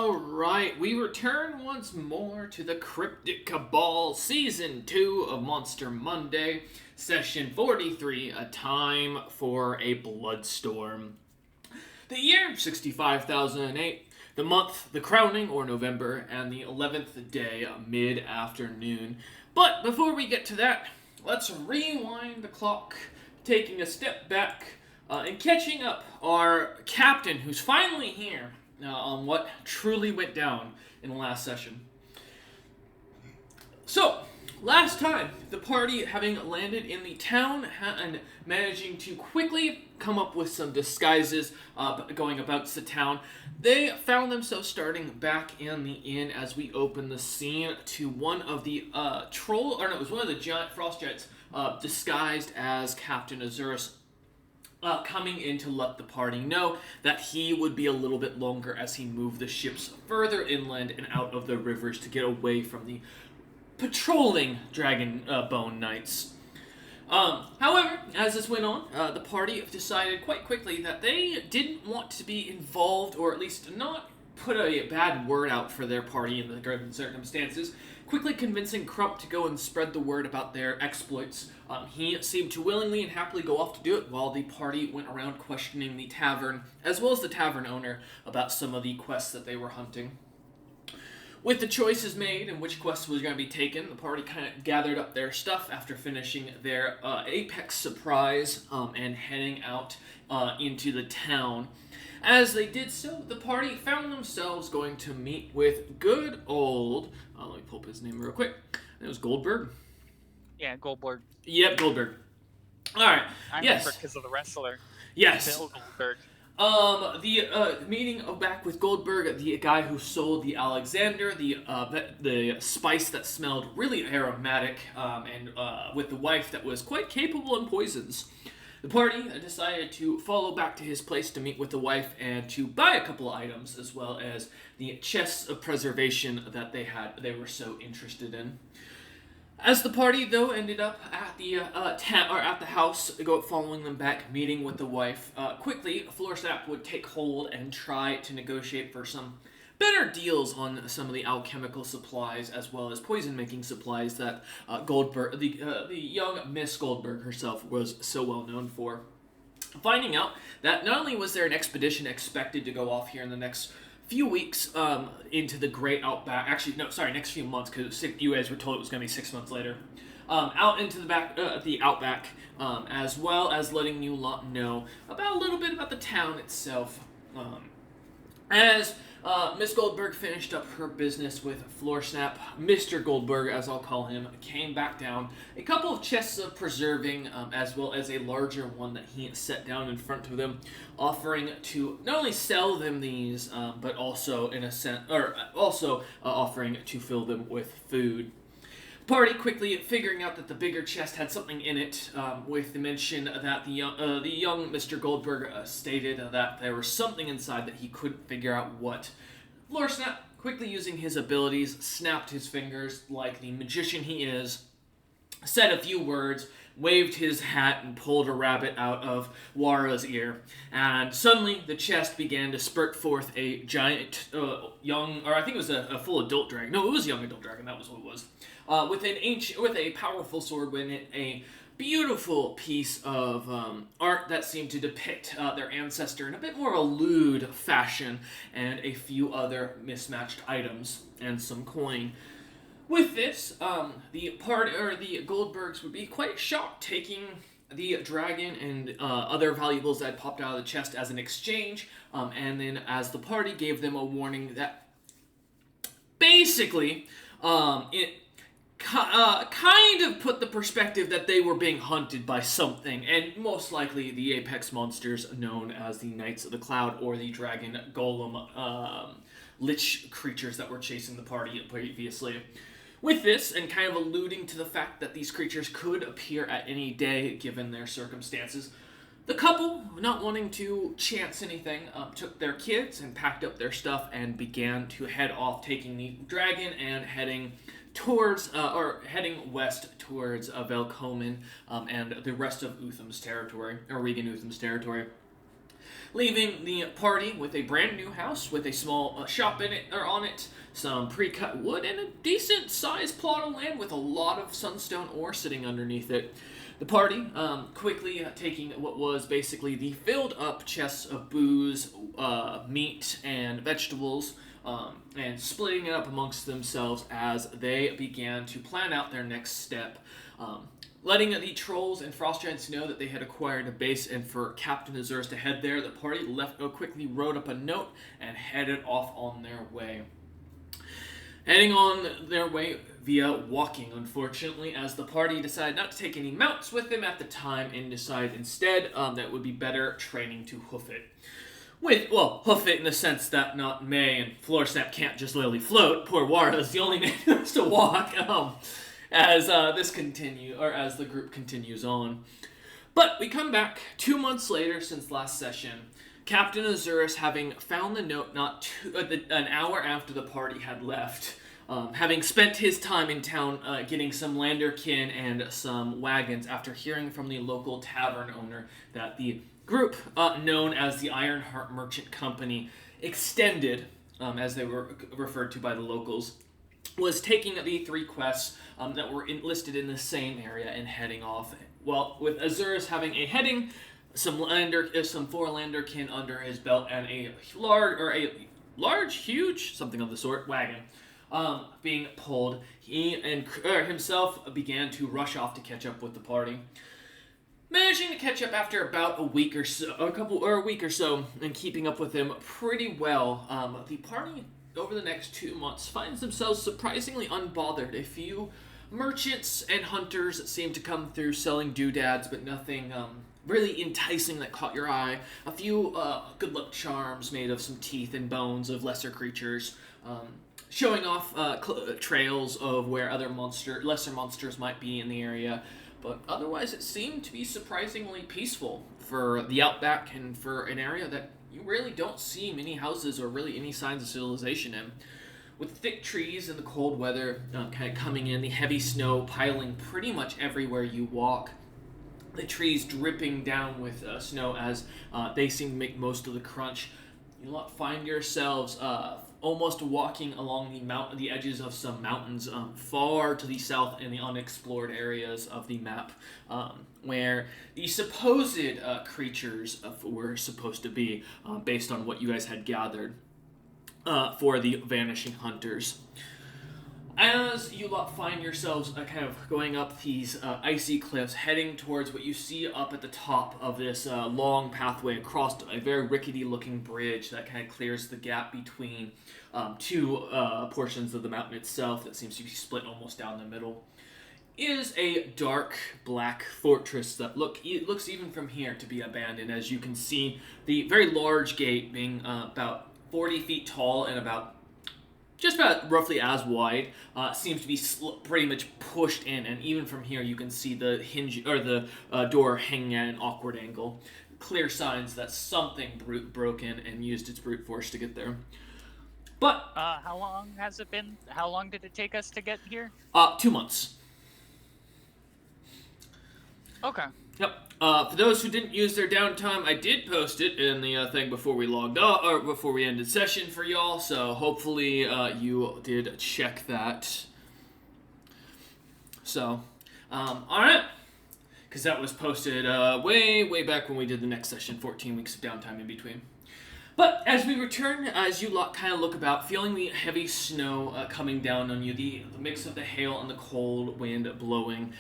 Alright, we return once more to the Cryptic Kabal Season 2 of Monster Monday, Session 43, A Time for a Bloodstorm. The year, 65,008, the month, the crowning, or November, and the 11th day, mid-afternoon. But before we get to that, let's rewind the clock, taking a step back, and catching up our captain, who's finally here, on what truly went down in the last session. So, last time, the party having landed in the town and managing to quickly come up with some disguises going about the town, they found themselves starting back in the inn as we open the scene to one of the it was one of the giant frost giants disguised as Captain Azurus, coming in to let the party know that he would be a little bit longer as he moved the ships further inland and out of the rivers to get away from the patrolling dragon bone knights. However, as this went on, the party decided quite quickly that they didn't want to be involved, or at least not put a bad word out for their party in the given circumstances, quickly convincing Crump to go and spread the word about their exploits. He seemed to willingly and happily go off to do it, while the party went around questioning the tavern, as well as the tavern owner, about some of the quests that they were hunting. With the choices made and which quest was going to be taken, the party kind of gathered up their stuff after finishing their Apex surprise and heading out into the town. As they did so, the party found themselves going to meet with good old... let me pull up his name real quick. It was Goldberg. Yeah, Goldberg. Yep, Goldberg. Alright, yes. I remember because of the wrestler. Yes. Bill Goldberg. The meeting back with Goldberg, the guy who sold the Alexander, the spice that smelled really aromatic, and with the wife that was quite capable in poisons. The party decided to follow back to his place to meet with the wife and to buy a couple of items, as well as the chests of preservation that they were so interested in. As the party, though, ended up at the at the house, following them back, meeting with the wife, quickly, Floorsnap would take hold and try to negotiate for some better deals on some of the alchemical supplies, as well as poison-making supplies that Goldberg, the young Miss Goldberg herself, was so well known for. Finding out that not only was there an expedition expected to go off here in the next few weeks into the great outback, next few months, because you guys were told it was going to be 6 months later, out into the outback, as well as letting you lot know about a little bit about the town itself. As Miss Goldberg finished up her business with Floorsnap, Mr. Goldberg, as I'll call him, came back down. A couple of chests of preserving, as well as a larger one that he set down in front of them, offering to not only sell them these, but also offering to fill them with food. Party quickly figuring out that the bigger chest had something in it, with the mention that the young Mr. Goldberg stated that there was something inside that he couldn't figure out what. Floorsnap, quickly using his abilities, snapped his fingers like the magician he is, said a few words, waved his hat, and pulled a rabbit out of Wara's ear. And suddenly, the chest began to spurt forth a giant, I think it was a full adult dragon. No, it was a young adult dragon, that was what it was. With a powerful sword in it, a beautiful piece of art that seemed to depict their ancestor in a bit more of a lewd fashion, and a few other mismatched items, and some coin. With this, the Goldbergs would be quite shocked, taking the dragon and other valuables that had popped out of the chest as an exchange, and then as the party gave them a warning that basically it kind of put the perspective that they were being hunted by something, and most likely the apex monsters known as the Knights of the Cloud, or the dragon golem lich creatures that were chasing the party previously. With this, and kind of alluding to the fact that these creatures could appear at any day given their circumstances, the couple, not wanting to chance anything, took their kids and packed up their stuff and began to head off, taking the dragon and heading west towards Velkomen and the rest of Utham's territory, or Regan Utham's territory. leaving the party with a brand new house with a small shop in it or on it, some pre-cut wood, and a decent-sized plot of land with a lot of sunstone ore sitting underneath it. The party quickly taking what was basically the filled-up chests of booze, meat, and vegetables, and splitting it up amongst themselves as they began to plan out their next step. Letting the trolls and frost giants know that they had acquired a base, and for Captain Azurus to head there, the party quickly wrote up a note and headed off on their way. Heading on their way via walking, unfortunately, as the party decided not to take any mounts with them at the time and decided instead that it would be better training to hoof it. Hoof it in the sense that not May and Floorsnap can't just literally float. Poor Wara is the only man who has to walk. As the group continues on. But we come back 2 months later since last session. Captain Azurus, having found the note an hour after the party had left, having spent his time in town getting some landerkin and some wagons after hearing from the local tavern owner that the group known as the Ironheart Merchant Company Extended, as they were referred to by the locals, was taking the 3 quests that were listed in the same area and heading off. Well, with Azurus having a heading, some 4 landerkin under his belt, and a huge, something of the sort, wagon being pulled, he and himself began to rush off to catch up with the party. Managing to catch up after about a week or so, and keeping up with them pretty well, the party over the next 2 months finds themselves surprisingly unbothered. A few merchants and hunters seem to come through selling doodads, but nothing really enticing that caught your eye. A few good luck charms made of some teeth and bones of lesser creatures, showing off trails of where other lesser monsters might be in the area. But otherwise, it seemed to be surprisingly peaceful for the outback and for an area that you really don't see many houses or really any signs of civilization in. With thick trees and the cold weather kind of coming in, the heavy snow piling pretty much everywhere you walk, the trees dripping down with snow as they seem to make most of the crunch, you find yourselves almost walking along the edges of some mountains far to the south in the unexplored areas of the map, where the supposed creatures were supposed to be, based on what you guys had gathered for the vanishing hunters. As you lot find yourselves kind of going up these icy cliffs, heading towards what you see up at the top of this long pathway across a very rickety-looking bridge that kind of clears the gap between 2 portions of the mountain itself that seems to be split almost down the middle, is a dark black fortress that looks even from here to be abandoned. As you can see, the very large gate being about 40 feet tall and just about roughly as wide, seems to be pretty much pushed in, and even from here you can see the hinge or the door hanging at an awkward angle. Clear signs that something broken and used its brute force to get there. But how long has it been? How long did it take us to get here? 2 months. Okay. Yep. For those who didn't use their downtime, I did post it in the thing before we logged off, or before we ended session for y'all, so hopefully you did check that. So, alright. Because that was posted way back when we did the next session, 14 weeks of downtime in between. But as we return, as you kind of look about, feeling the heavy snow coming down on you, the mix of the hail and the cold wind blowing,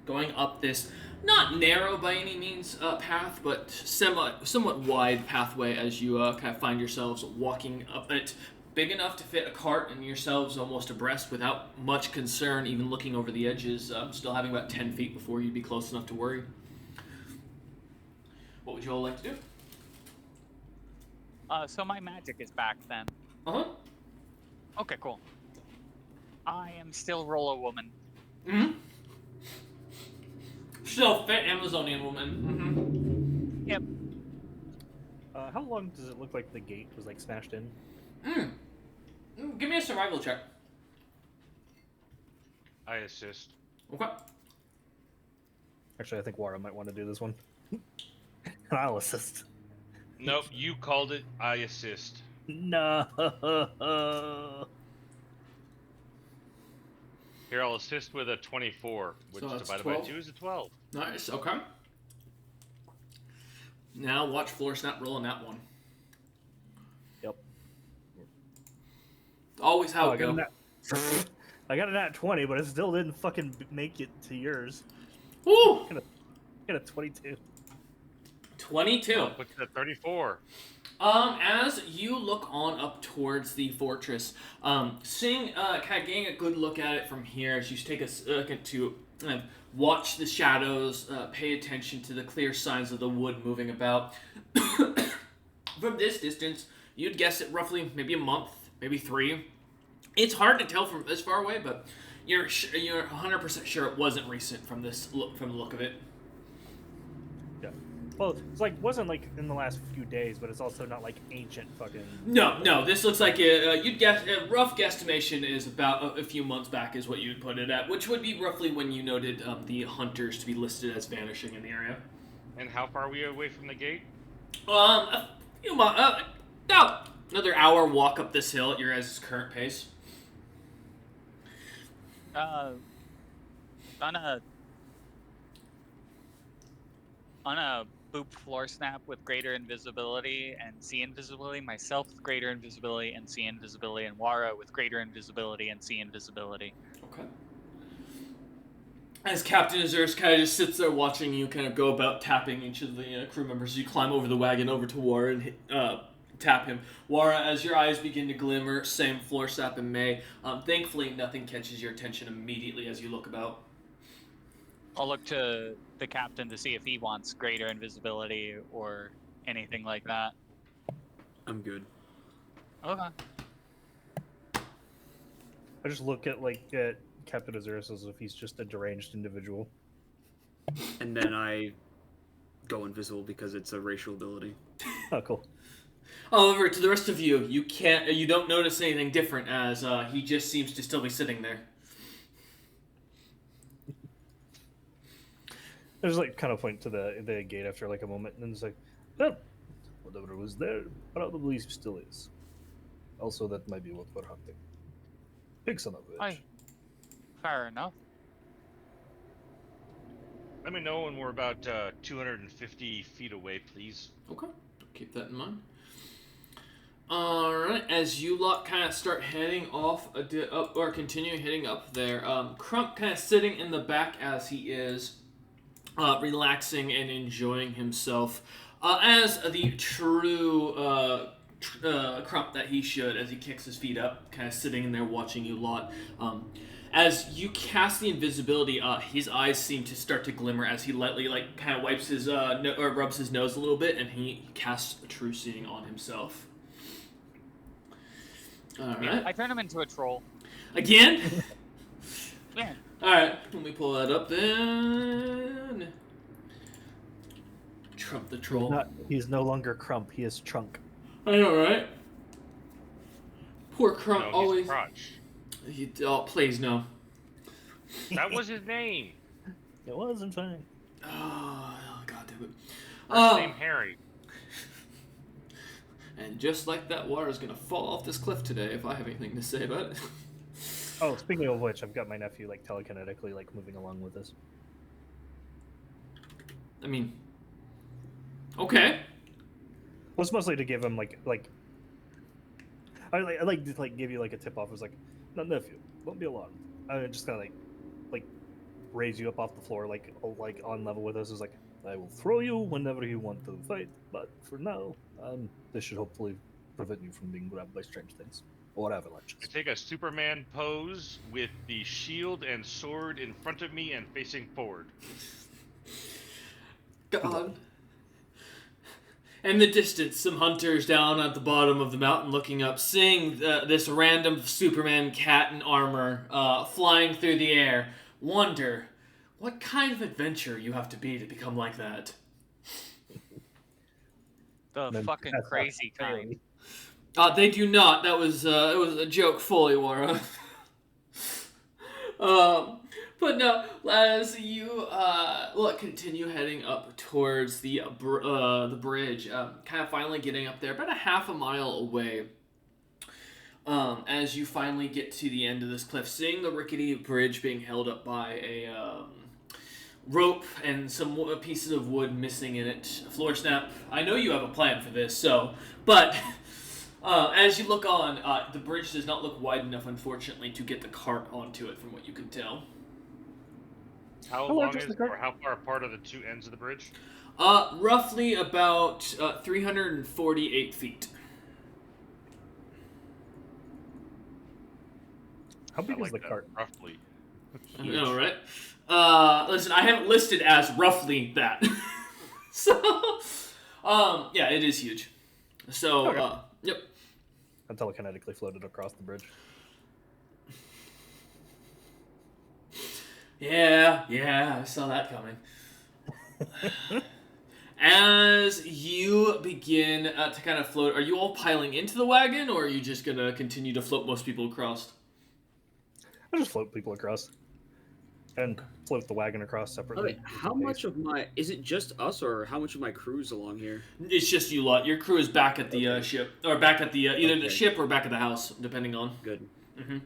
going up this not narrow by any means path, but somewhat wide pathway as you kind of find yourselves walking up it, big enough to fit a cart and yourselves almost abreast without much concern, even looking over the edges, still having about 10 feet before you'd be close enough to worry. What would you all like to do? So my magic is back then. Uh-huh. Okay, cool. I am still Roll a Woman. Mm-hmm. Still fit Amazonian woman. Mm-hmm. Yep. How long does it look like the gate was like smashed in? Give me a survival check. I assist. Okay. Actually, I think Wara might want to do this one. And I'll assist. Nope, you called it. I assist. No. Here, I'll assist with a 24, which So that's divided 12. by 2 is a 12. Nice. Okay. Now watch Floor Snap roll on that one. Yep. Always how Oh, it goes. I got a nat 20, but it still didn't fucking make it to yours. Woo! I got a 22. 22. What's that? 34. As you look on up towards the fortress, seeing, kind of getting a good look at it from here, as you take a second to watch the shadows, pay attention to the clear signs of the wood moving about. From this distance, you'd guess it roughly maybe a month, maybe 3. It's hard to tell from this far away, but you're 100% sure it wasn't recent from the look of it. Yeah. Well, it's like wasn't like in the last few days, but it's also not like ancient fucking. No. This looks like you'd guess a rough guesstimation is about a few months back is what you'd put it at, which would be roughly when you noted the hunters to be listed as vanishing in the area. And how far are we away from the gate? A few months. About another hour walk up this hill at your guys' current pace. On a boop floor snap with greater invisibility and see invisibility, myself with greater invisibility and see invisibility, and Wara with greater invisibility and see invisibility. Okay. As Captain Azurus kind of just sits there watching you kind of go about tapping each of the crew members, you climb over the wagon over to Wara and tap him. Wara, as your eyes begin to glimmer, same floor snap in May. Thankfully, nothing catches your attention immediately as you look about. I'll look to the captain to see if he wants greater invisibility or anything like that. I'm good. Okay. I just look at Captain Azurus as if he's just a deranged individual. And then I go invisible because it's a racial ability. Oh, cool. However, to the rest of you, you don't notice anything different as he just seems to still be sitting there. I just kind of point to the gate after a moment, and it's like, well, whatever was there probably still is. Also, that might be what we're hunting. Big son of a bitch. Aye. Fair enough. Let me know when we're about 250 feet away, please. Okay, keep that in mind. Alright, as you lot kind of start heading off, or continue heading up there, Crump kind of sitting in the back as he is relaxing and enjoying himself, as the true Crump that he should, as he kicks his feet up, kind of sitting in there watching you lot. As you cast the invisibility, his eyes seem to start to glimmer as he lightly, kind of wipes his, or rubs his nose a little bit, and he casts a true seeing on himself. Alright. I turn him into a troll. Again? Yeah. Alright, let me pull that up then. Trump the troll. He's no longer Crump, he is Trunk. I know, right? Poor Crump, No, he's always. Crotch. Oh, please, no. That was his name. It wasn't fine. Oh, God damn it. First name Harry. And just like that, water's gonna fall off this cliff today if I have anything to say about it. Oh, speaking of which, I've got my nephew telekinetically moving along with us. I mean, okay. Well, it's mostly to give him I like to give you a tip off. It was no, nephew, don't be alarmed. I just kind of raise you up off the floor on level with us. It's I will throw you whenever you want to fight, but for now, this should hopefully prevent you from being grabbed by strange things or avalanches. I take a Superman pose with the shield and sword in front of me and facing forward. God. In the distance, some hunters down at the bottom of the mountain looking up, seeing this random Superman cat in armor flying through the air, wonder what kind of adventure you have to be to become like that. The fucking crazy kind. They do not. That was it was a joke fully, Wara. But no, as you continue heading up towards the bridge, kind of finally getting up there, about a half a mile away. As you finally get to the end of this cliff, seeing the rickety bridge being held up by a rope and some pieces of wood missing in it. Floor snap. I know you have a plan for this, but as you look on, the bridge does not look wide enough, unfortunately, to get the cart onto it, from what you can tell. How long is, or how far apart are the two ends of the bridge? Roughly about 348 feet. How big I is the like that, cart? roughly. I know, right? Listen, I have it listed as roughly that. So, yeah, it is huge. So, Okay. yep. I'm telekinetically floated across the bridge. Yeah, I saw that coming. As you begin to kind of float, are you all piling into the wagon, or are you just going to continue to float most people across? I'll just float people across. And float the wagon across separately. Okay, how much of is it just us, or how much of my crew's along here? It's just you lot. Your crew is back at the ship, or back at the either the Okay. ship or back at the house, depending on. Good. Mm-hmm.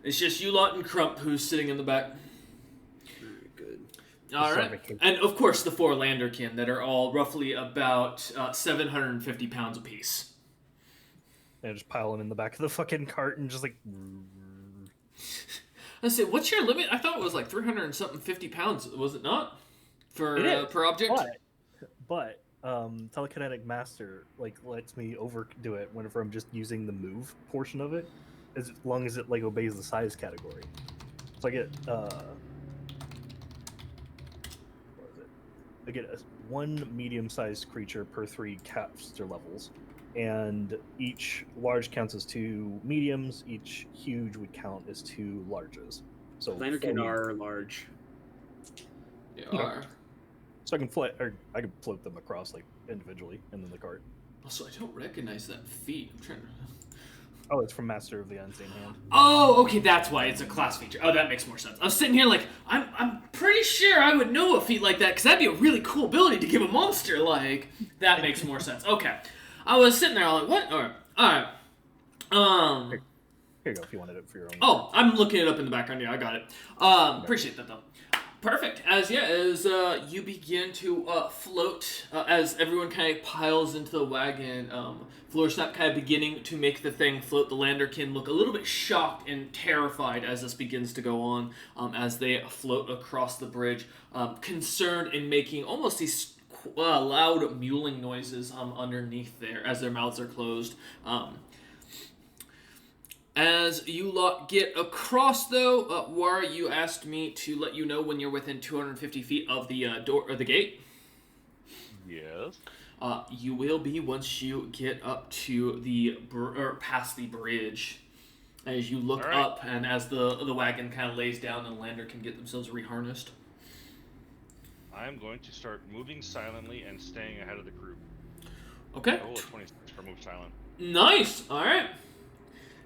It's just you lot and Crump who's sitting in the back. Alright, good. All right, and of course the 4 Landerkin that are all roughly about 750 pounds apiece. And just pile them in the back of the fucking cart and just like. Let's see, what's your limit? I thought it was like 300 and something 50 pounds, was it not? For It is, per object? But telekinetic master lets me overdo it whenever I'm just using the move portion of it, as long as it obeys the size category. So I get what is it? I get one medium-sized creature per 3 caster levels, and each large counts as 2 mediums. Each huge would count as 2 larges. So Landerkin are large. They Okay. are. So I can float them across individually, and then the cart. Also, I don't recognize that feat. I'm trying to... Oh, it's from Master of the Unseen Hand. Oh, okay, that's why it's a class feature. Oh, that makes more sense. I was sitting here I'm pretty sure I would know a feat like that, because that'd be a really cool ability to give a monster. That makes more sense. Okay. I was sitting there all what? Alright. Here you go, if you wanted it for your own. Oh, I'm looking it up in the background. Yeah, I got it. Appreciate that, though. Perfect. As you begin to float, as everyone kind of piles into the wagon, Floorsnap kind of beginning to make the thing float. The Landerkin look a little bit shocked and terrified as this begins to go on, as they float across the bridge, concerned and making almost these loud mewling noises underneath there as their mouths are closed. As you lot get across, though, Wara, you asked me to let you know when you're within 250 feet of the door or the gate. Yes. You will be once you get up to past the bridge. As you look up, and as the wagon kind of lays down, and Lander can get themselves reharnessed. I'm going to start moving silently and staying ahead of the crew. Okay. I roll a 26 for move silent. Nice. All right.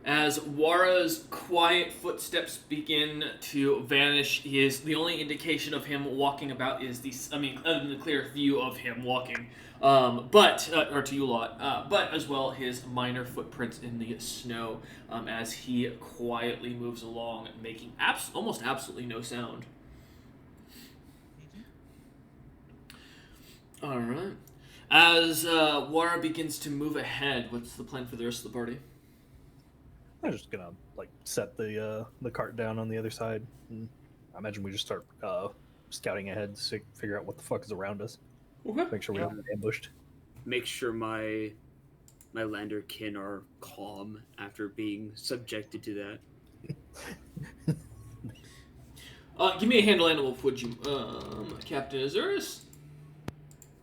As Wara's quiet footsteps begin to vanish, the only indication of him walking about is other than the clear view of him walking, or to you lot, but as well his minor footprints in the snow, as he quietly moves along, making almost absolutely no sound. All right. As Wara begins to move ahead, what's the plan for the rest of the party? I'm just gonna set the cart down on the other side. And I imagine we just start scouting ahead to figure out what the fuck is around us. Okay. Make sure we don't get ambushed. Make sure my Landerkin are calm after being subjected to that. Give me a handle animal, would you, Captain Azuris?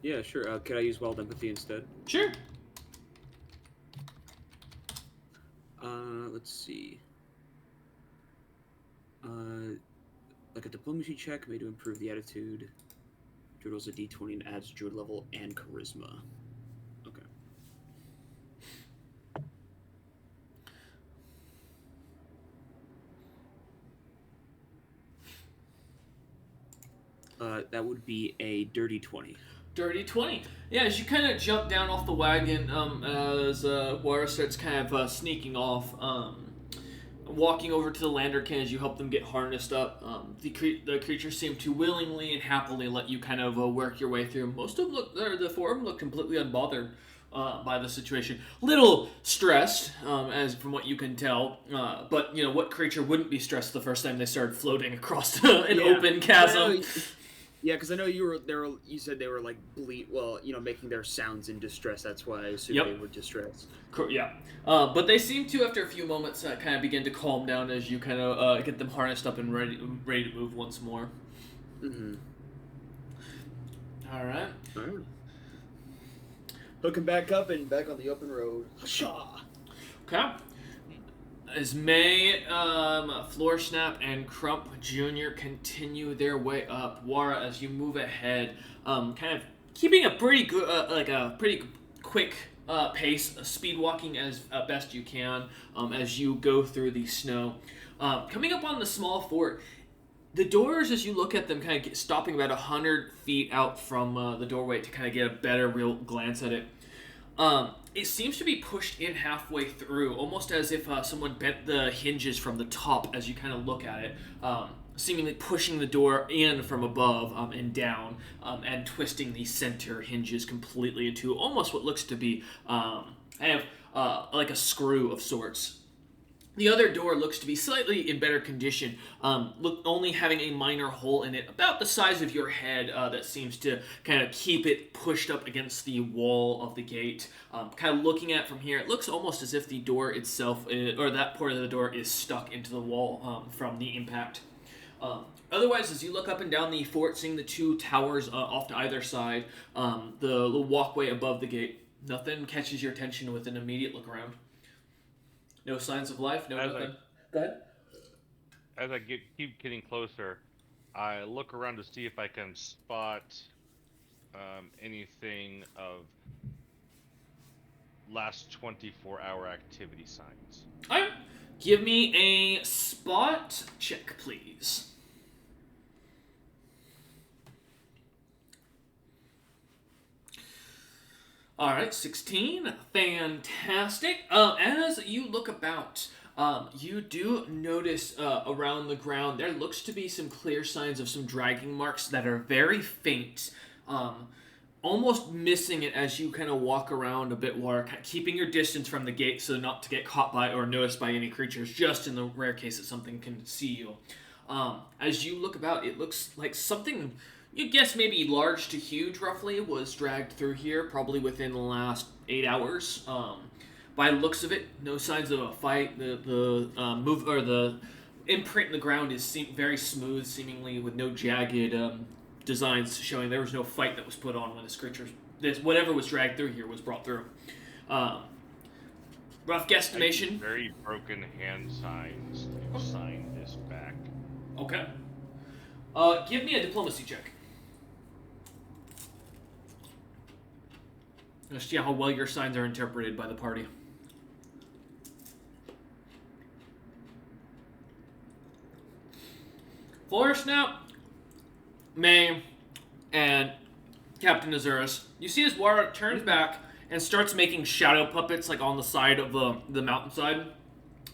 Yeah, sure. Could I use wild empathy instead? Sure. Let's see. Like a diplomacy check made to improve the attitude. Druid rolls a d20 and adds druid level and charisma. Okay. That would be a dirty 20. Dirty 20. Yeah, as you kind of jump down off the wagon, as Wara starts kind of sneaking off, walking over to the Landerkin as you help them get harnessed up, the creatures seem to willingly and happily let you kind of work your way through. Most of them the four of them look completely unbothered by the situation. Little stressed, as from what you can tell, but what creature wouldn't be stressed the first time they started floating across an open chasm? Yeah, because I know you said they were like making their sounds in distress. That's why I assumed they were distressed. Yeah. But they seem to, after a few moments, kind of begin to calm down as you kind of get them harnessed up and ready to move once more. Mm-hmm. All right. Hook him back up and back on the open road. Hasha! Okay. As May, Floorsnap, and Crump Jr. continue their way up, Wara, as you move ahead, kind of keeping a pretty good, a pretty quick pace, speed walking as best you can, as you go through the snow. Coming up on the small fort, the doors, as you look at them, kind of stopping about 100 feet out from the doorway to kind of get a better real glance at it. It seems to be pushed in halfway through, almost as if someone bent the hinges from the top as you kind of look at it, seemingly pushing the door in from above and down, and twisting the center hinges completely into almost what looks to be like a screw of sorts. The other door looks to be slightly in better condition, only having a minor hole in it, about the size of your head, that seems to kind of keep it pushed up against the wall of the gate. Kind of looking at it from here, it looks almost as if the door itself, or that part of the door, is stuck into the wall from the impact. Otherwise, as you look up and down the fort, seeing the two towers off to either side, the little walkway above the gate, nothing catches your attention with an immediate look around. No signs of life, nothing. Go ahead. As I keep getting closer, I look around to see if I can spot anything of last 24-hour activity signs. All right. Give me a spot check, please. All right, 16. Fantastic. As you look about, you do notice around the ground there looks to be some clear signs of some dragging marks that are very faint, almost missing it as you kind of walk around a bit more, keeping your distance from the gate so not to get caught by or noticed by any creatures, just in the rare case that something can see you. As you look about, it looks like something, you guess maybe large to huge roughly, was dragged through here probably within the last 8 hours. By the looks of it, no signs of a fight. The move or the imprint in the ground is very smooth, seemingly with no jagged designs showing there was no fight that was put on when whatever was dragged through here was brought through. Rough guesstimation. Very broken hand signs to sign this back. Okay. Give me a diplomacy check. Let's see how well your signs are interpreted by the party. Floorsnap, May, and Captain Azuris. You see as Wara turns back and starts making shadow puppets like on the side of the mountainside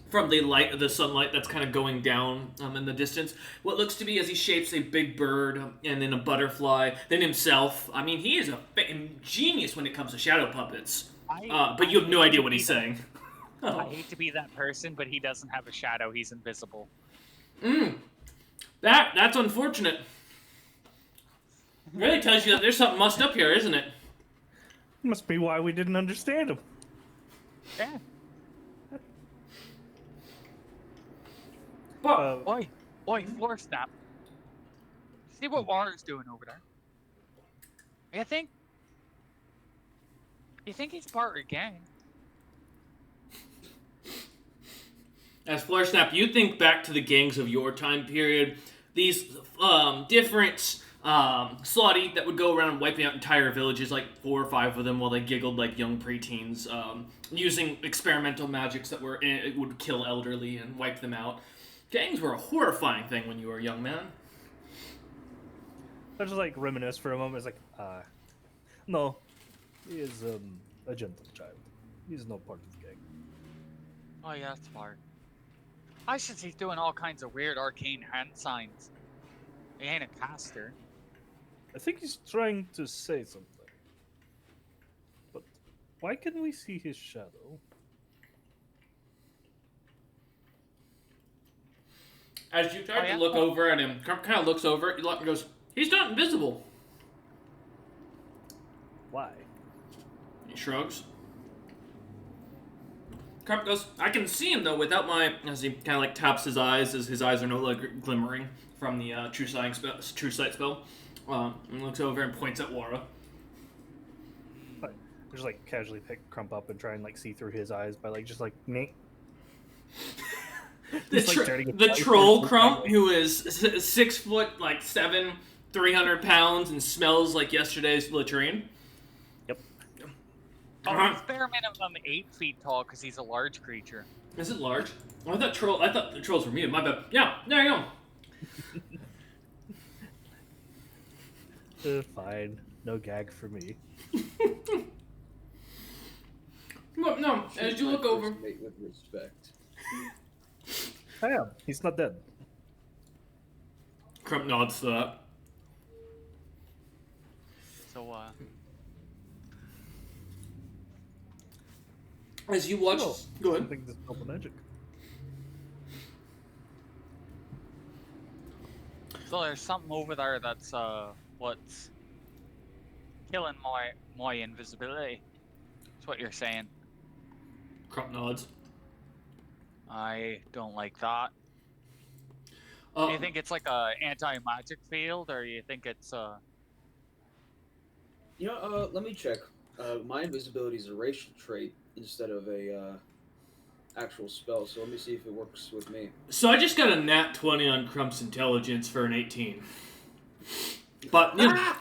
from the light of the sunlight that's kind of going down in the distance. What looks to be as he shapes a big bird and then a butterfly, then himself. I mean, he is a genius when it comes to shadow puppets. But you have no idea what he's saying. I hate to be that person, but he doesn't have a shadow. He's invisible. That's unfortunate. Really tells you that there's something mussed up here, isn't it? Must be why we didn't understand him. Yeah. But Oi, Floorsnap. See what Wara's doing over there? You think he's part of the gang? as Floorsnap, you think back to the gangs of your time period. These different slotty that would go around wiping out entire villages, like 4 or 5 of them, while they giggled like young preteens, using experimental magics that would kill elderly and wipe them out. Gangs were a horrifying thing when you were a young man. I just like reminisce for a moment. It's like, no, he is a gentle child. He's no part of the gang. Oh yeah, that's smart. I should he's doing all kinds of weird arcane hand signs. He ain't a caster. I think he's trying to say something. But why can we see his shadow? As you start Oh, yeah? to look over at him, Crump kind of looks over at you and goes, "He's not invisible." Why? He shrugs. Crump goes, "I can see him though without my," as he kind of like taps his eyes, as his eyes are no longer glimmering from the True Sight spell. And looks over and points at Wara. I just like casually pick Crump up and try and like see through his eyes by like just like me. The troll Crump, who is 6 foot like 7, 300 pounds, and smells like yesterday's latrine. Yep. Oh, he's bare minimum 8 feet tall because he's a large creature. Is it large? Oh, I thought the trolls were muted. My bad. Yeah, there you go. Fine. No gag for me. But no, as you look over, Mate with respect. I am. He's not dead. Crump nods to that. So, As you watch, Oh, go I ahead. think this is double magic. so there's something over there that's, what's killing my invisibility. That's what you're saying. Crump nods. I don't like that. Do you think it's like a anti-magic field, or you think it's You know, let me check. My invisibility is a racial trait instead of a actual spell, so let me see if it works with me. So I just got a nat 20 on Crump's intelligence for an 18. But you know,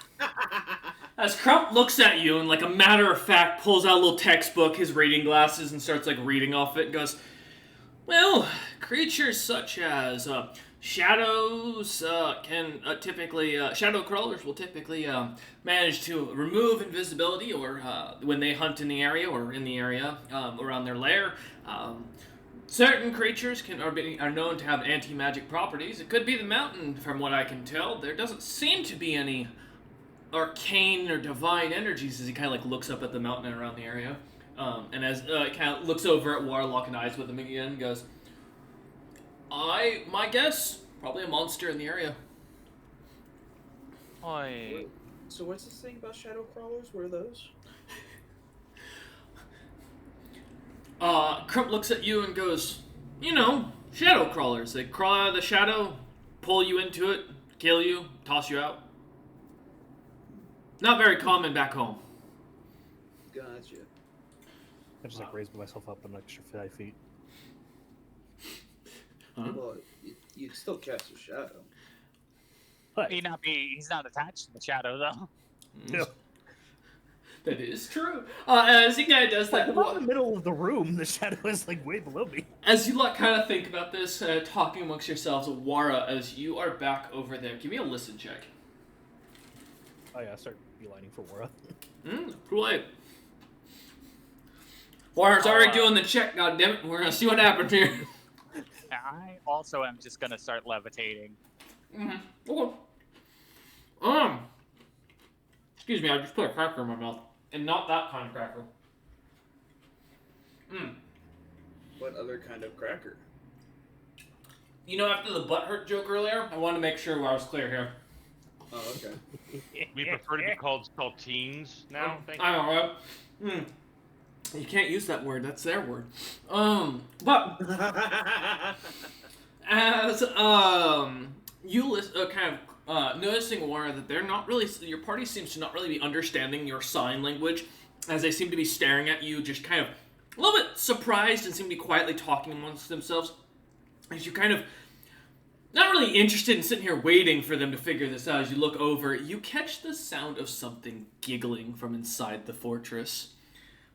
as Crump looks at you and, like a matter of fact, pulls out a little textbook, his reading glasses, and starts like reading off it, and goes, "Well, creatures such as shadows can typically shadow crawlers will typically manage to remove invisibility, or when they hunt in the area or in the area around their lair. Certain creatures are known to have anti-magic properties. It could be the mountain, from what I can tell. There doesn't seem to be any arcane or divine energies," as he kind of like looks up at the mountain and around the area. And as kind of looks over at War, locking eyes with him again, and goes, my guess, probably a monster in the area." Oi. So what's this thing about shadow crawlers? What are those? Crump looks at you and goes, "You know, shadow crawlers. They crawl out of the shadow, pull you into it, kill you, toss you out. Not very common back home." Gotcha. I just like raised myself up an extra 5 feet. Huh? Well, you'd still cast a shadow. Hi. He's not attached to the shadow though. Yeah. That is true. As he kind of does that, I'm not in the middle of the room. The shadow is like way below me. as you like kind of think about this, talking amongst yourselves, Wara, as you are back over there, give me a listen check. Oh yeah, I start beelining for Wara. Too late. Wara's already doing the check. Goddammit, we're gonna see what happens here. I also am just gonna start levitating. Okay. Excuse me, I just put a cracker in my mouth, and not that kind of cracker. What other kind of cracker? You know, after the butt hurt joke earlier, I wanted to make sure I was clear here. Oh, okay. We prefer to be called saltines now. Thank I know, right? You can't use that word. That's their word. But as you kind of noticing, Warren, that they're not really. Your party seems to not really be understanding your sign language, as they seem to be staring at you, just kind of a little bit surprised, and seem to be quietly talking amongst themselves. As you kind of not really interested in sitting here waiting for them to figure this out, as you look over, you catch the sound of something giggling from inside the fortress.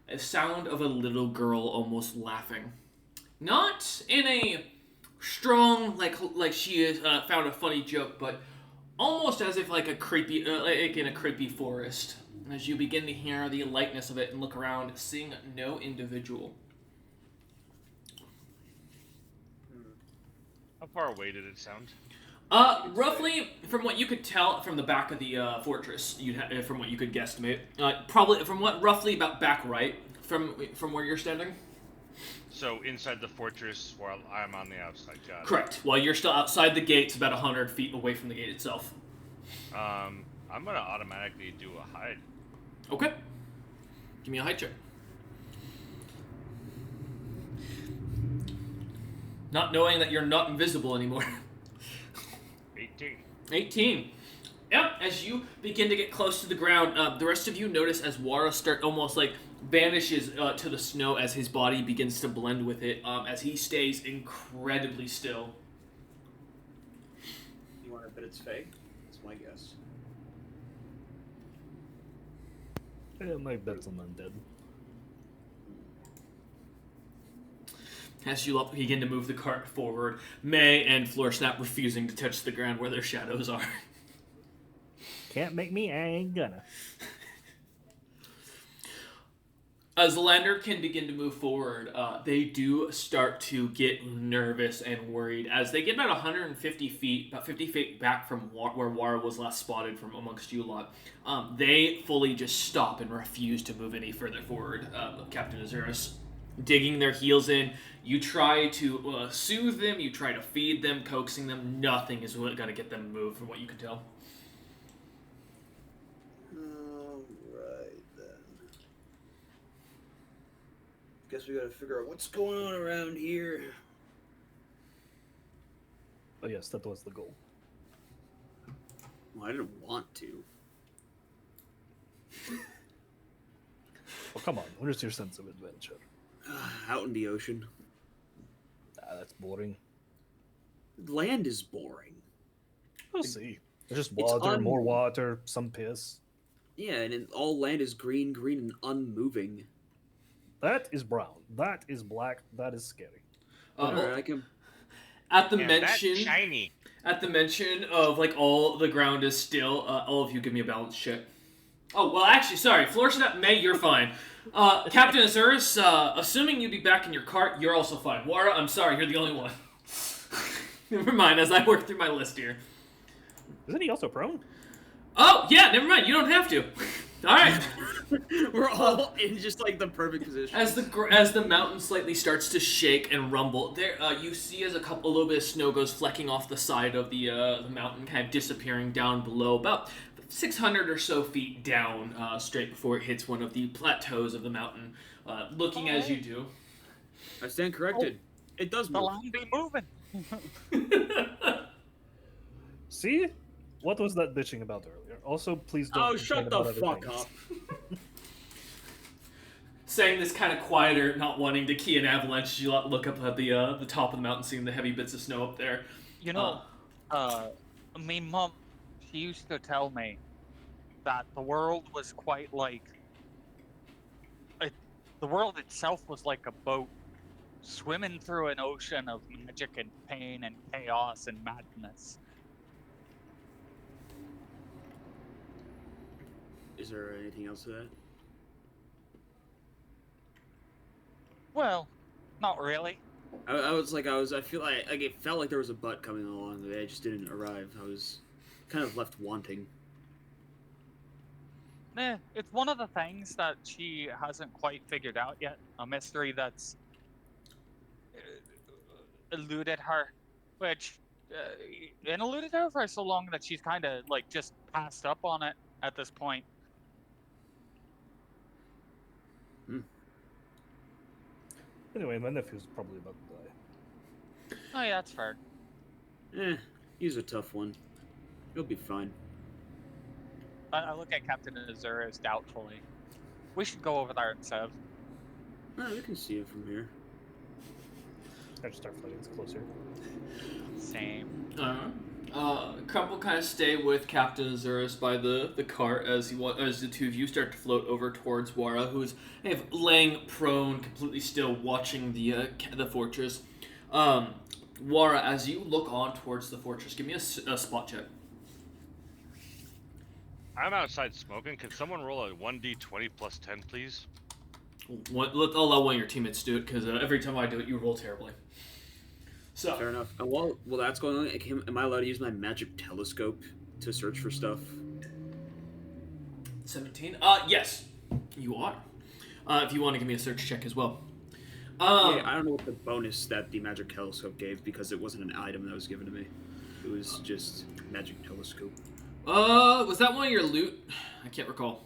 A sound of a little girl almost laughing. Not in a strong, like she has found a funny joke, but almost as if like a creepy, like in a creepy forest. As you begin to hear the lightness of it and look around, seeing no individual. How far away did it sound? Roughly, from what you could tell from the back of the fortress, from what you could guesstimate, probably from what roughly about back right from where you're standing. So inside the fortress while I'm on the outside. Got it. Correct. While you're still outside the gates, about 100 feet away from the gate itself. I'm gonna automatically do a hide. Okay. Give me a hide check. Not knowing that you're not invisible anymore. 18. 18. Yep, as you begin to get close to the ground, the rest of you notice as Wara almost like vanishes to the snow as his body begins to blend with it, as he stays incredibly still. You want to bet it's fake? That's my guess. Yeah, my bet's on undead. As you begin to move the cart forward, May and Floorsnap refusing to touch the ground where their shadows are. Can't make me, I ain't gonna. As the lander can begin to move forward, they do start to get nervous and worried as they get about 150 feet, about 50 feet back from where Wara was last spotted from amongst you lot. They fully just stop and refuse to move any further forward, Captain Azuris. Digging their heels in, you try to soothe them, you try to feed them, coaxing them. Nothing is going to get them to move from what you can tell. Alright then. Guess we gotta figure out what's going on around here. Oh yes, that was the goal. Well, I didn't want to. Well, come on, where's your sense of adventure? Out in the ocean. Ah, that's boring. Land is boring. We'll see. There's just It's water, more water, some piss. Yeah, and all land is green and unmoving. That is brown. That is black. That is scary. Alright, I can... At the Yeah, mention, that's shiny. at the mention of like all the ground is still, all of you give me a balance check. Oh well, actually, sorry, Floorsnap, May, you're fine. Captain Azuris, assuming you'd be back in your cart, you're also fine. Wara, I'm sorry, you're the only one. Never mind, as I work through my list here. Isn't he also prone? Oh yeah, never mind. You don't have to. All right. We're all in just like the perfect position. As the mountain slightly starts to shake and rumble, there you see as a little bit of snow goes flecking off the side of the mountain, kind of disappearing down below, about 600 or so feet down, straight before it hits one of the plateaus of the mountain. Looking as you do. I stand corrected. It does The move. land be moving. See? What was that bitching about earlier? Also, please don't. Oh, shut the complain about other fuck things. up. Saying this kind of quieter, not wanting to key an avalanche, as you look up at the top of the mountain, seeing the heavy bits of snow up there. You know, me mum, she used to tell me that the world was quite like... the world itself was like a boat swimming through an ocean of magic and pain and chaos and madness. Is there anything else to that? Well, not really. I feel like it felt like there was a butt coming along, but it just didn't arrive. I was kind of left wanting. It's one of the things that she hasn't quite figured out yet. A mystery that's eluded her, which and eluded her for so long that she's kind of like just passed up on it at this point. Anyway, my nephew's probably about to die. Oh yeah, that's fair. He's a tough one. He'll be fine. I look at Captain Azuris doubtfully. We should go over there instead. No, we can see it from here. I just start floating. It's closer. Same. Crump will kind of stay with Captain Azuris by the cart as the two of you start to float over towards Wara, who is kind of laying prone, completely still, watching the fortress. Wara, as you look on towards the fortress, give me a spot check. I'm outside smoking. Can someone roll a 1d20 plus 10, please? I'll allow one of your teammates do it, because every time I do it, you roll terribly. So, Fair enough. And while that's going on, am I allowed to use my magic telescope to search for stuff? 17. Yes, you are. If you want to give me a search check as well. Yeah, I don't know what the bonus that the magic telescope gave because it wasn't an item that was given to me. It was just magic telescope. Was that one of your loot? I can't recall.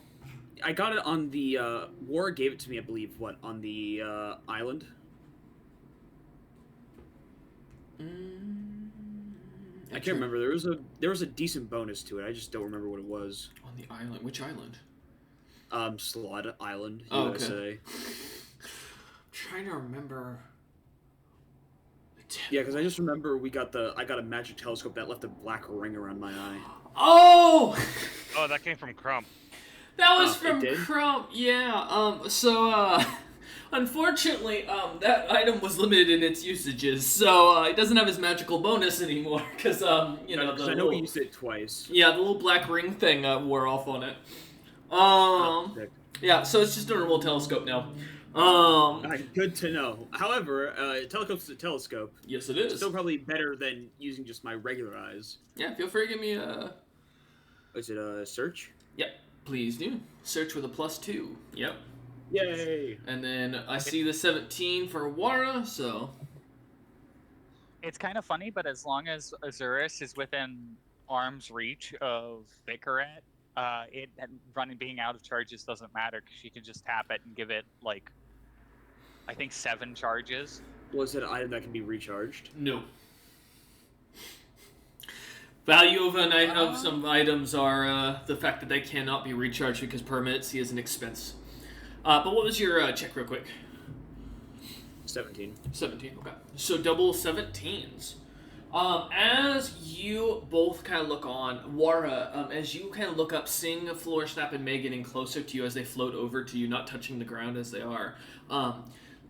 I got it on the War gave it to me, I believe. What, on the island? I can't remember. There was a decent bonus to it. I just don't remember what it was. On the island. Which island? Slot Island, Oh, USA. okay. Trying to remember. Yeah, because I just remember I got a magic telescope that left a black ring around my eye. Oh! Oh, that came from Crump. That was it from did? Crump, yeah. Unfortunately, that item was limited in its usages, so it doesn't have his magical bonus anymore, because, you know, I know we used it twice. Yeah, the little black ring thing wore off on it. Sick. Yeah, so it's just a normal telescope now. Good to know. However, telescope's a telescope. Yes, it is. Still probably better than using just my regular eyes. Yeah, feel free to give me a... Is it a search? Yep, please do. Search with a +2. Yep. Yay! And then I see the 17 for Wara, so... It's kind of funny, but as long as Azurus is within arm's reach of Vicaret, being out of charges doesn't matter because she can just tap it and give it, like, I think 7 charges. Was it an item that can be recharged? No. Value of some items are the fact that they cannot be recharged because permanency is an expense. But what was your check real quick? 17. 17, okay. So double 17s. As you both kind of look on, Wara, as you kind of look up, seeing Floor Snap and May getting closer to you as they float over to you, not touching the ground as they are,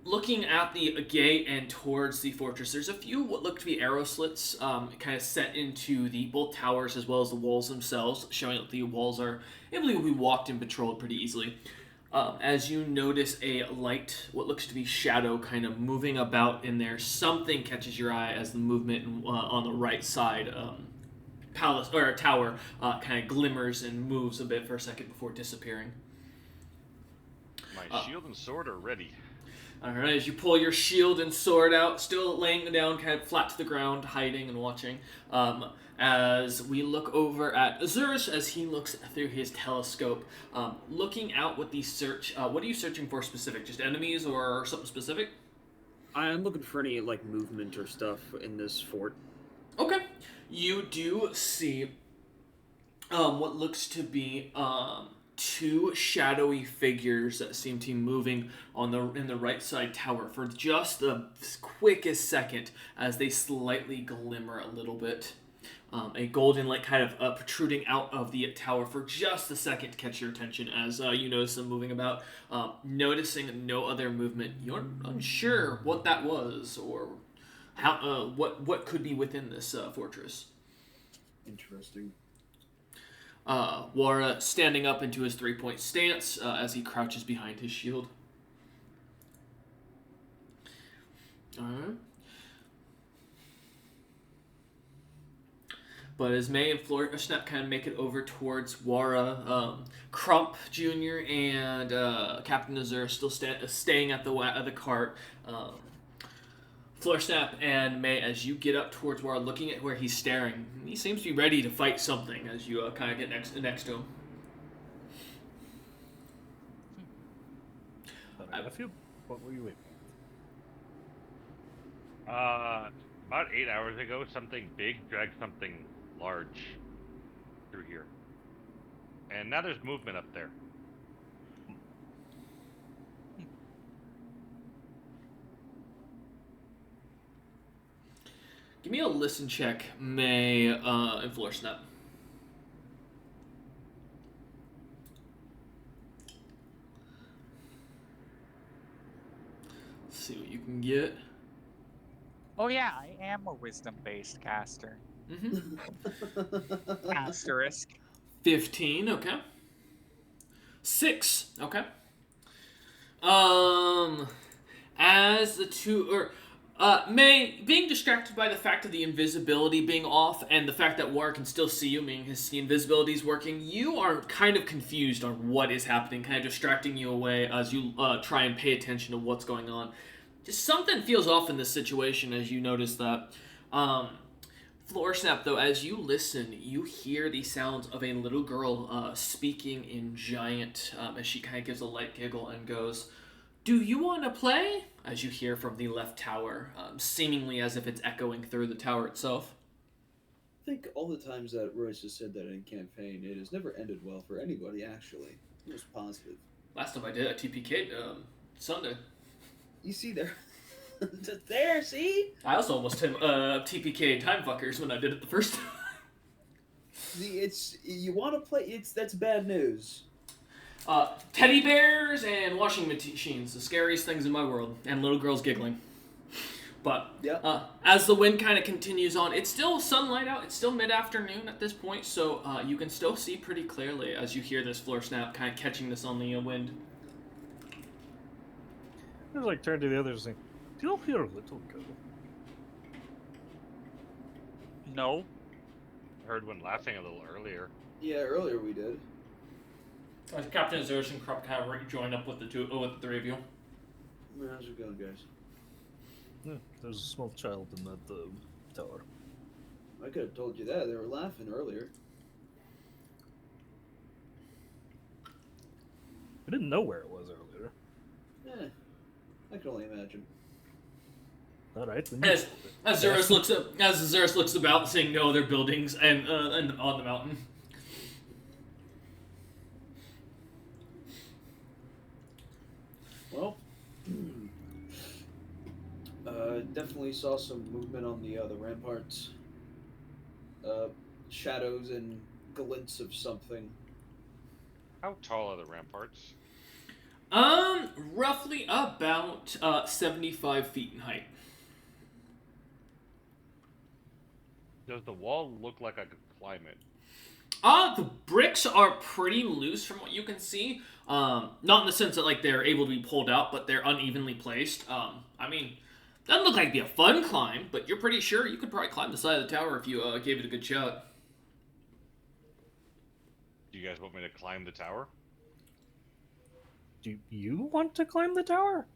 looking at the gate and towards the fortress, there's a few what look to be arrow slits kind of set into the both towers as well as the walls themselves, showing that the walls are able to be walked and patrolled pretty easily. As you notice a light, what looks to be shadow, kind of moving about in there, something catches your eye as the movement on the right side palace or tower kind of glimmers and moves a bit for a second before disappearing. My shield and sword are ready. Alright, as you pull your shield and sword out, still laying down kind of flat to the ground, hiding and watching, as we look over at Azurus as he looks through his telescope, looking out with the search. What are you searching for specific? Just enemies or something specific? I'm looking for any, like, movement or stuff in this fort. Okay. You do see what looks to be 2 shadowy figures that seem to be moving in the right side tower for just the quickest second as they slightly glimmer a little bit. A golden light kind of protruding out of the tower for just a second to catch your attention as you notice them moving about. Noticing no other movement, you're unsure what that was or how what could be within this fortress. Interesting. Wara standing up into his 3-point stance as he crouches behind his shield. Alright. But as May and Floor Snap kind of make it over towards Wara, Crump Jr. and Captain Azur still staying at the cart. Floor Snap and May, as you get up towards Wara, looking at where he's staring, he seems to be ready to fight something as you kind of get next to him. Nephew, what were you waiting? About 8 hours ago, something big dragged something large through here. And now there's movement up there. Give me a listen check, May and Floor Snap. Let's see what you can get. Oh yeah, I am a wisdom-based caster. Mm-hmm. Asterisk. 15, okay. 6, okay. As the two, May, being distracted by the fact of the invisibility being off and the fact that War can still see you, meaning his invisibility is working, you are kind of confused on what is happening, kind of distracting you away as you try and pay attention to what's going on. Just something feels off in this situation as you notice that. Floor Snap, though, as you listen, you hear the sounds of a little girl speaking in giant, as she kind of gives a light giggle and goes, "Do you want to play?" As you hear from the left tower, seemingly as if it's echoing through the tower itself. I think all the times that Royce has said that in campaign, it has never ended well for anybody, actually. It was positive. Last time I did a TPK, Sunday. You see there. There, see? I also almost hit TPK time fuckers when I did it the first time. See, you want to play, that's bad news. Teddy bears and washing machines, the scariest things in my world, and little girls giggling. But as the wind kind of continues on, it's still sunlight out, it's still mid-afternoon at this point, so you can still see pretty clearly as you hear this Floor Snap kind of catching this on the wind. I was like, turn to the others and say, "Do you hear a little girl?" No. I heard one laughing a little earlier. Yeah, earlier we did. Captain Azurus and Krupp kind of joined up with the three of you. How's it going, guys? Yeah, there's a small child in that tower. I could have told you that. They were laughing earlier. We didn't know where it was earlier. Eh, I can only imagine. All right. Then As Azurus looks about, seeing no other buildings and on the mountain. Well, definitely saw some movement on the ramparts. Shadows and glints of something. How tall are the ramparts? Roughly about 75 feet in height. Does the wall look like I could climb it? The bricks are pretty loose from what you can see. Not in the sense that like they're able to be pulled out, but they're unevenly placed. I mean, doesn't look like it'd be a fun climb, but you're pretty sure you could probably climb the side of the tower if you gave it a good shot. Do you guys want me to climb the tower? Do you want to climb the tower?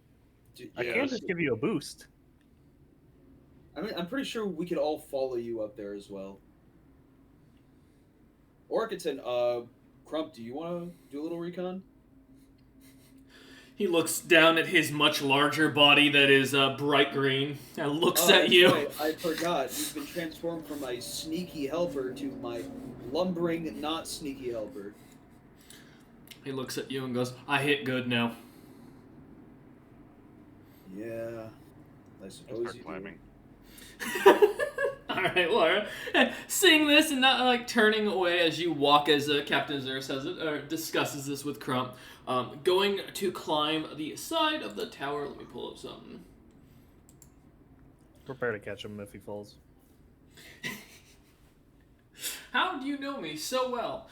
I can't just give you a boost. I mean, I'm pretty sure we could all follow you up there as well. Orcaton, Crump, do you want to do a little recon? He looks down at his much larger body that is bright green and looks at you. Right. I forgot. You've been transformed from my sneaky helper to my lumbering, not sneaky helper. He looks at you and goes, "I hit good now." Yeah, I suppose Start you climbing. Alright, Laura. Seeing this and not like turning away as you walk, as Captain Azurus says it, or discusses this with Crump, going to climb the side of the tower. Let me pull up something. Prepare to catch him if he falls. How do you know me so well?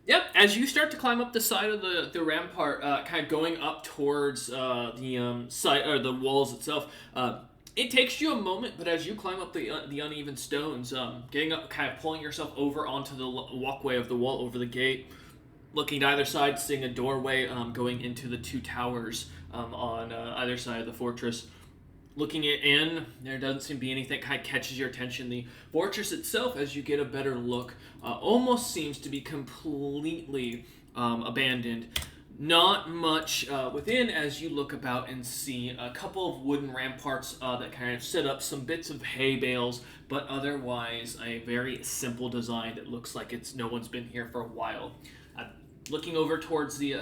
Yep, as you start to climb up the side of the rampart, kind of going up towards the side or the walls itself, it takes you a moment, but as you climb up the uneven stones, getting up, kind of pulling yourself over onto the walkway of the wall over the gate, looking to either side, seeing a doorway going into the two towers on either side of the fortress. Looking in, there doesn't seem to be anything that kind of catches your attention. The fortress itself, as you get a better look, almost seems to be completely abandoned. Not much within as you look about and see a couple of wooden ramparts that kind of set up some bits of hay bales, but otherwise a very simple design that looks like no one's been here for a while. Looking over towards the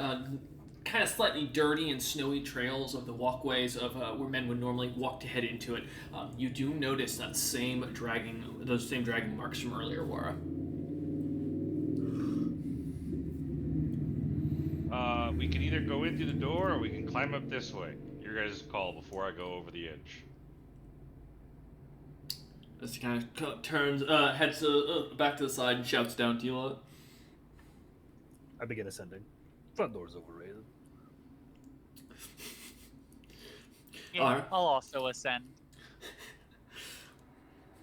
kind of slightly dirty and snowy trails of the walkways of where men would normally walk to head into it, you do notice those same dragging marks from earlier, Wara. We can either go in through the door or we can climb up this way. Your guys' call before I go over the edge. As he kind of turns, heads back to the side and shouts down to you. I begin ascending. Front door's overrated. Yeah, Alright. I'll also ascend.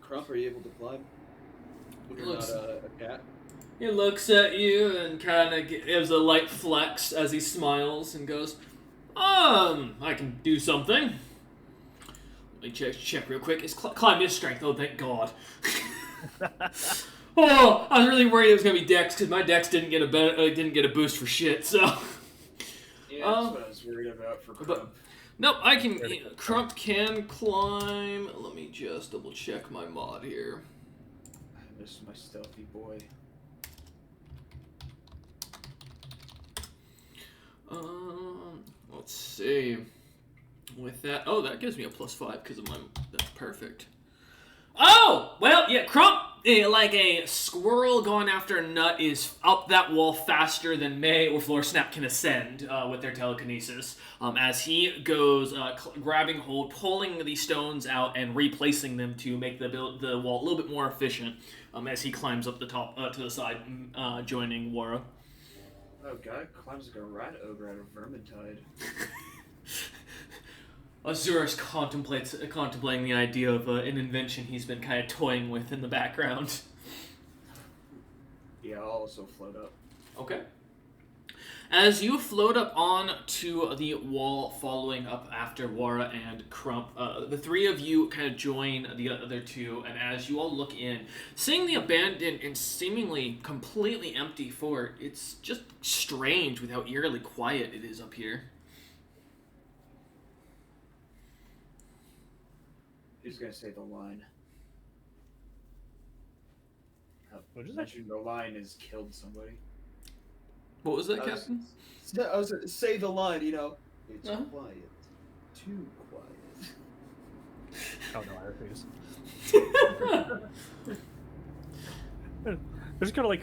Crump, are you able to climb? When you're Looks- not a cat? He looks at you and kind of gives a light flex as he smiles and goes, I can do something. Let me check real quick. His climb is strength. Oh, thank God. Oh, I was really worried it was gonna be Dex because my Dex didn't get a boost for shit. So, Yeah, that's what I was worried about for Crump. but nope. I can. Crump can climb. Let me just double check my mod here. I miss my stealthy boy. Let's see. With that, oh, that gives me a +5 because of my. That's perfect. Oh, well, yeah, Crump, like a squirrel going after a nut, is up that wall faster than May or Floor Snap can ascend with their telekinesis. As he goes grabbing hold, pulling the stones out, and replacing them to make the wall a little bit more efficient. As he climbs up the top to the side, joining Wara. Oh, God, climbs like a rat ogre out of Vermintide. Azurus contemplating the idea of an invention he's been kind of toying with in the background. Yeah, I'll also float up. Okay. As you float up on to the wall, following up after Wara and Crump, the three of you kind of join the other two, and as you all look in, seeing the abandoned and seemingly completely empty fort, it's just strange with how eerily quiet it is up here. Who's gonna say the line? What is that? Mentioning the line has killed somebody. What was that, I was- Captain? I was gonna say the line, you know. It's Uh-huh. quiet. Too quiet. Oh no, I refuse. There's kind of like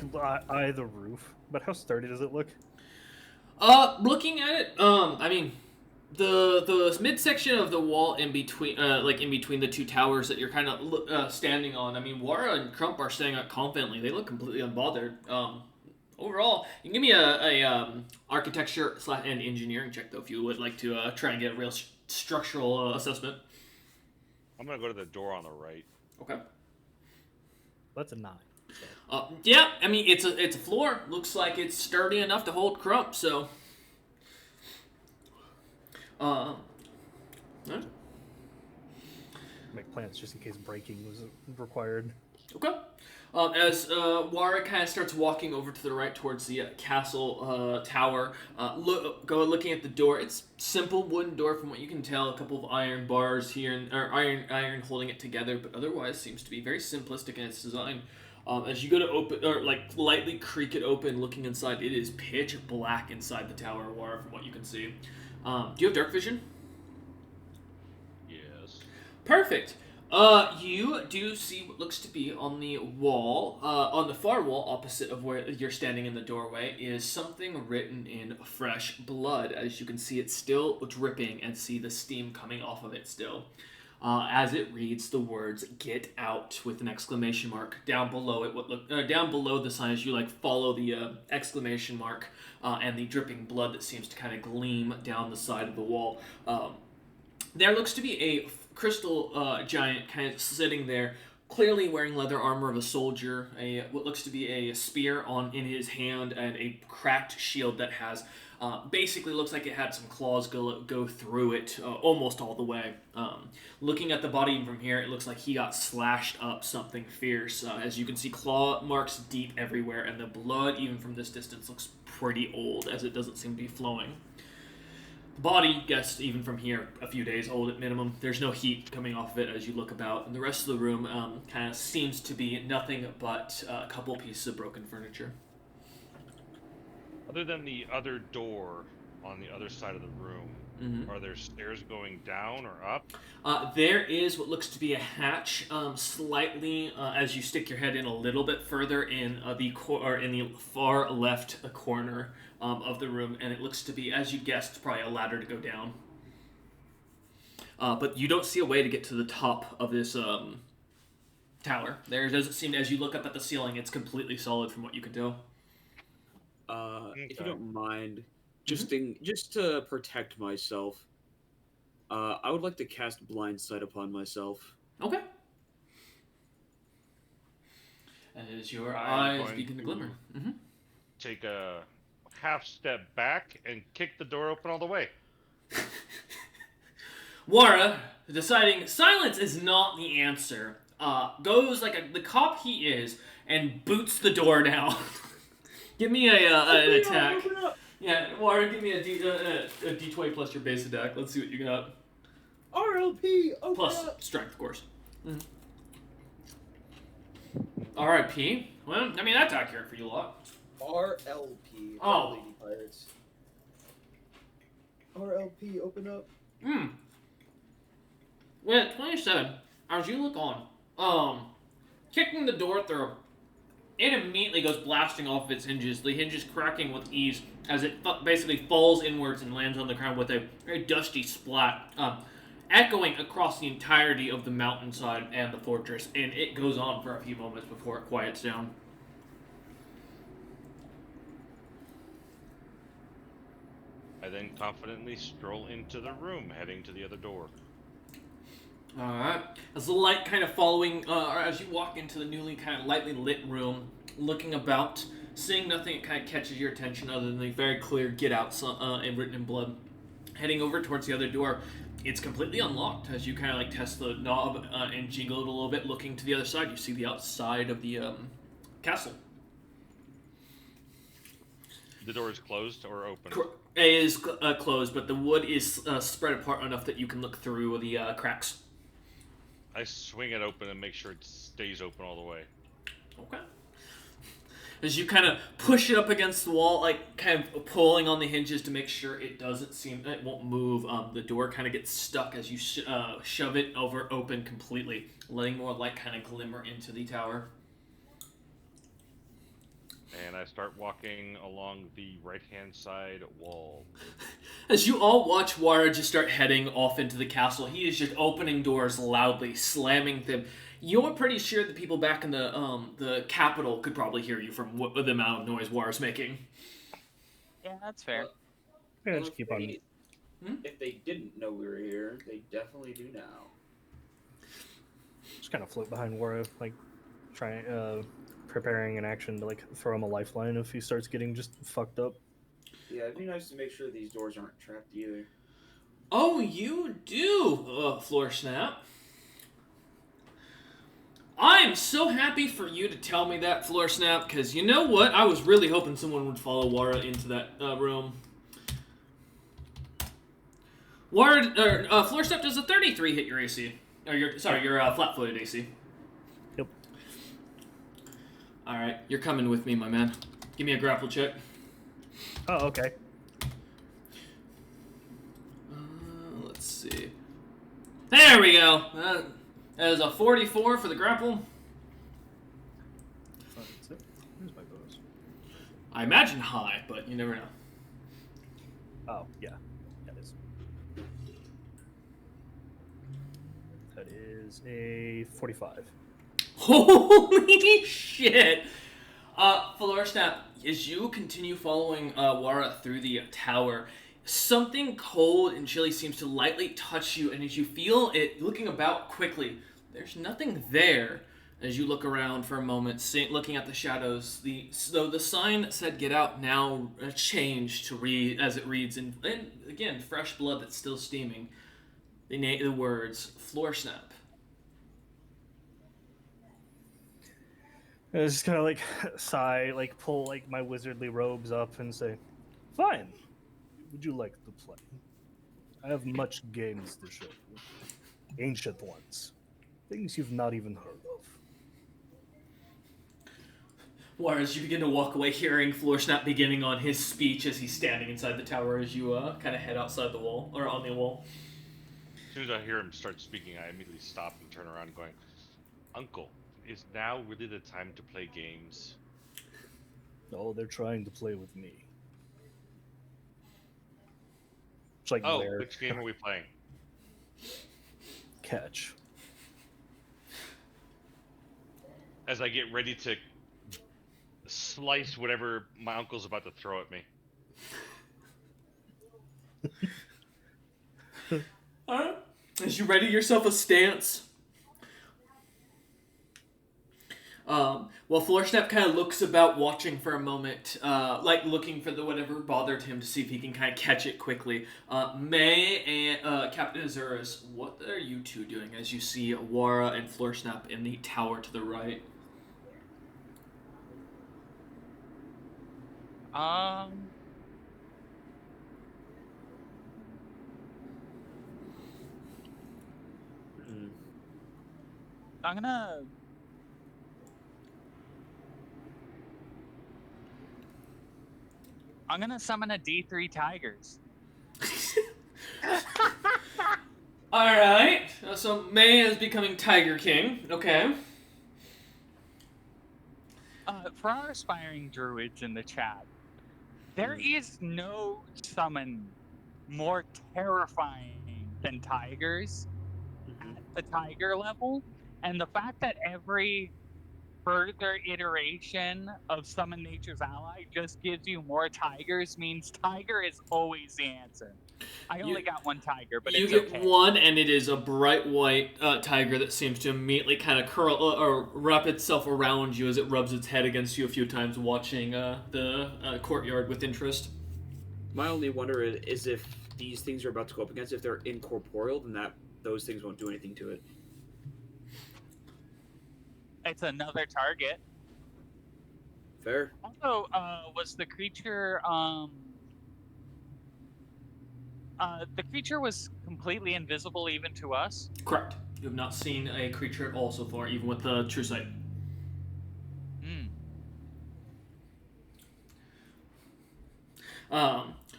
eye the roof, but how sturdy does it look? Looking at it, I mean, the midsection of the wall in between the two towers that you're kind of standing on. I mean, Wara and Crump are standing up confidently. They look completely unbothered. Overall, you can give me a architecture and engineering check though if you would like to try and get a real structural assessment. I'm gonna go to the door on the right. Okay. That's a 9. Yeah, I mean it's a floor. Looks like it's sturdy enough to hold Crump. So. Alright. Make plans just in case breaking was required. Okay. As Wara kind of starts walking over to the right towards the castle tower, looking at the door. It's simple wooden door from what you can tell. A couple of iron bars here, or iron holding it together, but otherwise seems to be very simplistic in its design. As you go to open, or like lightly creak it open, looking inside, it is pitch black inside the tower, Wara, from what you can see. Do you have dark vision? Yes. Perfect. You do see what looks to be on the wall, on the far wall opposite of where you're standing in the doorway, is something written in fresh blood. As you can see, it's still dripping and see the steam coming off of it still. As it reads the words "Get out" with an exclamation mark down below it. Down below the sign, as you follow the exclamation mark and the dripping blood that seems to kind of gleam down the side of the wall. There looks to be a crystal giant kind of sitting there, clearly wearing leather armor of a soldier, what looks to be a spear in his hand, and a cracked shield that has basically looks like it had some claws go through it almost all the way. Looking at the body from here, it looks like he got slashed up something fierce. As you can see, claw marks deep everywhere, and the blood, even from this distance, looks pretty old, as it doesn't seem to be flowing. The body, guessed even from here, a few days old at minimum. There's no heat coming off of it as you look about, and the rest of the room kind of seems to be nothing but a couple pieces of broken furniture. Other than the other door on the other side of the room, are there stairs going down or up? There is what looks to be a hatch, slightly as you stick your head in a little bit further in the far left corner of the room, and it looks to be, as you guessed, probably a ladder to go down. But you don't see a way to get to the top of this tower. There doesn't seem, as you look up at the ceiling, it's completely solid from what you can tell. If you Okay. don't mind, just to protect myself, I would like to cast Blind Sight upon myself. Okay. As your I'm eyes going begin to glimmer. Mm-hmm. take a half step back and kick the door open all the way. Wara, deciding silence is not the answer, goes like the cop he is and boots the door down. Give me an attack. Yeah, Wara, give me a D20 plus your base attack. Let's see what you got. RLP. Open Plus up. strength, of course. R.I.P. Well, I mean, that's accurate for you a lot. RLP. Oh. Lady Pirates. RLP. Open up. Well, 27, as you look on, kicking the door through, it immediately goes blasting off of its hinges, the hinges cracking with ease as it basically falls inwards and lands on the ground with a very dusty splat, echoing across the entirety of the mountainside and the fortress, and it goes on for a few moments before it quiets down. I then confidently stroll into the room, heading to the other door. Alright. As the light kind of following, or as you walk into the newly kind of lightly lit room, looking about, seeing nothing that kind of catches your attention other than the very clear "Get Out" and written in blood. Heading over towards the other door, it's completely unlocked as you kind of like test the knob and jiggle it a little bit. Looking to the other side, you see the outside of the castle. The door is closed or open? It is closed, but the wood is spread apart enough that you can look through the cracks. I swing it open and make sure it stays open all the way. Okay. As you kind of push it up against the wall, like kind of pulling on the hinges to make sure it won't move. The door kind of gets stuck as you shove it open completely, letting more light kind of glimmer into the tower. And I start walking along the right-hand side wall. As you all watch Wara just start heading off into the castle, he is just opening doors loudly, slamming them. You're pretty sure the people back in the capital could probably hear you from the amount of noise Wara's making. Yeah, that's fair. Yeah, just keep on. If they didn't know we were here, they definitely do now. Just kind of float behind Wara, like preparing an action to like throw him a lifeline if he starts getting just fucked up. Yeah, it'd be nice to make sure these doors aren't trapped either. Oh, you do, Floor Snap. I'm so happy for you to tell me that, Floor Snap, because you know what? I was really hoping someone would follow Wara into that room. Floor Snap, does a 33 hit your AC? Or your flat-footed AC. Yep. Alright, you're coming with me, my man. Give me a grapple check. Oh, okay. Let's see. There we go. That is a 44 for the grapple. Where's my bonus? I imagine high, but you never know. Oh, yeah. That is. That is a 45. Holy shit! Floor Snap, as you continue following Wara through the tower, something cold and chilly seems to lightly touch you, and as you feel it looking about quickly, there's nothing there. As you look around for a moment, looking at the shadows, the sign that said "Get Out" now changed to read as it reads, and again, fresh blood that's still steaming. The words "Floor Snap." I just kind of like sigh, like pull like my wizardly robes up and say, "Fine. Would you like to play? I have much games to show you. Ancient ones. Things you've not even heard of." Whereas you begin to walk away, hearing Floor Snap beginning on his speech as he's standing inside the tower as you kind of head outside the wall, or on the wall. As soon as I hear him start speaking, I immediately stop and turn around going, "Uncle, is now really the time to play games?" Oh, they're trying to play with me. It's like Oh, where which game are we playing? catch. As I get ready to slice whatever my uncle's about to throw at me. Alright. As you ready yourself a stance, well, Floorsnap kind of looks about, watching for a moment, like looking for the whatever bothered him to see if he can kind of catch it quickly. May and Captain Azuris, what are you two doing as you see Wara and Floorsnap in the tower to the right? Mm. I'm gonna summon a D3 Tigers. Alright, so May is becoming Tiger King, okay. For our aspiring druids in the chat, there is no summon more terrifying than tigers Mhm. at the tiger level, and the fact that every further iteration of Summon Nature's Ally just gives you more tigers means tiger is always the answer. I only got one tiger, but you it's get okay. one, and it is a bright white tiger that seems to immediately kind of curl or wrap itself around you as it rubs its head against you a few times, watching the courtyard with interest. My only wonder is if these things are about to go up against, if they're incorporeal, then those things won't do anything to it. It's another target. Fair. Also, was the creature the creature was completely invisible even to us? Correct. You have not seen a creature at all so far, even with the true sight.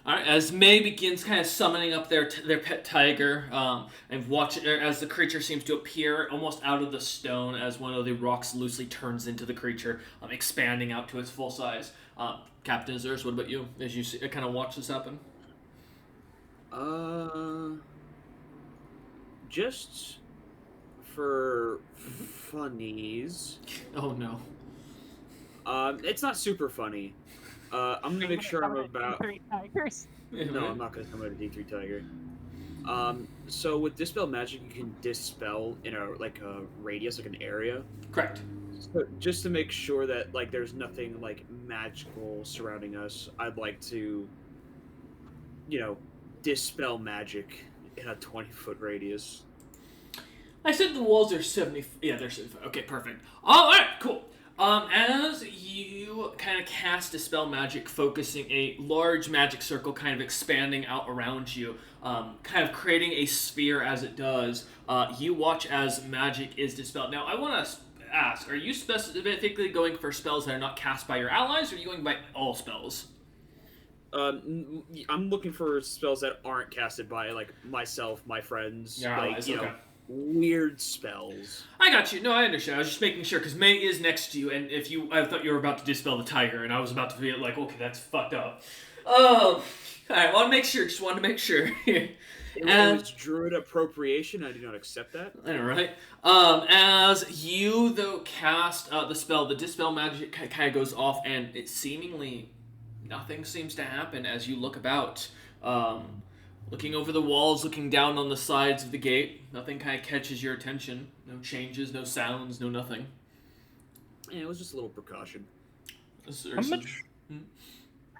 Alright, as May begins kind of summoning up their pet tiger, and watch as the creature seems to appear almost out of the stone as one of the rocks loosely turns into the creature, expanding out to its full size. Captain Zers, what about you as you kind of watch this happen? Just for funnies. Oh no. It's not super funny. I'm gonna make sure I'm about. D3 Tigers? No, I'm not gonna summon a D3 tiger. So with dispel magic, you can dispel in a radius, like an area. Correct. So just to make sure that there's nothing magical surrounding us, I'd like to, dispel magic in a 20-foot radius. I said the walls are 70. Yeah, they're 75. Okay, perfect. All right, cool. As you kind of cast Dispel Magic, focusing a large magic circle kind of expanding out around you, kind of creating a sphere as it does, you watch as magic is dispelled. Now, I want to ask, are you specifically going for spells that are not cast by your allies, or are you going by all spells? I'm looking for spells that aren't casted by myself, my friends, Your allies, okay. Weird spells. I got you. No, I understand. I was just making sure, because May is next to you, and I thought you were about to dispel the tiger, and I was about to be like, okay, that's fucked up. Alright, want to make sure. Just wanted to make sure. It was druid appropriation. I do not accept that. I know, right? As you, though, cast the spell, the dispel magic kind of goes off, and it seemingly nothing seems to happen as you look about. Looking over the walls, looking down on the sides of the gate, nothing kind of catches your attention. No changes, no sounds, no nothing. Yeah, it was just a little precaution. How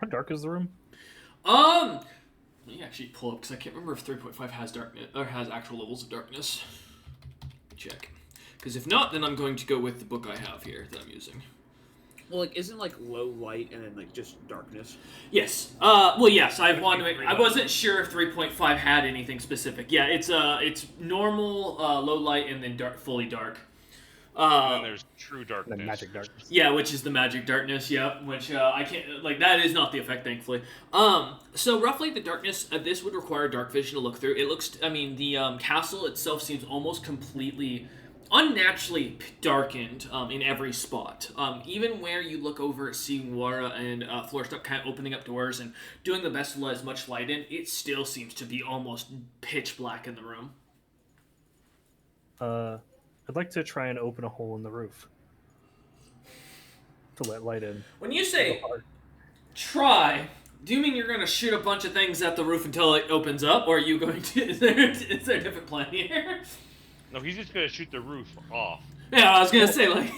dark is the room? Let me actually pull up, because I can't remember if 3.5 has darkness or has actual levels of darkness. Check. Because if not, then I'm going to go with the book I have here that I'm using. Well, isn't low light and then just darkness? Yes. Well, yes. I wasn't sure if 3.5 had anything specific. Yeah, it's normal, low light, and then fully dark. And then there's true darkness. The magic darkness. Yeah, which is the magic darkness. Yeah, which I can't that is not the effect, thankfully. So roughly the darkness. This would require dark vision to look through. It looks. I mean, the castle itself seems almost completely unnaturally darkened in every spot. Even where you look over at seeing Wara and Floorsnap kind of opening up doors and doing the best to let as much light in, it still seems to be almost pitch black in the room. I'd like to try and open a hole in the roof. to let light in. When you say try, do you mean you're going to shoot a bunch of things at the roof until it opens up, or are you going to? Is there a different plan here? No, he's just gonna shoot the roof off. Yeah, I was going to say like.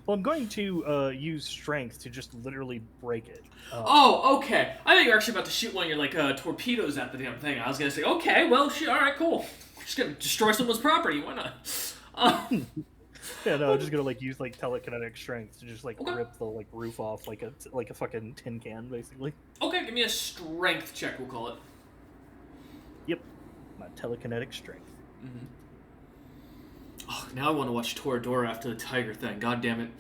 Well, I'm going to use strength to just literally break it. Oh, okay. I thought you were actually about to shoot one of your like torpedoes at the damn thing. I was gonna say, okay, well, shit, all right, cool. We're just gonna destroy someone's property. Why not? Yeah, no, I'm just gonna like use like telekinetic strength to just like Okay. rip the like roof off like a fucking tin can, basically. Okay, give me a strength check. We'll call it. Yep, my telekinetic strength. Mm-hmm. Oh, now I want to watch Toradora after the tiger thing. God damn it.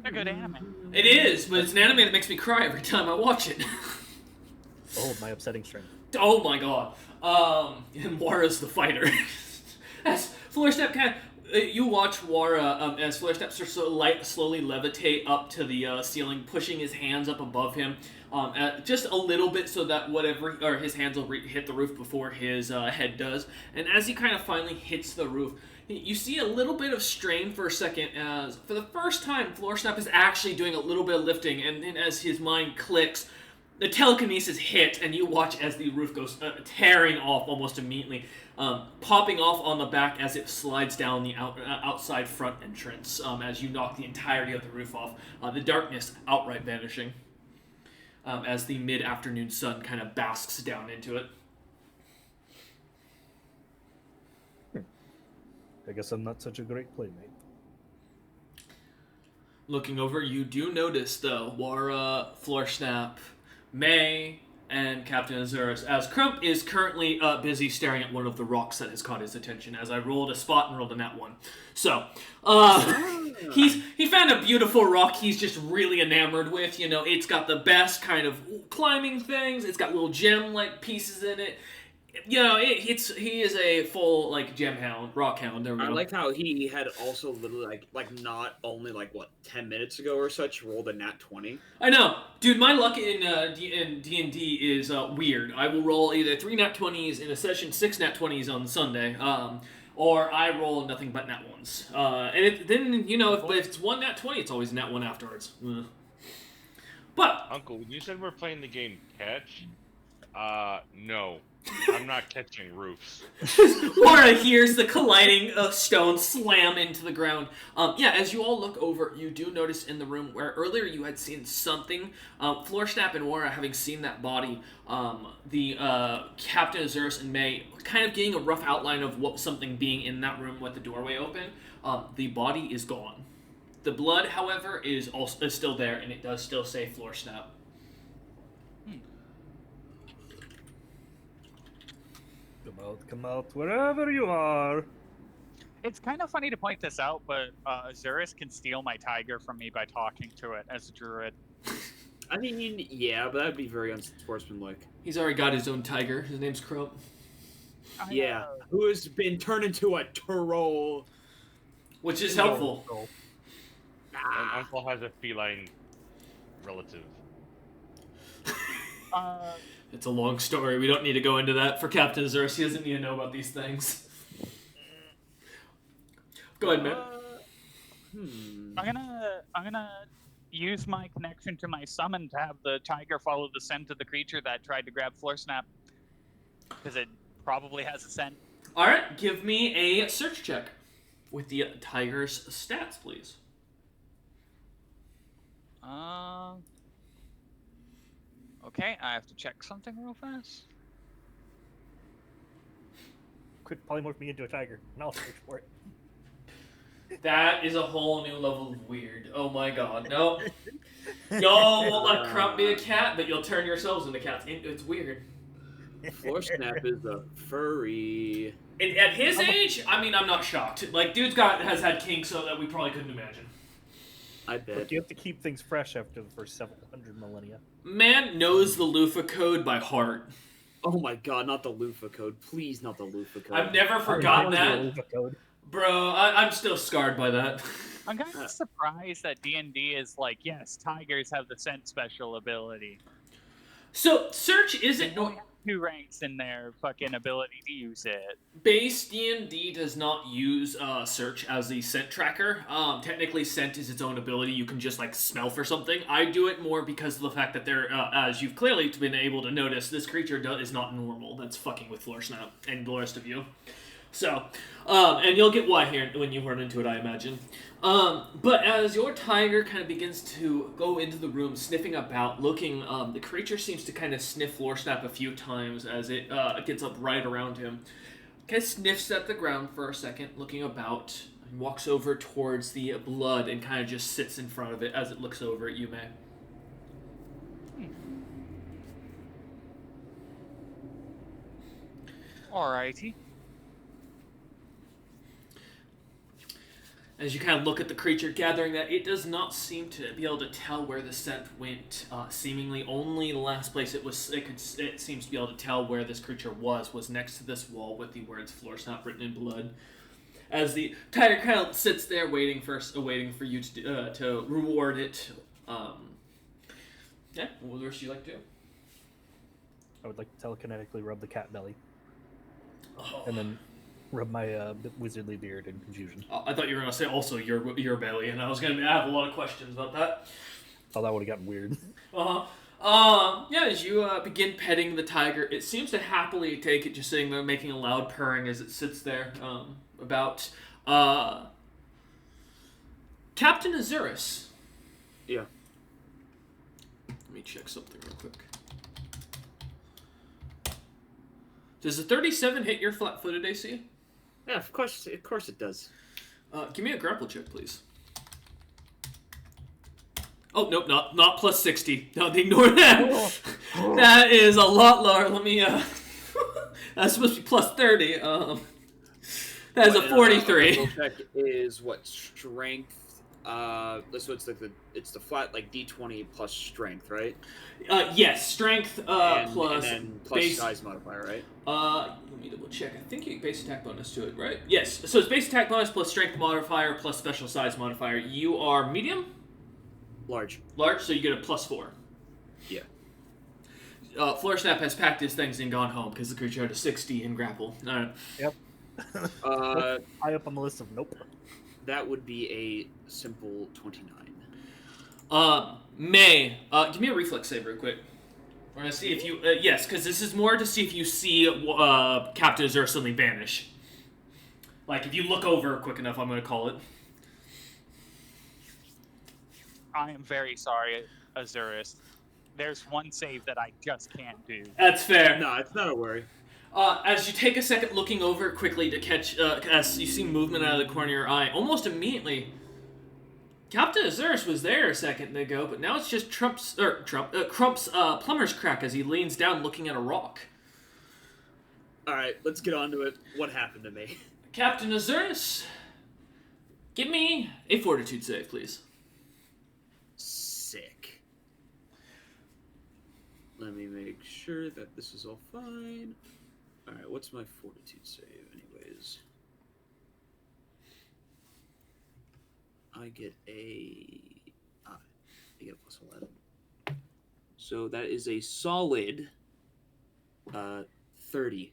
A good anime. It is, but it's an anime that makes me cry every time I watch it. Oh, my upsetting strength. Oh my god. And Wara's the fighter. As Florstep kind of, you watch Wara as Florstep starts to slowly levitate up to the ceiling, pushing his hands up above him, just a little bit so that his hands will hit the roof before his head does. And as he kind of finally hits the roof, you see a little bit of strain for a second as, for the first time, Floorsnap is actually doing a little bit of lifting, and then as his mind clicks, the telekinesis hit, and you watch as the roof goes tearing off almost immediately, popping off on the back as it slides down the outside front entrance as you knock the entirety of the roof off, the darkness outright vanishing as the mid-afternoon sun kind of basks down into it. I guess I'm not such a great playmate. Looking over, you do notice, though, Wara, Floorsnap, May, and Captain Azurus, as Crump is currently busy staring at one of the rocks that has caught his attention, as I rolled a spot and rolled a nat one. So, he found a beautiful rock he's just really enamored with. You know, it's got the best kind of climbing things, it's got little gem-like pieces in it. You know, he is a full, like, gem hound, rock hound. There we go. I like how he had also literally, like not only, 10 minutes ago or such, rolled a nat 20. I know. Dude, my luck in D&D is weird. I will roll either 3 nat 20s in a session, 6 nat 20s on Sunday, or I roll nothing but nat 1s. And then, you know, if it's 1 nat 20, it's always a nat 1 afterwards. But... Uncle, when you said we're playing the game Catch, no. I'm not catching roofs. Laura hears the colliding stone slam into the ground. As you all look over, you do notice in the room where earlier you had seen something. Floorsnap and Wara, having seen that body, the Captain Azurus and May kind of getting a rough outline of what something being in that room with the doorway open. The body is gone. The blood, however, is still there, and it does still say Floorsnap. Come out, wherever you are. It's kind of funny to point this out, but Azurus can steal my tiger from me by talking to it as a druid. I mean, yeah, but that'd be very unsportsmanlike. He's already got his own tiger. His name's Crump. Yeah, who has been turned into a troll. Which is helpful. And Uncle has a feline relative. It's a long story. We don't need to go into that for Captain Azurus. He doesn't need to know about these things. Go ahead, man. I'm gonna use my connection to my summon to have the tiger follow the scent of the creature that tried to grab Floorsnap, because it probably has a scent. All right, give me a search check with the tiger's stats, please. Okay, I have to check something real fast. Quick, polymorph me into a tiger, and I'll search for it. That is a whole new level of weird. Oh my god, no. Y'all won't let Crump be a cat, but you'll turn yourselves into cats. It's weird. Floorsnap is a furry. At his age, I mean, I'm not shocked. Like, dude's has had kinks so that we probably couldn't imagine. I bet. But you have to keep things fresh after the first several hundred millennia. Man knows the Lufa code by heart. Oh my god, not the Lufa code. Please, not the Lufa code. I've never forgotten that. Lufa code. Bro, I'm still scarred by that. I'm kind of surprised that D&D is like, yes, tigers have the scent special ability. So, search isn't... 2 ranks in their fucking ability to use it. Base D&D does not use search as the scent tracker. Technically, scent is its own ability. You can just like smell for something. I do it more because of the fact that they're, as you've clearly been able to notice, this creature is not normal. That's fucking with Floor Snap and the rest of you. So, and you'll get why here when you run into it, I imagine. But as your tiger kind of begins to go into the room, sniffing about, looking, the creature seems to kind of sniff Floor Snap a few times as it gets up right around him. Kind of sniffs at the ground for a second, looking about, and walks over towards the blood and kind of just sits in front of it as it looks over at you, May. Alrighty. As you kind of look at the creature, gathering that it does not seem to be able to tell where the scent went. Seemingly, only the last place it seems to be able to tell where this creature was next to this wall with the words "Floor Snap" written in blood. As the tiger kind of sits there, waiting for you to reward it. Yeah, what would you like to do? I would like to telekinetically rub the cat belly, Oh. and then rub my wizardly beard in confusion. I thought you were going to say also your belly, and I was going to have a lot of questions about that. Oh, that would have gotten weird. Yeah, as you begin petting the tiger, it seems to happily take it, just sitting there making a loud purring as it sits there. Captain Azuris. Yeah. Let me check something real quick. Does a 37 hit your flat-footed AC? Yeah, of course it does. Give me a grapple check, please. Oh, nope, not plus 60. No, ignore that. That is a lot lower. Let me, that's supposed to be plus 30. That is a 43. Grapple check is what, strength? So it's the flat, like, D20 plus strength, right? Yes, strength, plus... And then plus base... size modifier, right? Let me double check. I think you get base attack bonus to it, right? Yes, so it's base attack bonus plus strength modifier plus special size modifier. You are medium? Large. Large, so you get a plus 4. Yeah. Floor Snap has packed his things and gone home because the creature had a 60 in grapple. Alright. Yep. High up on the list of nope. That would be a simple 29. May, give me a reflex save real quick. We're gonna see if you, yes, because this is more to see if you see Captain Azure suddenly vanish. Like, if you look over quick enough, I'm gonna call it. I am very sorry, Azuris. There's one save that I just can't do. That's fair. No, it's not a worry. As you take a second looking over quickly to catch, as you see movement out of the corner of your eye, almost immediately, Captain Azuris was there a second ago, but now it's just Crump's plumber's crack as he leans down looking at a rock. Alright, let's get on to it. What happened to me? Captain Azuris, give me a fortitude save, please. Sick. Let me make sure that this is all fine. Alright, what's my fortitude save, anyways? I get a plus 11. So that is a solid 30.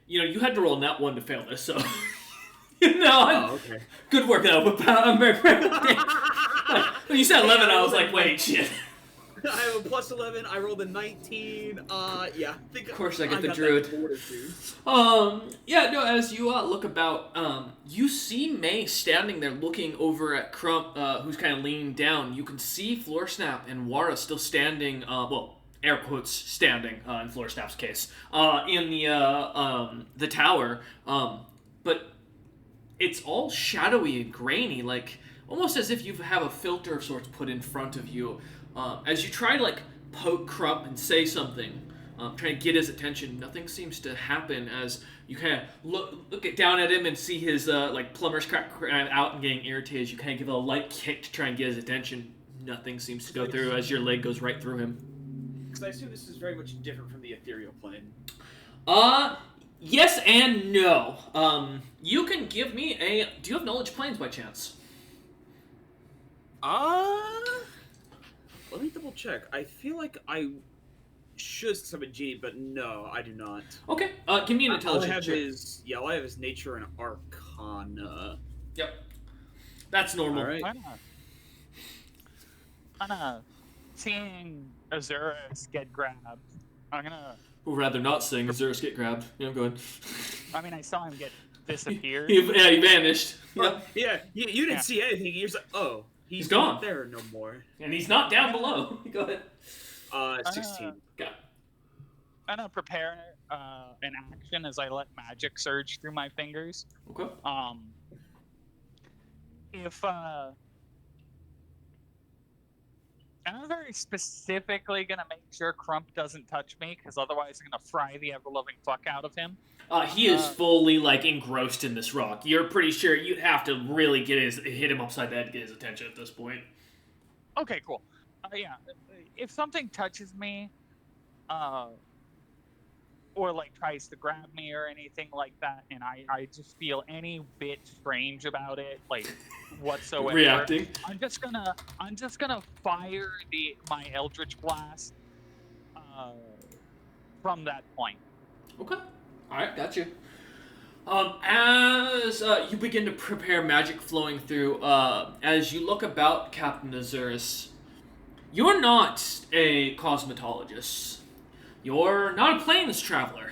You know, you had to roll that one to fail this, so... Okay. Good work, though, but I'm very proud of it. When you said 11, I was like, wait, shit. I have a plus 11, I rolled a 19, yeah. Of course I get the druid. Yeah, no, as you look about, you see May standing there looking over at Crump, who's kind of leaning down. You can see Floor Snap and Wara still standing, air quotes, standing, in Floor Snap's case, in the tower, but it's all shadowy and grainy, like, almost as if you have a filter of sorts put in front of you. As you try to, like, poke Crump and say something, trying to get his attention, nothing seems to happen as you kind of look down at him and see his, plumber's crack out and getting irritated. You kind of give it a light kick to try and get his attention. Nothing seems to go through as your leg goes right through him. Because I assume this is very much different from the ethereal plane. Yes and no. You can give me do you have knowledge planes by chance? Let me double check. I feel like I should summon Genie, but no, I do not. Okay. Give me an All I intelligence have check. all I have is Nature and Arcana. Yep. That's normal. All right. Seeing Azurus get grabbed, I'm gonna. We'd rather not seeing Azurus get grabbed. Yeah, go ahead. I mean, I saw him get disappeared. he vanished. Well, Yep. yeah, you didn't Yeah. see anything. You're just like, oh, He's not gone. there no more. And he's not down below. Go ahead. 16. Got it. I'm gonna prepare an action as I let magic surge through my fingers. Okay. If I'm very specifically gonna make sure Crump doesn't touch me, because otherwise I'm gonna fry the ever-loving fuck out of him. He is fully like engrossed in this rock. You're pretty sure you'd have to really hit him upside the head to get his attention at this point. Okay, cool. Yeah, if something touches me, or like tries to grab me or anything like that, and I just feel any bit strange about it, like whatsoever, Reacting. I'm just gonna fire my Eldritch Blast from that point. Okay. Alright, gotcha. As you begin to prepare magic flowing through, as you look about, Captain Azurus, you're not a cosmetologist. You're not a planes traveler.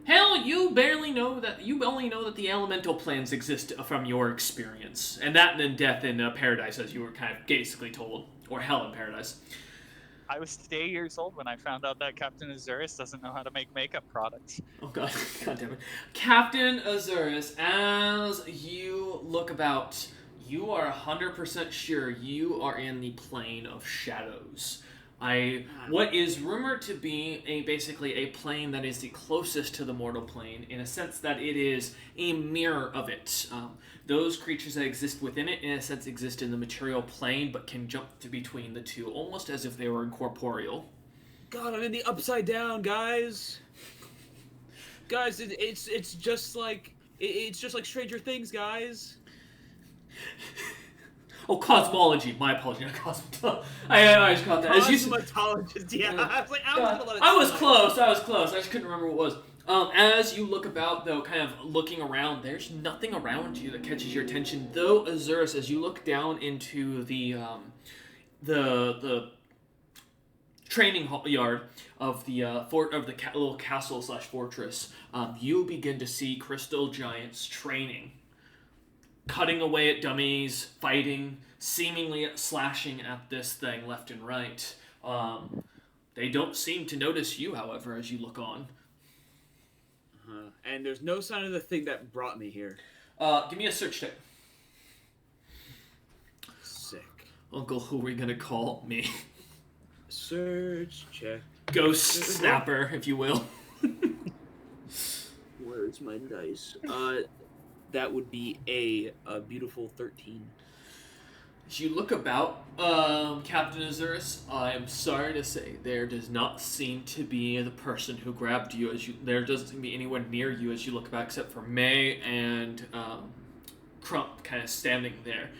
Hell, you only know that the elemental planes exist from your experience, and that and then death in paradise, as you were kind of basically told, or hell in paradise. I was 8 years old when I found out that Captain Azurus doesn't know how to make makeup products. Oh god, god damn it. Captain Azurus, as you look about, you are 100% sure you are in the plane of shadows. What is rumored to be basically a plane that is the closest to the mortal plane, in a sense that it is a mirror of it. Those creatures that exist within it, in a sense, exist in the material plane, but can jump between the two, almost as if they were incorporeal. God, I'm in the upside down, guys. Guys, it's just like Stranger Things, guys. Oh, cosmology. My apology, not cosmetology. I just caught that. Cosmetologist, yeah. I was like, I was close. I just couldn't remember what it was. As you look about, though, kind of looking around, there's nothing around you that catches your attention. Though, Azurus, as you look down into the training yard of the little castle / fortress, you begin to see crystal giants training, cutting away at dummies, fighting, seemingly slashing at this thing left and right. They don't seem to notice you, however, as you look on. And there's no sign of the thing that brought me here. Give me a search check. Sick. Uncle, who are we gonna call? Me. Search check. Ghost Snapper, if you will. Where's my dice? That would be a beautiful 13. As you look about, Captain Azurus, I am sorry to say there does not seem to be the person who grabbed you. There doesn't seem to be anyone near you as you look back, except for May and Crump kind of standing there.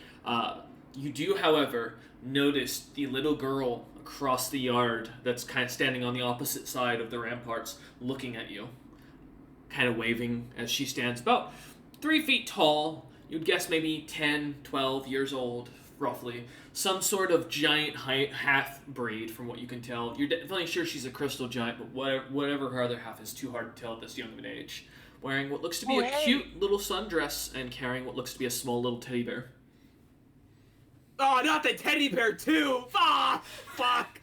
You do, however, notice the little girl across the yard that's kind of standing on the opposite side of the ramparts, looking at you, kind of waving as she stands about 3 feet tall. You'd guess maybe 10, 12 years old, roughly. Some sort of giant half-breed, from what you can tell. You're definitely sure she's a crystal giant, but whatever her other half is too hard to tell at this young of an age. Wearing what looks to be cute little sundress and carrying what looks to be a small little teddy bear. Oh, not the teddy bear, too! Ah, fuck!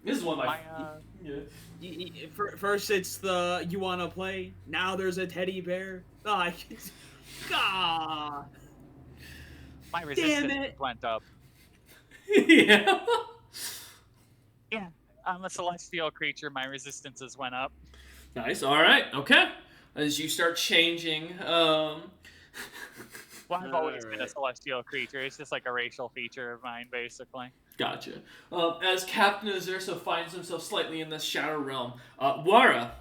This is one of my... Yeah. First it's the, you wanna play? Now there's a teddy bear? Ah. My resistance went up. Yeah. Yeah, I'm a celestial creature. My resistances went up. Nice, alright, okay. As you start changing, Well, I've always been a celestial creature. It's just like a racial feature of mine, basically. Gotcha. As Captain Azurso finds himself slightly in this shadow realm, Wara,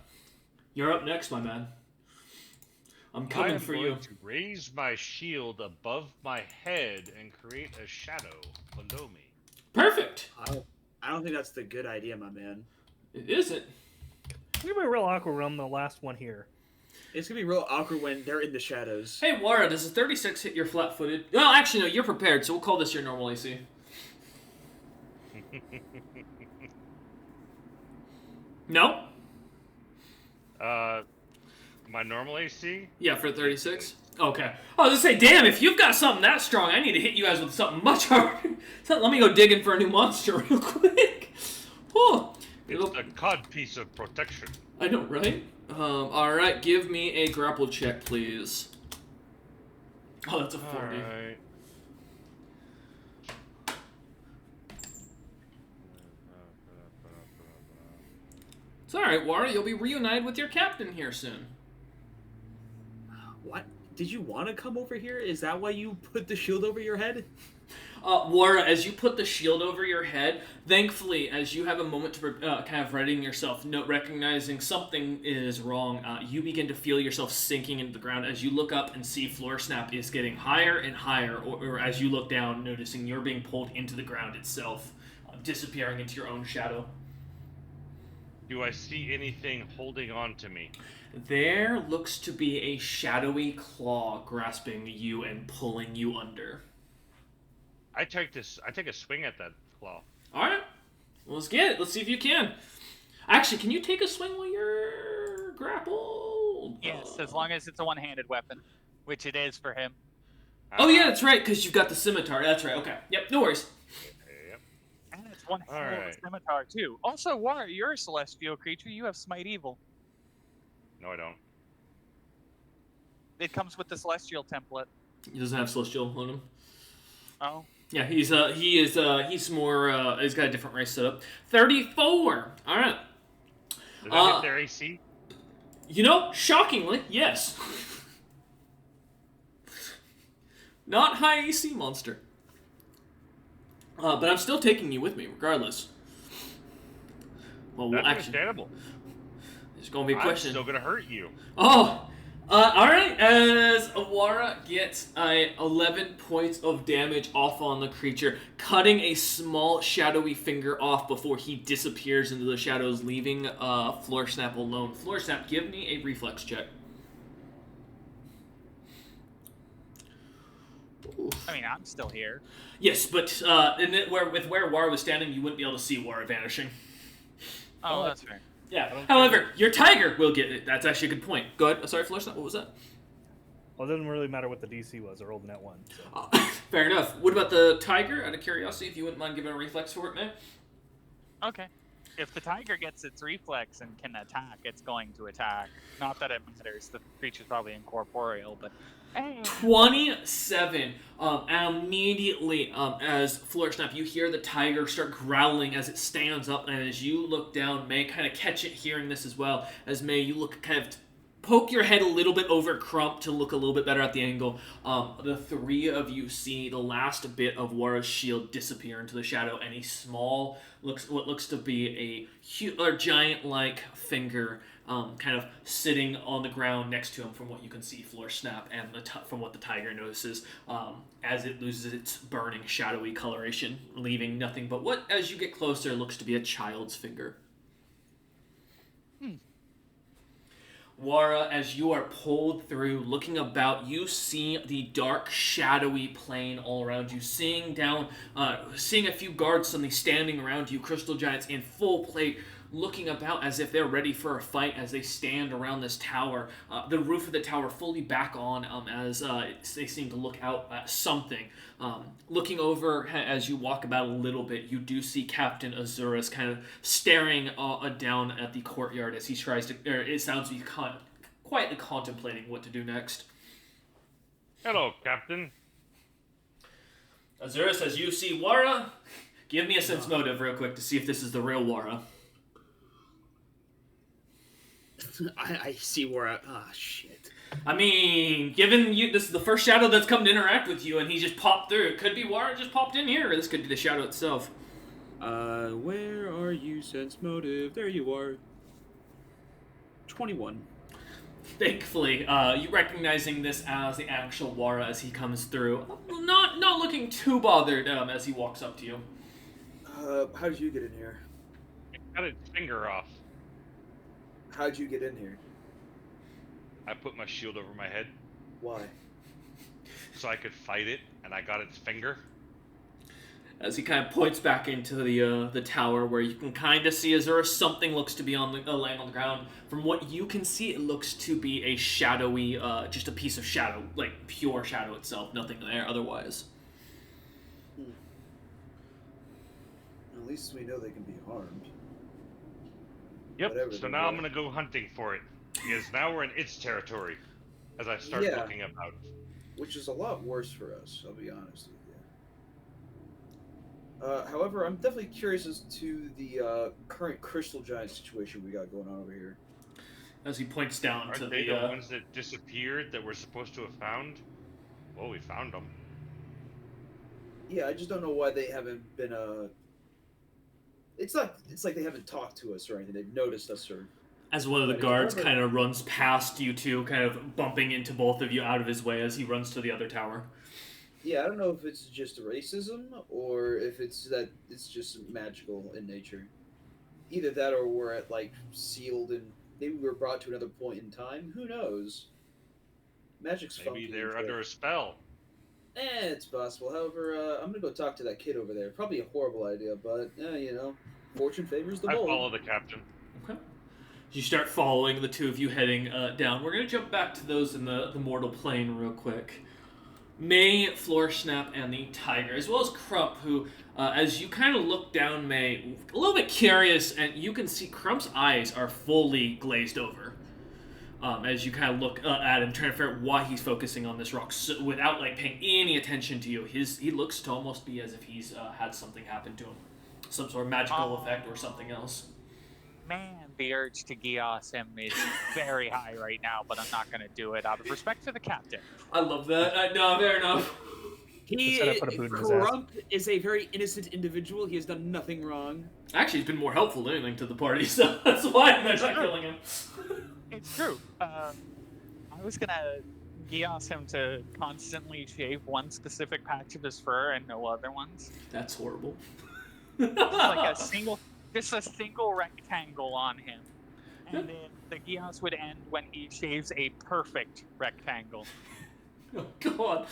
you're up next, my man. I'm coming for you. I'm going to raise my shield above my head and create a shadow below me. Perfect. I don't think that's the good idea, my man. It isn't. It's gonna be real awkward when I'm the last one here. It's gonna be real awkward when they're in the shadows. Hey, Wara, does a 36 hit your flat-footed? Well, actually, no, you're prepared, so we'll call this your normal AC. No? My normal AC? Yeah, for 36? Okay. I was gonna say, damn, if you've got something that strong, I need to hit you guys with something much harder. So let me go digging for a new monster real quick. Oh, It's a cod piece of protection. I know, right? Alright, give me a grapple check, please. Oh, that's a 40. Alright. It's alright, Wara, you'll be reunited with your captain here soon. What? Did you want to come over here? Is that why you put the shield over your head? Wara, as you put the shield over your head, thankfully, as you have a moment to kind of readying yourself, recognizing something is wrong, you begin to feel yourself sinking into the ground as you look up and see Floor Snap is getting higher and higher, or as you look down, noticing you're being pulled into the ground itself, disappearing into your own shadow. Do I see anything holding on to me? There looks to be a shadowy claw grasping you and pulling you under. I take a swing at that claw. Alright, well, let's get it. Let's see if you can. Actually, can you take a swing while you're grappled? Yes, as long as it's a one-handed weapon, which it is for him. Oh yeah, that's right, because you've got the scimitar. That's right, okay. Yep, no worries. Yep. And it's one hell of Alright. a scimitar, too. Also, War, you're a celestial creature. You have Smite Evil. No, I don't. It comes with the celestial template. He doesn't have Celestial on him. Oh. Yeah, he's more, he's got a different race setup. 34! Alright. Does that hit their AC? You know, shockingly, yes. Not high AC monster. But I'm still taking you with me, regardless. Well, That's actually, understandable. there's gonna be a I'm question. still gonna hurt you. Oh! Alright, as Awara gets 11 points of damage off on the creature, cutting a small shadowy finger off before he disappears into the shadows, leaving Floor Snap alone. Floor Snap, give me a reflex check. Oof. I mean, I'm still here. Yes, but with where Wara was standing, you wouldn't be able to see Wara vanishing. Oh, that's fair. Yeah. However, your tiger will get it. That's actually a good point. Go ahead. Sorry, Floor Snap, what was that? Well, it doesn't really matter what the DC was. I rolled net one. So. Fair enough. What about the tiger? Out of curiosity, if you wouldn't mind giving a reflex for it, man. Okay. If the tiger gets its reflex and can attack, it's going to attack. Not that it matters. The creature's probably incorporeal, but... 27. And immediately, as Floor Snap, you hear the tiger start growling as it stands up, and as you look down, May kind of catch it hearing this as well. As May, you look kind of poke your head a little bit over Crump to look a little bit better at the angle. The three of you see the last bit of Wara's shield disappear into the shadow, and a small, what looks to be a giant-like finger kind of sitting on the ground next to him from what you can see, Floor Snap, and from what the tiger notices as it loses its burning, shadowy coloration, leaving nothing but what, as you get closer, looks to be a child's finger. Wara, as you are pulled through, looking about, you see the dark, shadowy plain all around you. Seeing a few guards suddenly standing around you, crystal giants in full plate, looking about as if they're ready for a fight as they stand around this tower. The roof of the tower fully back on as they seem to look out at something. Looking over as you walk about a little bit, you do see Captain Azura's kind of staring down at the courtyard as he tries to, it sounds to be quietly contemplating what to do next. Hello, Captain. Azura says, you see Wara? Give me a sense motive real quick to see if this is the real Wara. I see where I... Ah, shit. I mean, given this is the first shadow that's come to interact with you, and he just popped through. It could be Wara just popped in here, or this could be the shadow itself. Where are you, sense motive? There you are. 21. Thankfully, you recognizing this as the actual Wara as he comes through, not looking too bothered as he walks up to you. How did you get in here? It cut its finger off. How'd you get in here? I put my shield over my head Why? so I could fight it, and I got its finger. As he kind of points back into the tower, where you can kind of see Azura, something looks to be on the laying on the ground. From what you can see, it looks to be a shadowy, just a piece of shadow, like pure shadow itself, nothing there otherwise. At least we know they can be harmed. Yep, Whatever so they now I'm were. gonna go hunting for it. Because now we're in its territory. As I start Yeah. looking about. Which is a lot worse for us, I'll be honest with you. However, I'm definitely curious as to the current crystal giant situation we got going on over here. As he points down Aren't to they the the ones that disappeared that we're supposed to have found? Well, we found them. Yeah, I just don't know why they haven't been It's like they haven't talked to us or anything. They've noticed us or as one of the But it's guards never- kind of runs past you two, kind of bumping into both of you out of his way as he runs to the other tower. yeah, I don't know if it's just racism or if it's that it's just magical in nature. Either that or we're at like sealed and maybe we were brought to another point in time. Who knows? Magic's Maybe funky. they're and under a spell. it's possible. However, I'm gonna go talk to that kid over there. Probably a horrible idea, but fortune favors the I bold. follow the captain. Okay. You start following the two of you heading down. We're going to jump back to those in the mortal plane real quick. May, Floorsnap, and the Tiger, as well as Crump, who, as you kind of look down, May, a little bit curious, and you can see Crump's eyes are fully glazed over. As you kind of look at him, trying to figure out why he's focusing on this rock so, without like paying any attention to you. He looks to almost be as if he's had something happen to him, some sort of magical effect or something else. Man, the urge to Gios him is very high right now, but I'm not going to do it out of respect for the captain. I love that. No, fair enough. He Just gotta put a boot in his ass. Crump is a very innocent individual. He has done nothing wrong. Actually, he's been more helpful than anything to the party, so that's why I'm not killing him. It's true. I was going to Gios him to constantly shave one specific patch of his fur and no other ones. That's horrible. Just a single rectangle on him. And then the Gios would end when he shaves a perfect rectangle. Oh, God.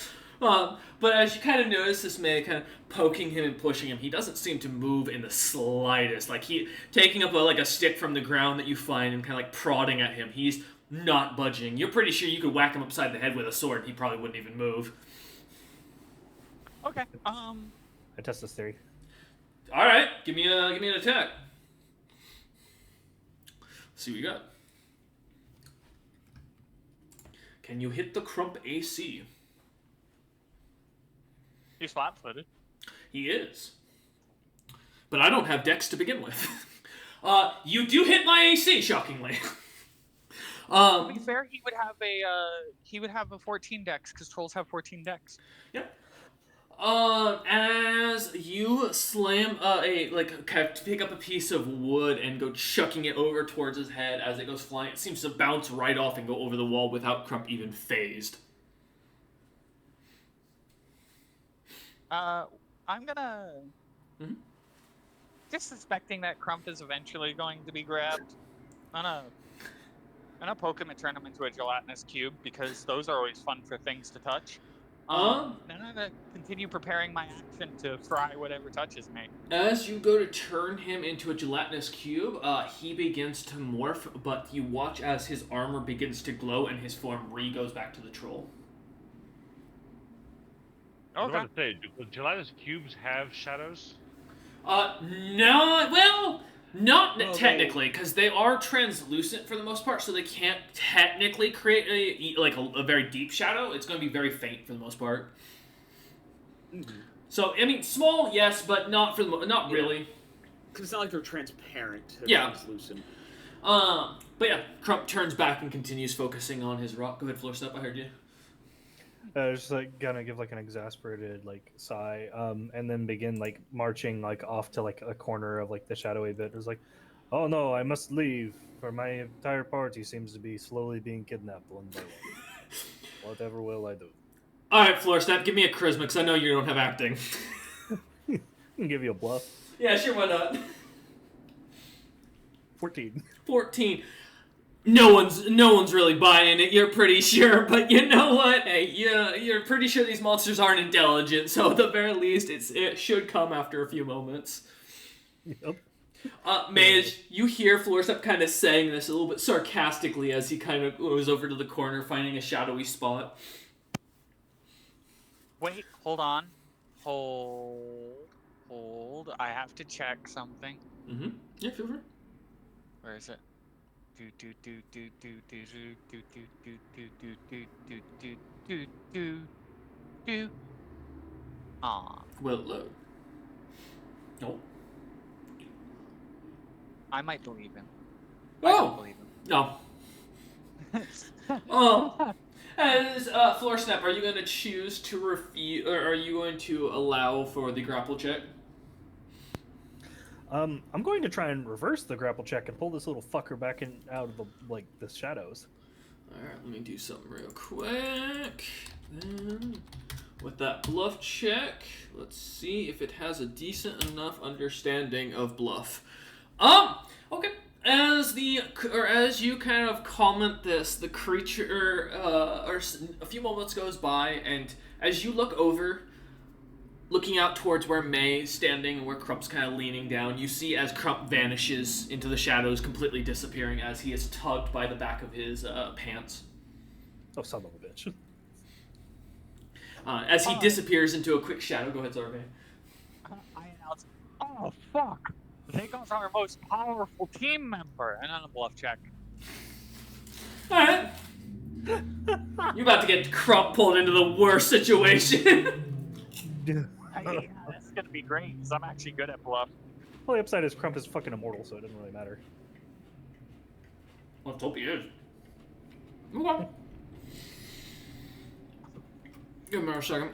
But as you kind of notice this man kind of poking him and pushing him, he doesn't seem to move in the slightest. Like he taking up a stick from the ground that you find and kind of like prodding at him. He's not budging. You're pretty sure you could whack him upside the head with a sword and he probably wouldn't even move. Okay. I test this theory. All right, give me an attack. Let's see what you got. Can you hit the Crump AC? He's flat-footed. He is. But I don't have dex to begin with. You do hit my AC, shockingly. To be fair, he would have a 14 dex because trolls have 14 dex. Yep. As you slam pick up a piece of wood and go chucking it over towards his head as it goes flying, it seems to bounce right off and go over the wall without Crump even phased. I'm gonna just suspecting that Crump is eventually going to be grabbed. I'm gonna poke him and turn him into a gelatinous cube because those are always fun for things to touch. Then I'm gonna continue preparing my action to fry whatever touches me. As you go to turn him into a gelatinous cube, he begins to morph, but you watch as his armor begins to glow and his form goes back to the troll. I was Okay. about to say, do gelatinous cubes have shadows? No, well, not Well, technically, because they are translucent for the most part, so they can't technically create a very deep shadow. It's going to be very faint for the most part. Mm-hmm. So, I mean, small, yes, but not not really. Because it's not like they're transparent. They're Yeah. translucent. But yeah, Crump turns back and continues focusing on his rock. Go ahead, Floorstep, I heard you. Just gonna give an exasperated sigh, and then begin marching off to a corner of the shadowy bit. It's oh no, I must leave, for my entire party seems to be slowly being kidnapped one by one. Whatever will I do? All right, Floorstep, give me a charisma, because I know you don't have acting. I can give you a bluff. Yeah, sure, why not? 14. 14. No one's really buying it, you're pretty sure, but you know what? Hey, you're pretty sure these monsters aren't intelligent, so at the very least, it should come after a few moments. Yep. Mage, you hear Florstep kind of saying this a little bit sarcastically as he kind of goes over to the corner, finding a shadowy spot. Wait, hold on. Hold. I have to check something. Mm-hmm. Yeah, feel free. Where is it? Aw, Will it load? Nope. I might believe him. I don't Oh! believe him. No. Oh. As Floorsnap, are you going to choose to refuse, or are you going to allow for the grapple check? I'm going to try and reverse the grapple check and pull this little fucker back in out of the shadows. Alright, let me do something real quick. Then, with that bluff check, let's see if it has a decent enough understanding of bluff. Okay. As you kind of comment this, the creature, a few moments goes by, and as you look over, looking out towards where May is standing and where Crump's kind of leaning down, you see as Crump vanishes into the shadows, completely disappearing as he is tugged by the back of his pants. Oh, son of a bitch. As he disappears into a quick shadow. Go ahead, Zarvey. I announced, oh, fuck. They got our most powerful team member. And on a bluff check. Alright. You're about to get Crump pulled into the worst situation. Yeah, this is going to be great, because I'm actually good at bluff. Well, the upside is Crump is fucking immortal, so it doesn't really matter. Let's hope he is. Okay. Give me a second.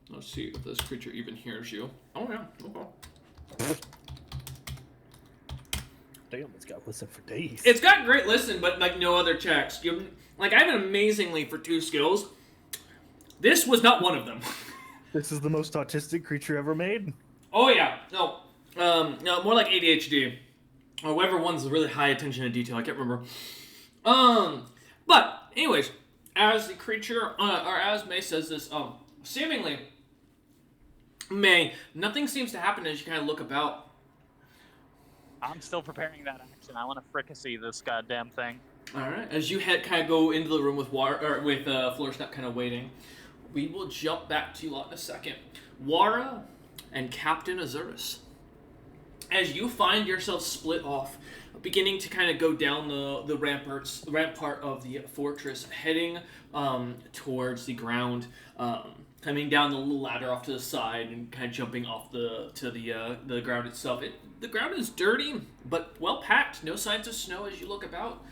Let's see if this creature even hears you. Oh yeah, okay. Damn, it's got listen for days. It's got great listen, but like no other checks. I have an amazingly for 2 skills. This was not one of them. This is the most autistic creature ever made. Oh yeah, no, more like ADHD, or whatever one's really high attention to detail. I can't remember. But anyways, as the creature, or as May says this, seemingly, May, nothing seems to happen as you kind of look about. I'm still preparing that action. I want to fricassee this goddamn thing. All right, as you kind of go into the room with Floorsnap kind of waiting, we will jump back to you lot in a second. Wara and Captain Azurus. As you find yourself split off, beginning to kind of go down the rampart of the fortress, heading towards the ground, coming down the little ladder off to the side and kind of jumping off the ground itself. The ground is dirty, but well packed. No signs of snow as you look about,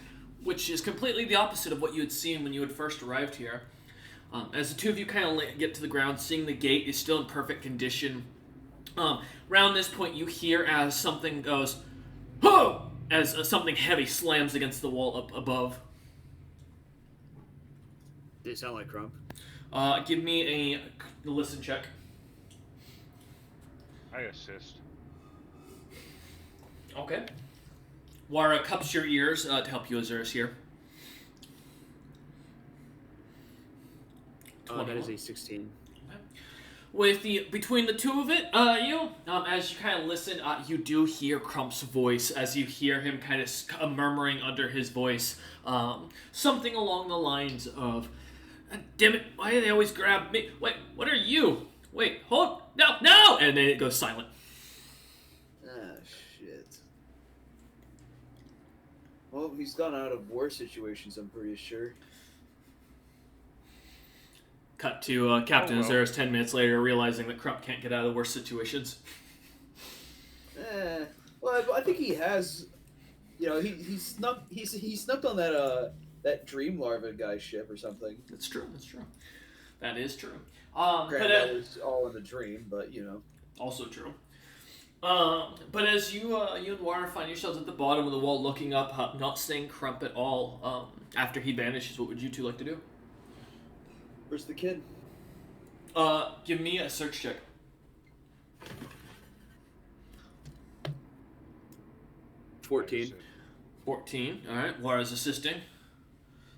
which is completely the opposite of what you had seen when you had first arrived here. As the two of you kind of get to the ground, seeing the gate is still in perfect condition. Around this point, you hear as something goes, "Ho!" as something heavy slams against the wall up above. Did it sound like Crump? Give me a listen check. I assist. Okay. Wara cups your ears to help you, Azurus, here. That is a 16. Between the two of it, as you kind of listen, you do hear Crump's voice as you hear him kind of murmuring under his voice, something along the lines of, "Damn it! Why do they always grab me? Wait, what are you? Wait, hold, no!" And then it goes silent. Ah, shit. Well, he's gone out of war situations, I'm pretty sure. Cut to Captain Oh, well. Azurus 10 minutes later, realizing that Crump can't get out of the worst situations. Well, I think he has. You know, he snuck on that dream larva guy's ship or something. That's true. That is true. Granted, that was all in a dream, but you know. Also true. But as you and Warren find yourselves at the bottom of the wall looking up, not seeing Crump at all, after he vanishes, what would you two like to do? Where's the kid? Give me a search check. 14. 14. All right. Wara's assisting.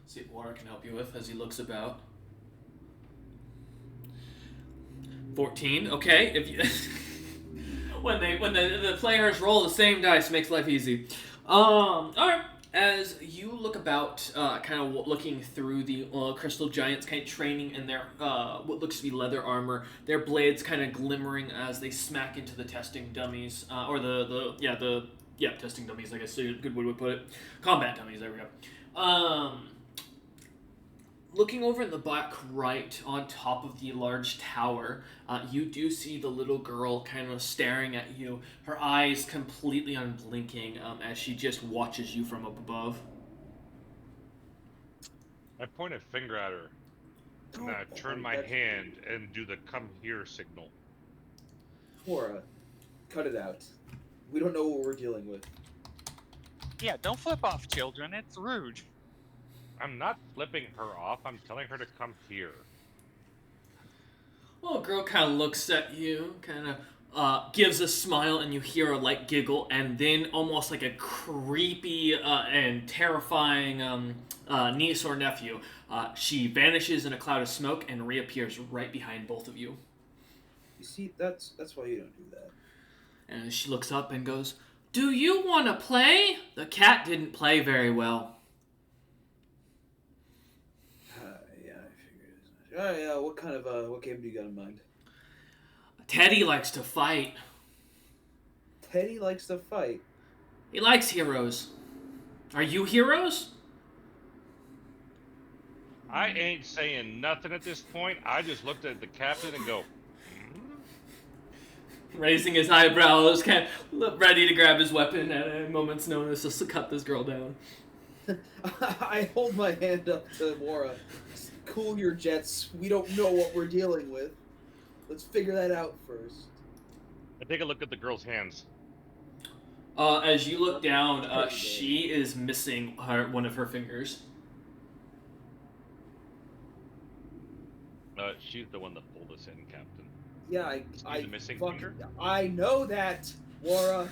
See what Wara can help you with as he looks about. 14. Okay. If you when the players roll the same dice, makes life easy. All right. As you look about, kind of looking through the crystal giants, kind of training in their what looks to be leather armor, their blades kind of glimmering as they smack into the testing dummies, or the testing dummies. I guess is a good way to put it. Combat dummies. There we go. Looking over in the back right on top of the large tower, you do see the little girl kind of staring at you, her eyes completely unblinking as she just watches you from up above. I point a finger at her, and I turn my hand and do the come here signal. Cora, cut it out. We don't know what we're dealing with. Yeah, don't flip off, children. It's rude. I'm not flipping her off. I'm telling her to come here. Well, the girl kind of looks at you, kind of gives a smile, and you hear a light giggle, and then almost like a creepy and terrifying niece or nephew, she vanishes in a cloud of smoke and reappears right behind both of you. You see, that's why you don't do that. And she looks up and goes, "Do you want to play? The cat didn't play very well." Yeah, I figured as much. Yeah, what kind of what game do you got in mind? Teddy likes to fight. Teddy likes to fight. He likes heroes. Are you heroes? I ain't saying nothing at this point. I just looked at the captain and go, Raising his eyebrows, kind of ready to grab his weapon at a moment's notice just to cut this girl down. I hold my hand up to Mora. Cool your jets. We don't know what we're dealing with. Let's figure that out first. I take a look at the girl's hands. As you look down, she is missing one of her fingers. She's the one that pulled us in, Captain. Yeah, The missing finger? I know that, Mora.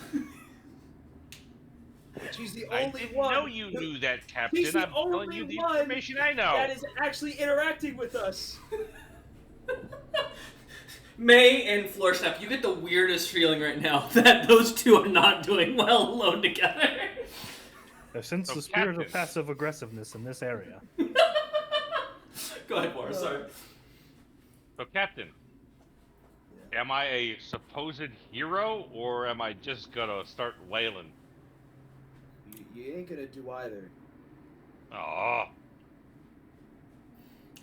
She's the I only didn't one. know you knew that, Captain. She's the I'm telling only you the one information I know. that is actually interacting with us. May and Floorsnap, you get the weirdest feeling right now that those two are not doing well alone together. I sense So, the spirit Captain. of passive aggressiveness in this area. Go ahead, Mora, sorry. So, Captain, am I a supposed hero, or am I just gonna start wailing? You ain't gonna do either. Oh,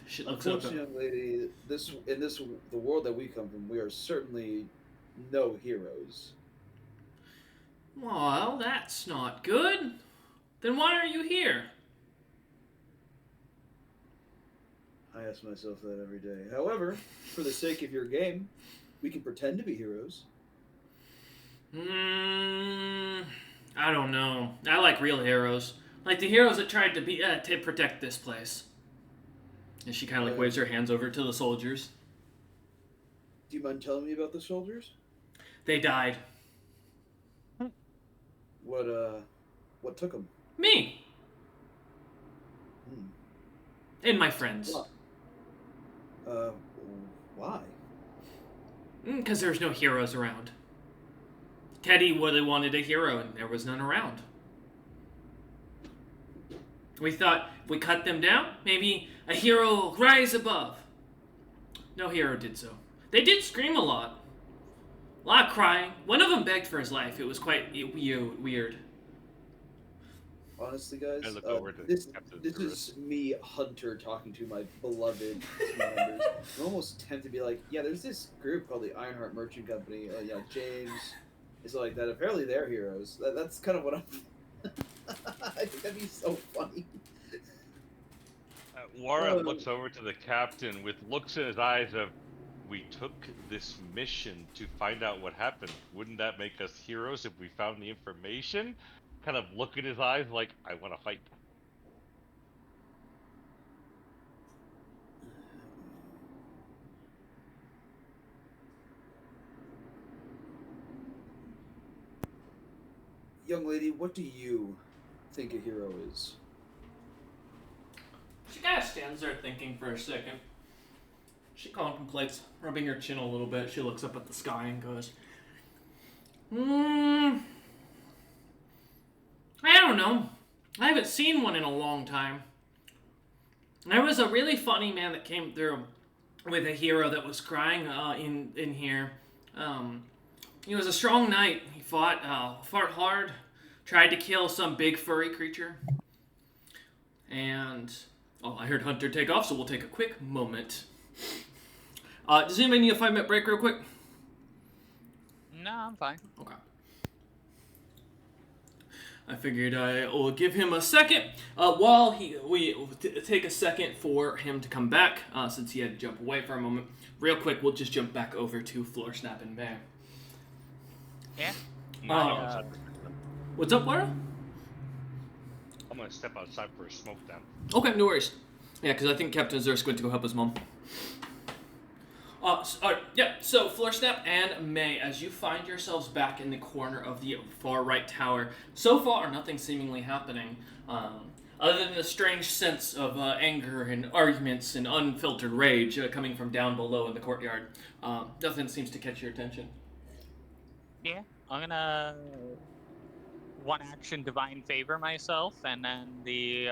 She looks up. Unfortunately, young lady, the world that we come from, we are certainly no heroes. Well, that's not good. Then why are you here? I ask myself that every day. However, for the sake of your game, we can pretend to be heroes. I don't know. I like real heroes. Like the heroes that tried to protect this place. And she kind of like waves her hands over to the soldiers. Do you mind telling me about the soldiers? They died. What took them? Me. And my friends. Why? Because there's no heroes around. Teddy really wanted a hero, and there was none around. We thought if we cut them down, maybe a hero will rise above. No hero did so. They did scream a lot. A lot of crying. One of them begged for his life. It was quite weird. Honestly, guys, I look over to this Captain is Service. me, Hunter, talking to my beloved team members. I'm almost tempted to be like, yeah, there's this group called the Ironheart Merchant Company. Yeah, James, is like that. Apparently, they're heroes. That's kind of what I'm. I think that'd be so funny. Laura looks over to the captain with looks in his eyes of, we took this mission to find out what happened. Wouldn't that make us heroes if we found the information? Kind of look in his eyes like, I want to fight. young lady, what do you think a hero is? She kind of stands there thinking for a second. She contemplates, rubbing her chin a little bit. She looks up at the sky and goes, I don't know. I haven't seen one in a long time. There was a really funny man that came through with a hero that was crying in here. He was a strong knight. He fought hard, tried to kill some big furry creature. And, I heard Hunter take off, so we'll take a quick moment. Does anybody need a 5-minute break real quick? No, I'm fine. Okay. I figured I will give him a second while we take a second for him to come back since he had to jump away for a moment. Real quick, we'll just jump back over to Floor Snap and May. Yeah. What's up, Laura? I'm gonna step outside for a smoke down. Okay, no worries. Yeah, because I think Captain Zersk went to go help his mom. So Floor Snap and May, as you find yourselves back in the corner of the far right tower, so far nothing seemingly happening, other than a strange sense of anger and arguments and unfiltered rage coming from down below in the courtyard. Nothing seems to catch your attention. Yeah, I'm gonna one action divine favor myself, and then the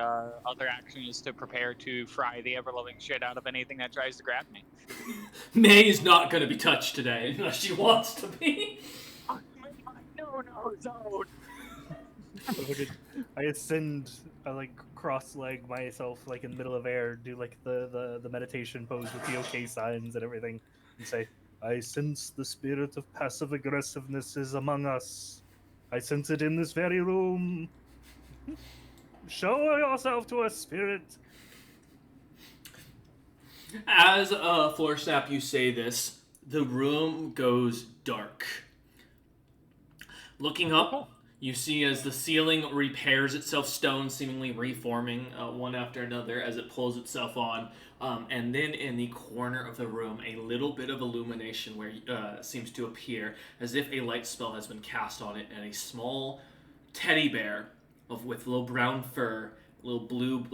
other action is to prepare to fry the ever-loving shit out of anything that tries to grab me. May is not going to be touched today unless she wants to be. No zone. I ascend, I like cross-leg myself like in the middle of air, do like the meditation pose with the OK signs and everything, and say, I sense the spirit of passive aggressiveness is among us. I sense it in this very room. Show yourself to us, spirit. As Floor Snap, you say this, the room goes dark. Looking up, you see as the ceiling repairs itself, stone seemingly reforming one after another as it pulls itself on. And then in the corner of the room, a little bit of illumination where seems to appear as if a light spell has been cast on it, and a small teddy bear with little brown fur, little blue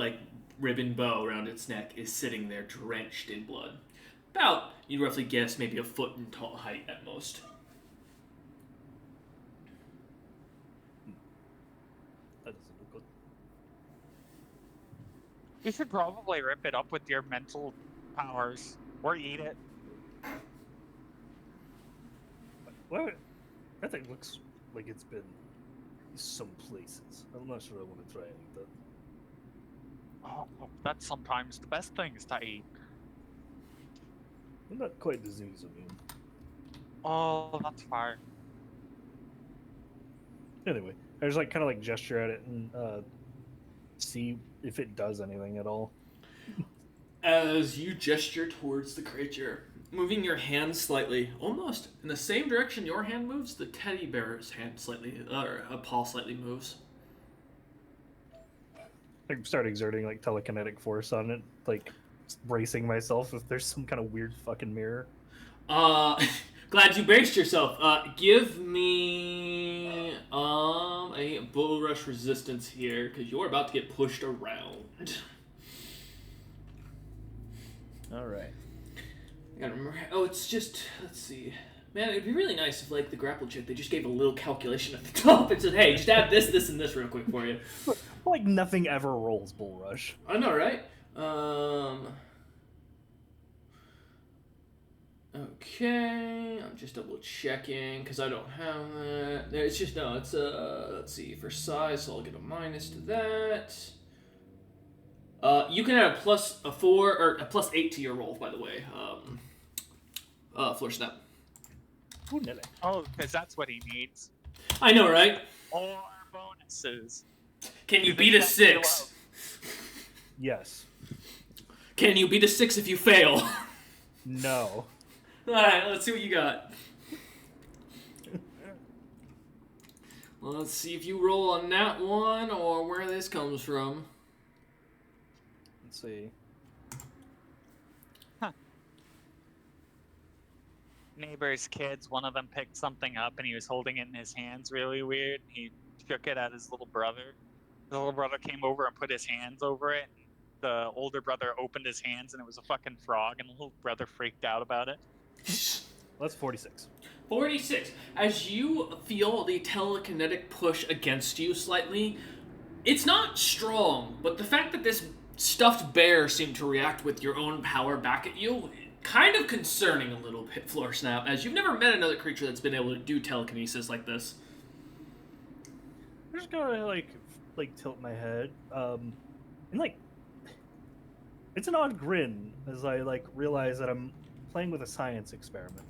ribbon bow around its neck is sitting there drenched in blood. About, you'd roughly guess, maybe a foot in tall height at most. That doesn't look good. You should probably rip it up with your mental powers, or eat it. Well, that thing looks like it's been some places. I'm not sure I want to try any of that. Oh, that's sometimes the best things to eat. I'm not quite disease immune. Oh, that's fine. Anyway, I just kind of gesture at it and see if it does anything at all. As you gesture towards the creature, moving your hand slightly, almost in the same direction your hand moves, the teddy bear's hand slightly, or a paw slightly moves. I start exerting telekinetic force on it, bracing myself if there's some kind of weird fucking mirror. Glad you braced yourself. Give me a bull rush resistance here, because you're about to get pushed around. All right. I gotta remember. Oh, it's just, let's see. Man, it'd be really nice if, the grapple check, they just gave a little calculation at the top and said, hey, just add this, this, and this real quick for you. Nothing ever rolls bull rush. I know, right? Okay, I'm just double checking because I don't have that. It's just, no, it's, let's see, for size, so I'll get a minus to that. You can add a +4 or a +8 to your roll, by the way. Floor Snap. Oh, because that's what he needs. I know, right? Or bonuses. Can you beat a 6? Yes. Can you beat a 6 if you fail? No. Alright, let's see what you got. Well, let's see if you roll on that one or where this comes from. Let's see. Neighbor's kids, one of them picked something up and he was holding it in his hands really weird. He shook it at his little brother. The little brother came over and put his hands over it. And the older brother opened his hands, and it was a fucking frog, and the little brother freaked out about it. That's 46. 46. As you feel the telekinetic push against you slightly, it's not strong, but the fact that this stuffed bear seemed to react with your own power back at you, kind of concerning a little bit, Floor Snap, as you've never met another creature that's been able to do telekinesis like this. I'm just gonna like tilt my head, and like it's an odd grin as I like realize that I'm playing with a science experiment.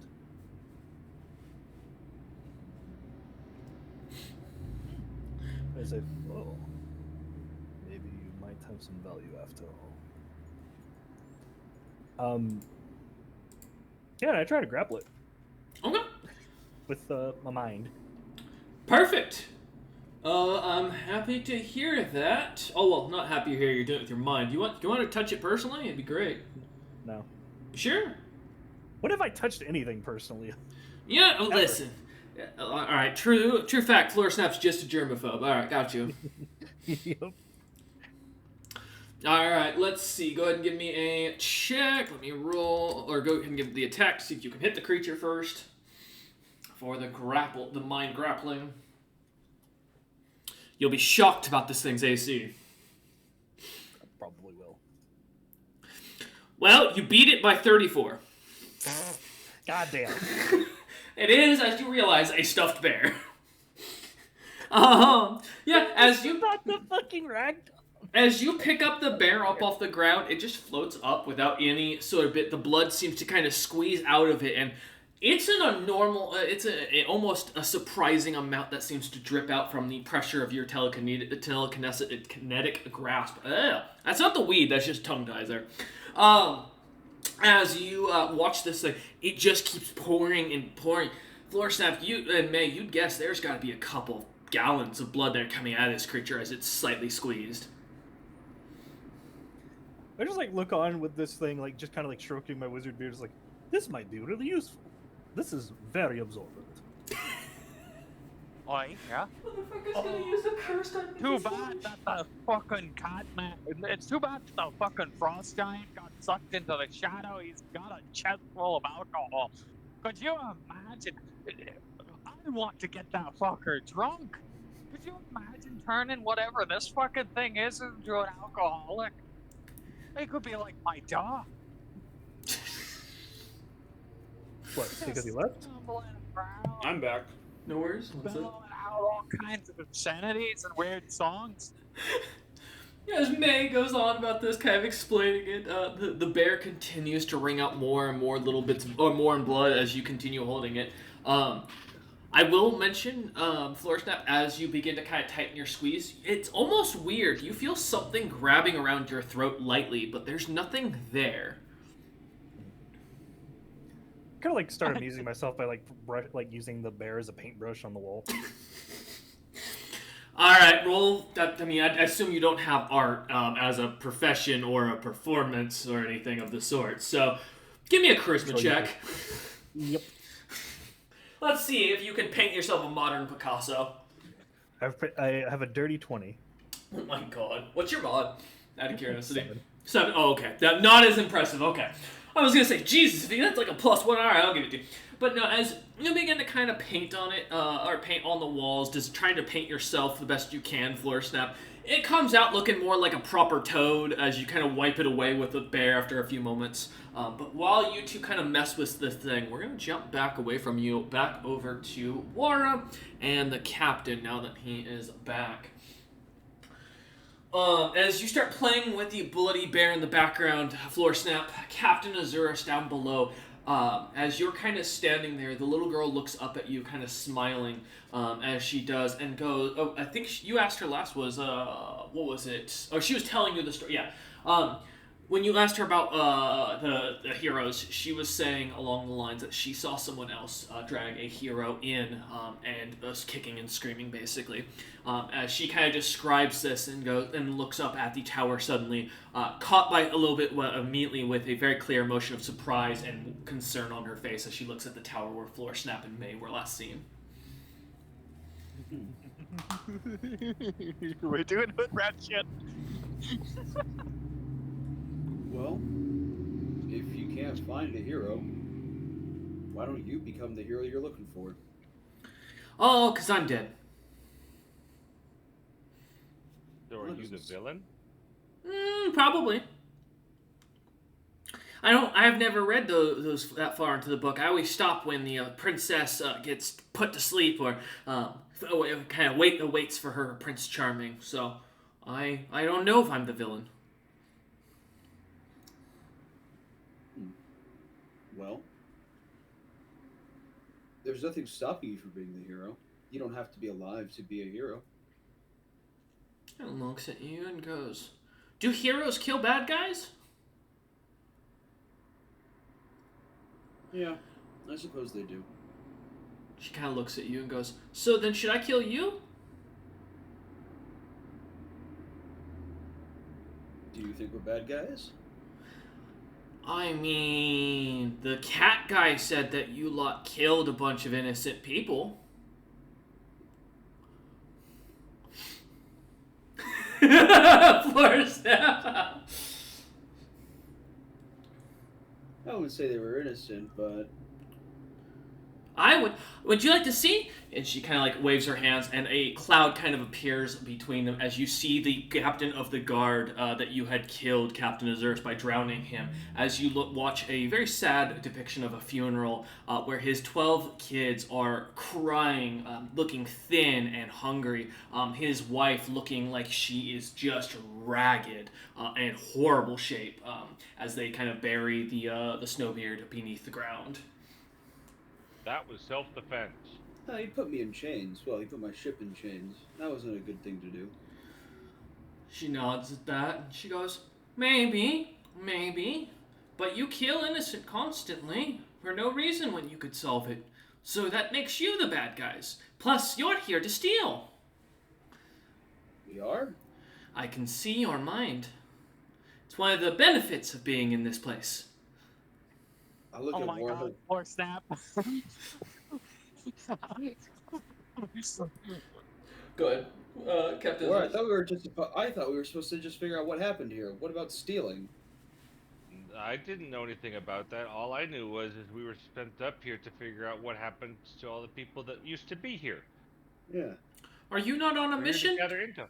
I say, oh, maybe you might have some value after all. Yeah, I try to grapple it Okay. with my mind. Perfect. I'm happy to hear that. Oh, well, not happy to hear you're doing it with your mind. You want to touch it personally? It'd be great. No. Sure. What if I touched anything personally? Yeah, oh, listen. All right, true fact, Floor Snap's just a germaphobe. All right, got you. Yep. All right, let's see. Go ahead and give me a check. Let me roll, or go ahead and give the attack. See if you can hit the creature first for the mind grappling. You'll be shocked about this thing's AC. I probably will. Well, you beat it by 34. God damn. It is, as you realize, a stuffed bear. Yeah, as you Not the fucking ragdoll. As you pick up the bear up off the ground, it just floats up without any sort of bit. The blood seems to kind of squeeze out of it, and it's in a normal, almost a surprising amount that seems to drip out from the pressure of your telekinetic grasp. Ugh. That's not the weed, that's just tongue ties there. As you watch this thing, it just keeps pouring and pouring. Floor Snap, you and May, you'd guess there's got to be a couple gallons of blood there coming out of this creature as it's slightly squeezed. I just like look on with this thing, like just kind of like stroking my wizard beard, just like, this might be really useful. This is very absorbent. Oi, yeah. Motherfucker's gonna use the curse on Too bad that the fucking cat man. It's too bad that the fucking frost giant got sucked into the shadow. He's got a chest full of alcohol. Could you imagine? I want to get that fucker drunk. Could you imagine turning whatever this fucking thing is into an alcoholic? It could be like my dog. What, because he left? I'm back. No worries. What's Bellowing up? out all kinds of obscenities and weird songs. Yeah, as May goes on about this, kind of explaining it, the bear continues to wring out more and more little bits, or more in blood as you continue holding it. I will mention, Floor Snap, as you begin to kind of tighten your squeeze, it's almost weird. You feel something grabbing around your throat lightly, but there's nothing there. Kind of like start amusing myself by like using the bear as a paintbrush on the wall. All right, roll that. I mean, I assume you don't have art as a profession or a performance or anything of the sort. So, give me a charisma check. Yep. Let's see if you can paint yourself a modern Picasso. I have a dirty 20. Oh my god. What's your mod? Out of curiosity. 7. 7. Oh, okay. That, not as impressive. Okay. I was going to say, Jesus, if that's like a +1, alright, I'll give it to you. But no, as you begin to kind of paint on it, or paint on the walls, just trying to paint yourself the best you can, Floor Snap, it comes out looking more like a proper toad as you kind of wipe it away with the bear after a few moments. But while you two kind of mess with this thing, we're going to jump back away from you, back over to Wara and the captain now that he is back. As you start playing with the bloody bear in the background, Floor Snap, Captain Azuris down below, as you're kind of standing there, the little girl looks up at you, kind of smiling, as she does, and goes, oh, I think you asked her last was, what was it? Oh, she was telling you the story, yeah. When you asked her about the heroes, she was saying along the lines that she saw someone else drag a hero in and was kicking and screaming, basically. As she kind of describes this and goes and looks up at the tower suddenly, caught by a little bit immediately with a very clear emotion of surprise and concern on her face as she looks at the tower where Floor Snap and May were last seen. We're doing hood rat shit. Well, if you can't find a hero, why don't you become the hero you're looking for? Oh, because I'm dead. So are you the villain? Probably. I've never read those that far into the book. I always stop when the princess gets put to sleep or kind of waits for her Prince Charming. So I don't know if I'm the villain. Well, there's nothing stopping you from being the hero. You don't have to be alive to be a hero. And looks at you and goes, "Do heroes kill bad guys?" Yeah, I suppose they do. She kind of looks at you and goes, "So then should I kill you?" Do you think we're bad guys? I mean, the cat guy said that you lot killed a bunch of innocent people. Poor Steph. I wouldn't say they were innocent, but I would. Would you like to see? And she kind of like waves her hands, and a cloud kind of appears between them as you see the captain of the guard that you had killed, Captain Azurus, by drowning him. As you watch a very sad depiction of a funeral where his 12 kids are crying, looking thin and hungry. His wife looking like she is just ragged and horrible shape as they kind of bury the Snowbeard beneath the ground. That was self-defense. he put me in chains. Well, he put my ship in chains. That wasn't a good thing to do. She nods at that, and she goes, maybe, but you kill innocent constantly, for no reason when you could solve it. So that makes you the bad guys. Plus, you're here to steal. We are? I can see your mind. It's one of the benefits of being in this place. I look Oh at my Warhook. god, poor Snap. Go ahead, Captain. Well, I thought we were supposed to just figure out what happened here. What about stealing? I didn't know anything about that. All I knew was we were sent up here to figure out what happened to all the people that used to be here. Yeah. Are you not on a We're mission? here to gather intel.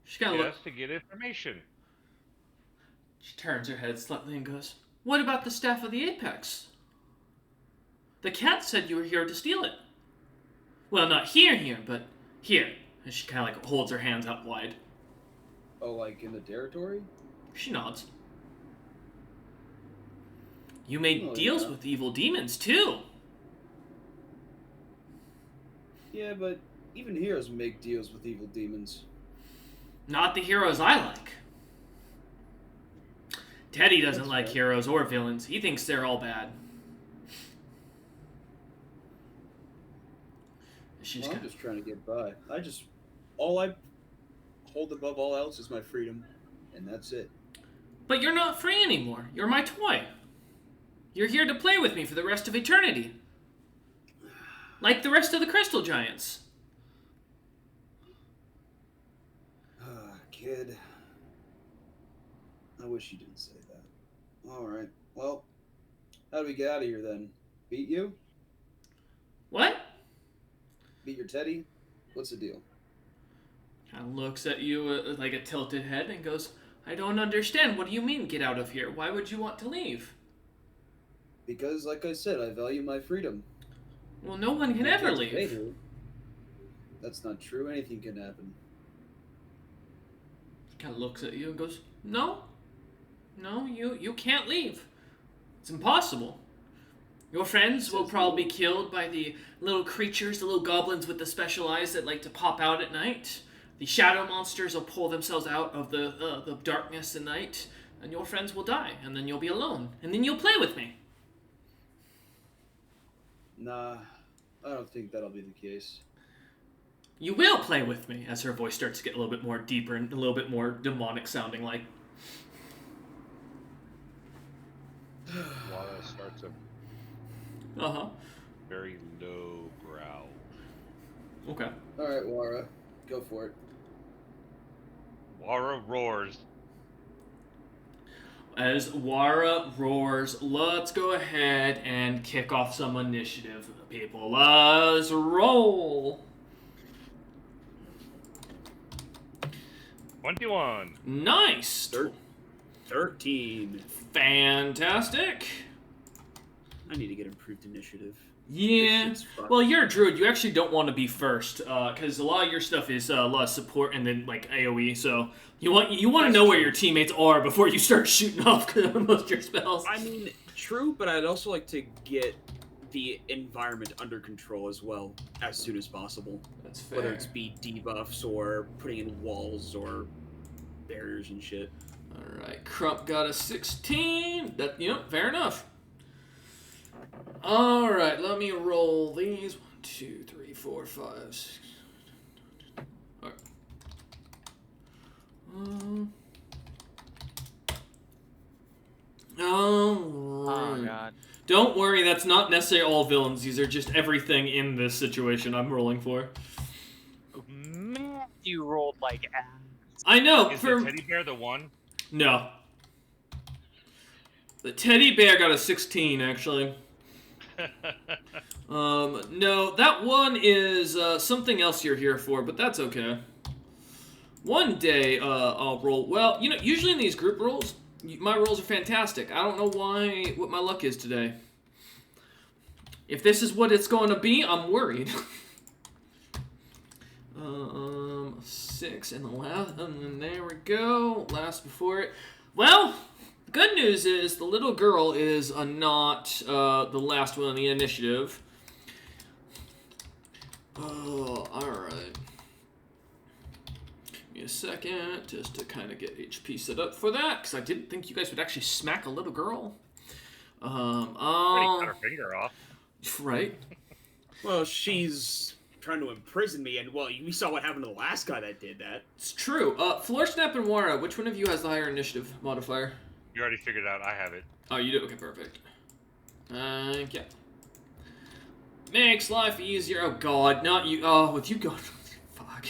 She kind of Yes, to get information. She turns her head slightly and goes, "What about the staff of the Apex? The cat said you were here to steal it. Well, not here, but here." And she kind of like holds her hands out wide. Oh, like in the territory? She nods. You made deals yeah. with evil demons, too. Yeah, but even heroes make deals with evil demons. Not the heroes I like. Teddy doesn't That's like fair. heroes or villains. He thinks they're all bad. She's Well, I'm kind just trying to get by. All I hold above all else is my freedom, and that's it. But you're not free anymore. You're my toy. You're here to play with me for the rest of eternity. Like the rest of the Crystal Giants. Kid. I wish you didn't say that. Alright. Well, how do we get out of here then? Beat you? What? Beat your Teddy? What's the deal? Kind of looks at you like a tilted head and goes, "I don't understand. What do you mean, get out of here? Why would you want to leave?" Because, like I said, I value my freedom. Well, no one can I ever can't stay leave. here. That's not true. Anything can happen. Kind of looks at you and goes, No, you can't leave. It's impossible. Your friends will probably be killed by the little creatures, the little goblins with the special eyes that like to pop out at night. The shadow monsters will pull themselves out of the darkness and night, and your friends will die, and then you'll be alone, and then you'll play with me. Nah, I don't think that'll be the case. You will play with me, as her voice starts to get a little bit more deeper and a little bit more demonic sounding like. Laura starts a Uh-huh. very low growl. Okay. All right, Wara, go for it. Wara roars. As Wara roars, let's go ahead and kick off some initiative, people. Let's roll. 21. Nice. 13. Fantastic. I need to get improved initiative. Yeah. This shit's fucked. Well, you're a druid. You actually don't want to be first, because a lot of your stuff is a lot of support and then like AOE. So you want to That's know where true. your teammates are before you start shooting off most of your spells. I mean, true, but I'd also like to get the environment under control as well as soon as possible. That's fair. Whether it's be debuffs or putting in walls or barriers and shit. All right, Crump got a 16. That fair enough. All right, let me roll these. 1, 2, 3, 4, 5, 6. All right. Oh Alright. god. Don't worry, that's not necessarily all villains. These are just everything in this situation I'm rolling for. Man, you rolled like ass. I know. Is the teddy bear the one? No. The teddy bear got a 16, actually. No, that one is something else you're here for, but that's okay. One day, I'll roll. Well, usually in these group rolls, my rolls are fantastic. I don't know what my luck is today. If this is what it's going to be, I'm worried. 6 in the last, and then there we go. Last before it. Well, good news is the little girl is not the last one on the initiative. Oh, alright. Give me a second just to kind of get HP set up for that, because I didn't think you guys would actually smack a little girl. Already cut her finger off. Right. Well, she's trying to imprison me, and well, we saw what happened to the last guy that did that. It's true. Floor Snap and Wara, which one of you has the higher initiative modifier? You already figured out I have it. Oh, you do? Okay, perfect. Okay. Makes life easier. Oh, God. Not you. Oh, with you going... Fuck.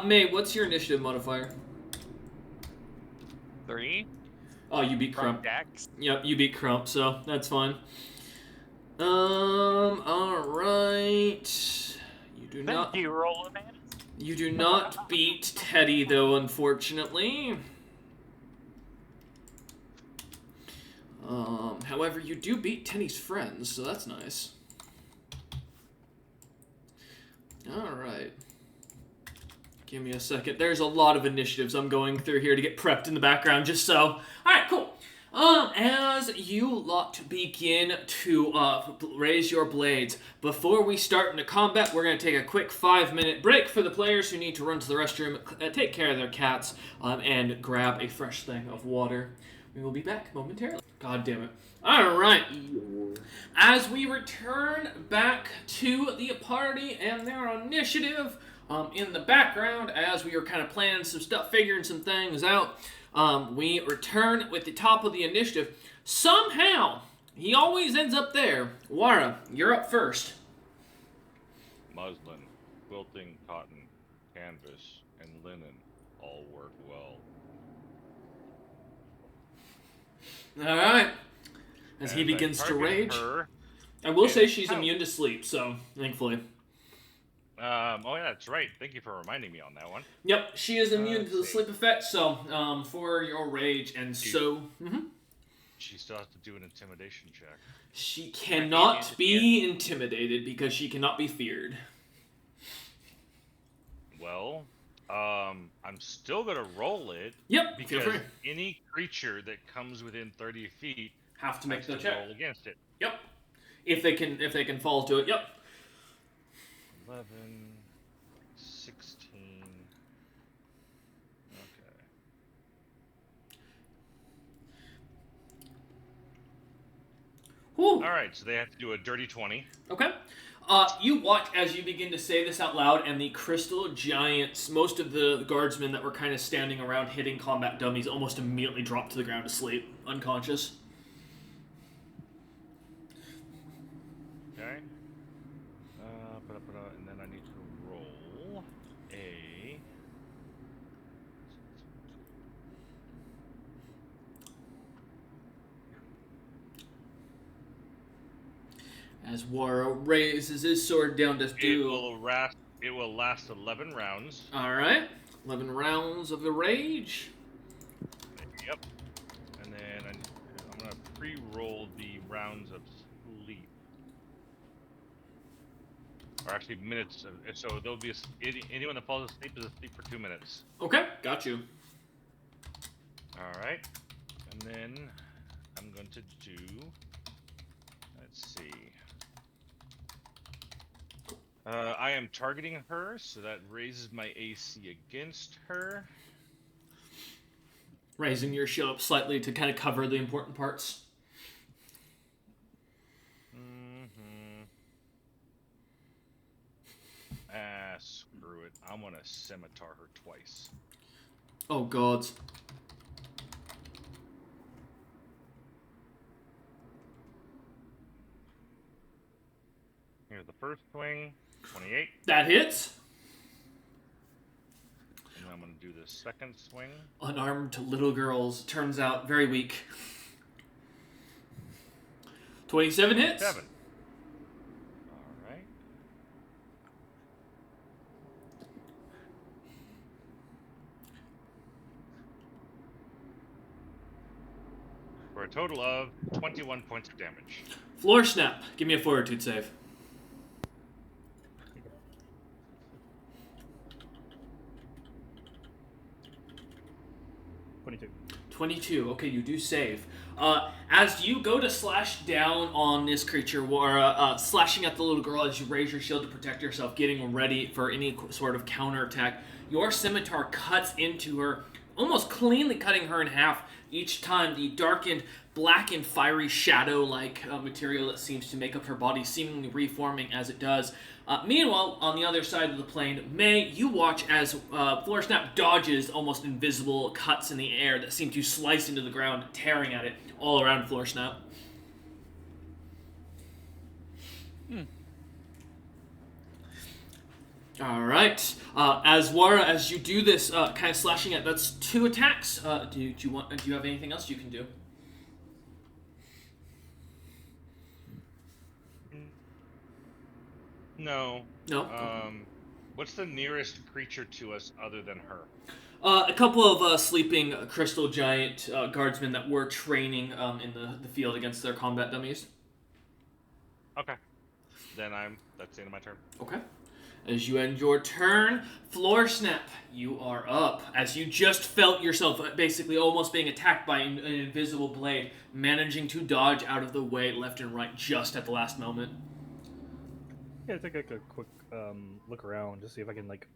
May, what's your initiative modifier? 3 Oh, you beat from Crump. Dex. Yep, you beat Crump, so that's fine. Alright. You do not... You roll a man. You do not beat Teddy, though, unfortunately. However, you do beat Teddy's friends, so that's nice. Alright. Give me a second. There's a lot of initiatives I'm going through here to get prepped in the background, just so. Alright, cool. As you lot begin to raise your blades, before we start into combat, we're going to take a quick 5-minute break for the players who need to run to the restroom, take care of their cats, and grab a fresh thing of water. We will be back momentarily. God damn it. Alright. As we return back to the party and their initiative, in the background, as we were kind of planning some stuff, figuring some things out, we return with the top of the initiative. Somehow, he always ends up there. Wara, you're up first. Muslin, quilting, cotton, canvas, and linen all work well. Alright. As he And I begins to target rage. her. I will say she's Ow. immune to sleep, so thankfully. Oh yeah, that's right. Thank you for reminding me on that one. Yep, she is immune to the Let's see. sleep effect, so for your rage, and so... She still has to do an intimidation check. She cannot be intimidated because she cannot be feared. Well, I'm still gonna roll it Yep, feel because free. any creature that comes within 30 feet Have to make has the to check. roll against it. Yep. If they can fall to it, yep. 11, 16. Okay. Whew. All right, so they have to do a dirty 20. Okay. You watch as you begin to say this out loud, and the crystal giants, most of the guardsmen that were kind of standing around hitting combat dummies, almost immediately drop to the ground to sleep, unconscious. Okay. And then I need to As Wara raises his sword down to It do. will last 11 rounds. All right, 11 rounds of the rage. Yep. And then I'm gonna pre-roll the rounds of sleep. Or actually minutes. So there'll be anyone that falls asleep is asleep for 2 minutes. Okay, got you. All right. And then I'm going to do. Let's see. I am targeting her, so that raises my AC against her. Raising your shield up slightly to kind of cover the important parts. Screw it. I'm gonna scimitar her twice. Oh god. Here's the first swing, 28. That hits. And then I'm gonna do the second swing. Unarmed little girls turns out very weak. 27 hits. 7. All right. For a total of 21 points of damage. Floor snap. Give me a fortitude save. $22. 22. Okay, you do save. As you go to slash down on this creature, Wara, slashing at the little girl as you raise your shield to protect yourself, getting ready for any sort of counterattack, your scimitar cuts into her, almost cleanly cutting her in half. Each time, the darkened, blackened, fiery shadow-like material that seems to make up her body seemingly reforming as it does. Meanwhile, on the other side of the plane, May, you watch as Floor Snap dodges almost invisible cuts in the air that seem to slice into the ground, tearing at it all around Floor Snap. All right. As Wara, as you do this, kind of slashing it, that's 2 attacks. Do you have anything else you can do? No. No. What's the nearest creature to us other than her? A couple of sleeping crystal giant guardsmen that were training in the field against their combat dummies. Okay. Then that's the end of my turn. Okay. As you end your turn, Floor Snap, you are up. As you just felt yourself basically almost being attacked by an invisible blade, managing to dodge out of the way left and right just at the last moment. Yeah, take like a quick look around to see if I can like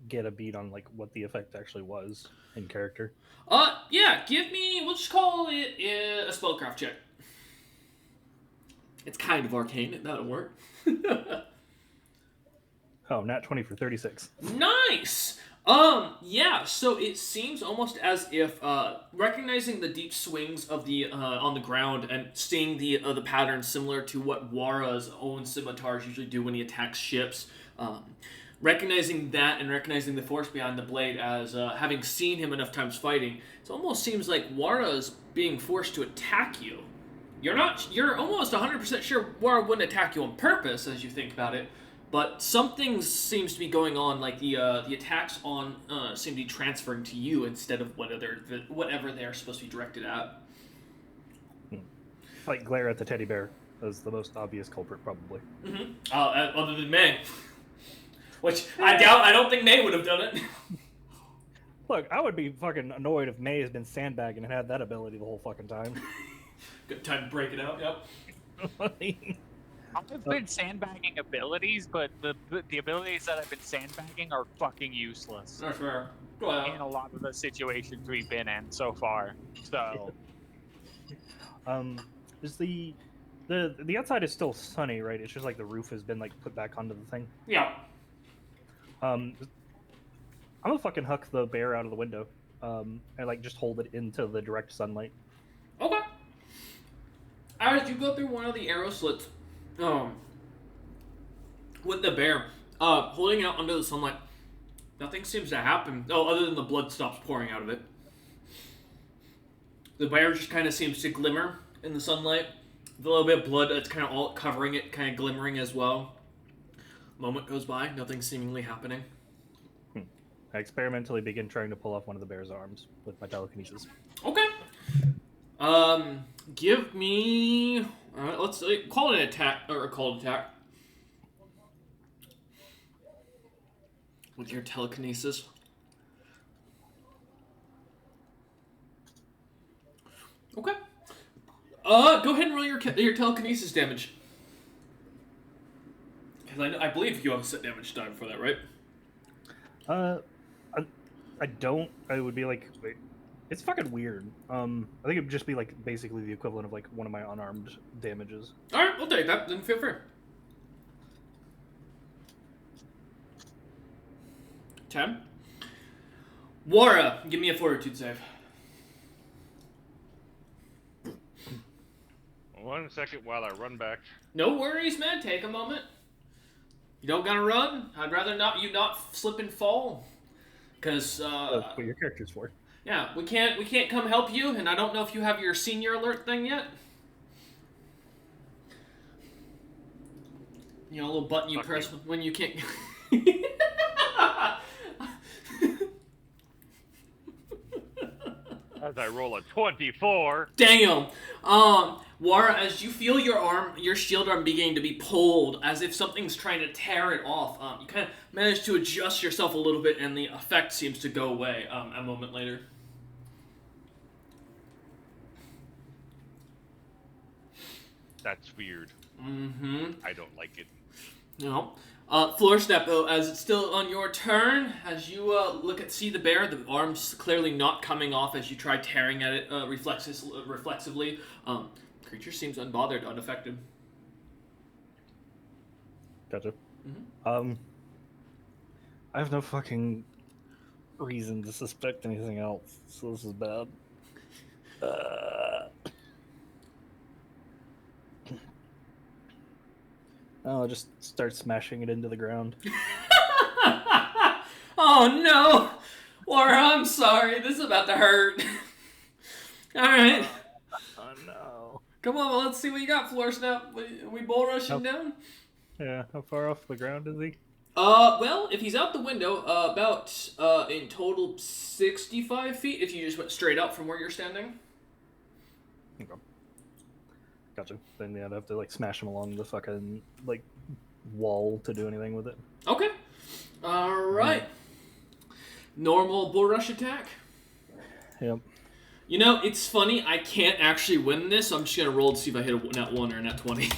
get a beat on like what the effect actually was in character. Yeah, give me, we'll just call it a spellcraft check. It's kind of arcane, that'll work. Oh, nat 20 for 36. Nice! Yeah, so it seems almost as if, recognizing the deep swings of the, on the ground and seeing the patterns similar to what Wara's own scimitars usually do when he attacks ships, recognizing that and recognizing the force behind the blade as, having seen him enough times fighting, it almost seems like Wara's being forced to attack you. You're almost 100% sure Wara wouldn't attack you on purpose as you think about it, but something seems to be going on, like the attacks on seem to be transferring to you instead of whatever they're supposed to be directed at. Like glare at the teddy bear as the most obvious culprit, probably. Mm-hmm. Other than May, which I don't think May would have done it. Look, I would be fucking annoyed if May has been sandbagging and had that ability the whole fucking time. Good time to break it out. Yep. I've been sandbagging abilities, but the abilities that I've been sandbagging are fucking useless That's fair. Go ahead. in a lot of the situations we've been in so far. So, Is the outside is still sunny, right? It's just like the roof has been like put back onto the thing. Yeah. I'm gonna fucking huck the bear out of the window, and like just hold it into the direct sunlight. Okay. As you go through one of the arrow slits, with the bear, holding out under the sunlight, nothing seems to happen. Oh, other than the blood stops pouring out of it. The bear just kind of seems to glimmer in the sunlight, With a little bit of blood that's kind of all covering it, kind of glimmering as well. Moment goes by, nothing seemingly happening. I experimentally begin trying to pull off one of the bear's arms with my telekinesis. Okay. Give me. Let's call it an attack or a cold attack with your telekinesis. Okay. Go ahead and roll your telekinesis damage. Because I believe you have a set damage time for that, right? I don't. I would be like, wait, it's fucking weird. I think it would just be like basically the equivalent of like one of my unarmed damages. All right, we'll take that. Then feel free. 10. Wara, give me a fortitude save. 1 second while I run back. No worries, man. Take a moment. You don't gotta run. I'd rather you not slip and fall. Because That's what your character's for. yeah, we can't come help you, and I don't know if you have your senior alert thing yet. You know, a little button you press when you can't. As I roll a 24. Damn. Wara, as you feel your shield arm beginning to be pulled, as if something's trying to tear it off, you kind of manage to adjust yourself a little bit, and the effect seems to go away a moment later. That's weird. Mm-hmm. I don't like it. No. Floor step, though, as it's still on your turn, as you see the bear, the arm's clearly not coming off as you try tearing at it reflexively. Creature seems unbothered, unaffected. Gotcha. Mm-hmm. I have no fucking reason to suspect anything else, so this is bad. I'll just start smashing it into the ground. Oh no! Laura, I'm sorry. This is about to hurt. Alright. Oh no. Come on, well, let's see what you got, Floor Snap. We bull rushing down? Yeah, how far off the ground is he? Well, if he's out the window, about, in total 65 feet, if you just went straight up from where you're standing. Okay. Gotcha. Then yeah, I'd have to like smash him along the fucking like wall to do anything with it. Okay. Alright. Normal bull rush attack. Yep. You know, it's funny, I can't actually win this, so I'm just gonna roll to see if I hit a nat 1 or a nat 20.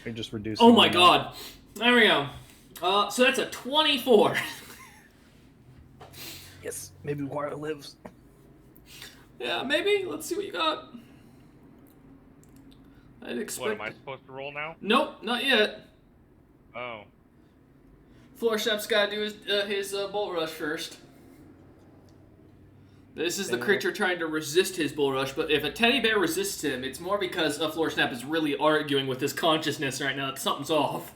I just reduce. Oh my god. There we go. So that's a 24. Yes, maybe Wara lives. Yeah, maybe. Let's see what you got. I'd What expect. am I supposed to roll now? Nope, not yet. Oh. Floor Chef's gotta do his bolt rush first. This is the creature trying to resist his bull rush, but if a teddy bear resists him, it's more because Floor Snap is really arguing with his consciousness right now that something's off.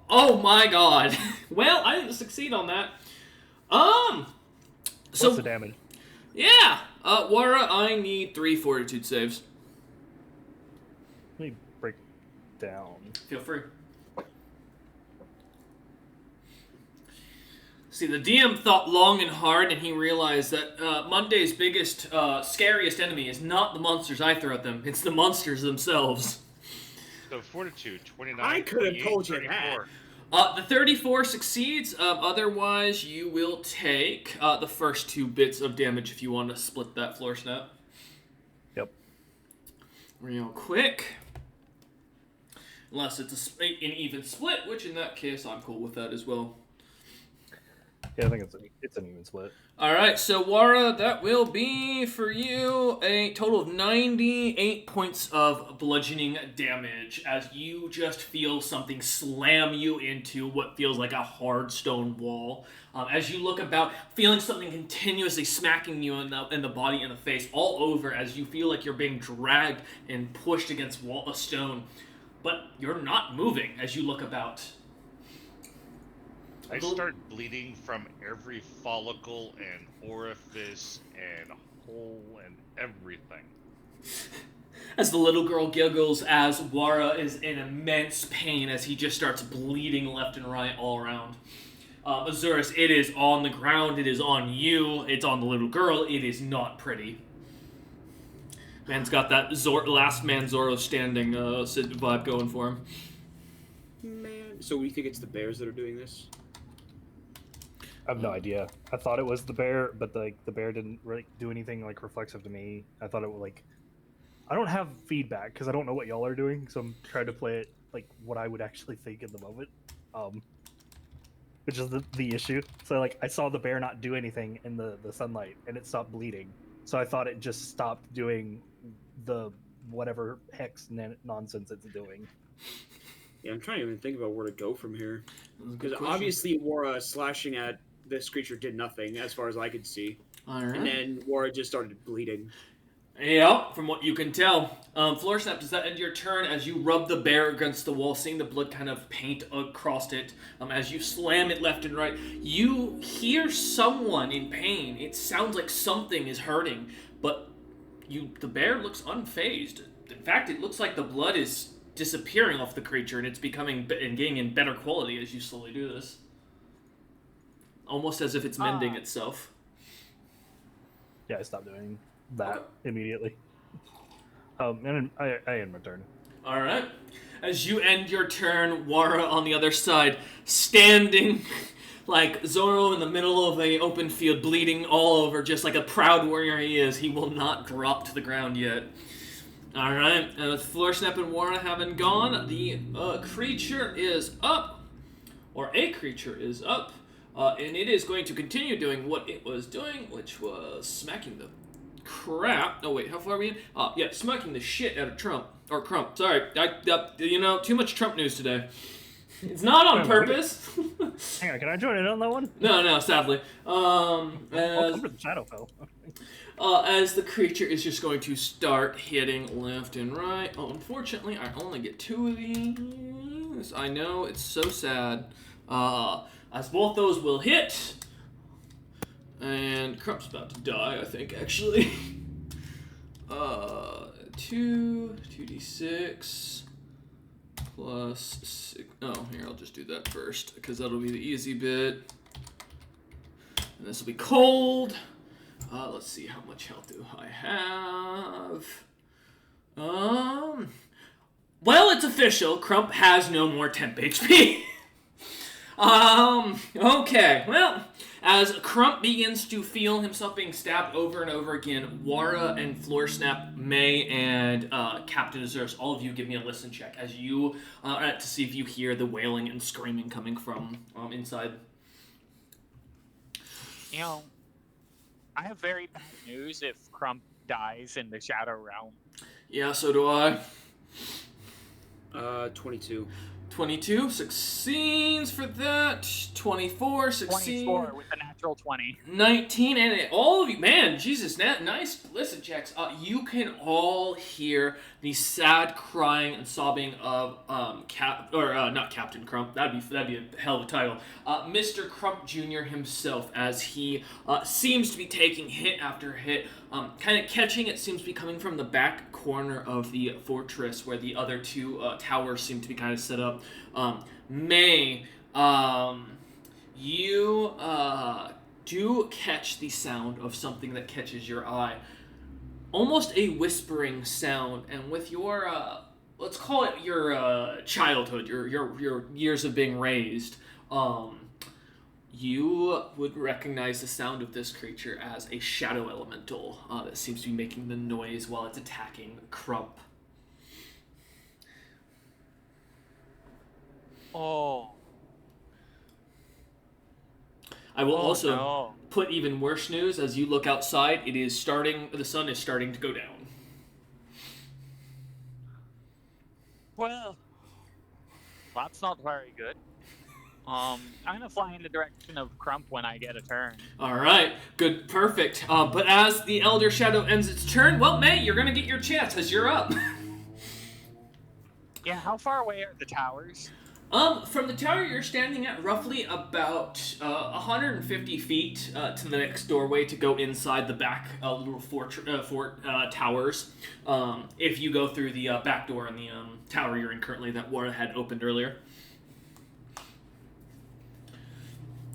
Oh my god. Well, I didn't succeed on that. So What's the damage? yeah, Wara, I need 3 fortitude saves. Let me break down. Feel free. See, the DM thought long and hard, and he realized that Monday's biggest, scariest enemy is not the monsters I throw at them, it's the monsters themselves. So fortitude, 29. I could have 28, told you 34. The 34 succeeds, otherwise you will take the first 2 bits of damage if you want to split that Floor Snap. Yep. Real quick. Unless it's an even split, which in that case I'm cool with that as well. Yeah, I think it's an even split. Alright, so Wara, that will be for you a total of 98 points of bludgeoning damage as you just feel something slam you into what feels like a hard stone wall. As you look about, feeling something continuously smacking you in the body and the face all over as you feel like you're being dragged and pushed against a stone. But you're not moving as you look about. I start bleeding from every follicle and orifice and hole and everything. As the little girl giggles, as Wara is in immense pain as he just starts bleeding left and right all around. Azurus, it is on the ground, it is on you, it's on the little girl, it is not pretty. Man's got that last man Zoro standing vibe going for him. Man. So we think it's the bears that are doing this? I have no idea. I thought it was the bear, but the bear didn't really do anything like reflexive to me. I thought it would like. I don't have feedback because I don't know what y'all are doing, so I'm trying to play it like what I would actually think in the moment, which is the issue. So like I saw the bear not do anything in the sunlight, and it stopped bleeding. So I thought it just stopped doing the whatever hex nonsense it's doing. Yeah, I'm trying to even think about where to go from here. Good Because question. obviously Wara slashing at this creature did nothing, as far as I could see. Alright. And then Wara just started bleeding. Yep, from what you can tell. Floor Snap, does that end your turn as you rub the bear against the wall, seeing the blood kind of paint across it, as you slam it left and right? You hear someone in pain. It sounds like something is hurting, but the bear looks unfazed. In fact, it looks like the blood is disappearing off the creature, and it's becoming and getting in better quality as you slowly do this. Almost as if it's mending itself. Yeah, I stopped doing that immediately. And I end my turn. Alright. As you end your turn, Wara on the other side, standing like Zoro in the middle of a open field, bleeding all over, just like a proud warrior he is. He will not drop to the ground yet. Alright, with Floor Snap and Wara having gone, the creature is up. Or a creature is up. And it is going to continue doing what it was doing, which was smacking the crap. Oh wait, how far are we in? Yeah, smacking the shit out of Trump. Or Crump. Sorry, too much Trump news today. It's not on purpose. Hang on, can I join in on that one? No, sadly. I'll come to the Shadowfell. As the creature is just going to start hitting left and right. Oh, unfortunately, I only get 2 of these. I know, it's so sad. As both those will hit. And Crump's about to die, I think, actually. 2d6 plus 6. Oh, here, I'll just do that first, because that'll be the easy bit. And this will be cold. Let's see, how much health do I have? Well, it's official. Crump has no more temp HP. Okay, well, as Crump begins to feel himself being stabbed over and over again, Wara and Floor Snap, May, and Captain Azurus, all of you give me a listen check as you, to see if you hear the wailing and screaming coming from inside. You know, I have very bad news if Crump dies in the Shadow Realm. Yeah, so do I. 22. 22 succeeds for that. 24 succeeds. 24 with a natural 20. 19, and all of you, man, Jesus, nice listen checks. You can all hear the sad crying and sobbing of not Captain Crump. That'd be a hell of a title. Mr. Crump Jr. himself, as he seems to be taking hit after hit. Kind of catching it seems to be coming from the back corner of the fortress where the other two towers seem to be kind of set up. May, you do catch the sound of something that catches your eye. Almost a whispering sound, and with your, let's call it your childhood, your years of being raised, you would recognize the sound of this creature as a shadow elemental that seems to be making the noise while it's attacking Crump. Oh. I will also put even worse news as you look outside. The sun is starting to go down. Well, that's not very good. I'm gonna fly in the direction of Crump when I get a turn. Alright, good, perfect. But as the Elder Shadow ends its turn, well, May, you're gonna get your chance as you're up. Yeah, how far away are the towers? From the tower, you're standing at roughly about 150 feet to the next doorway to go inside the back little fort towers. If you go through the back door in the tower you're in currently that Wara had opened earlier.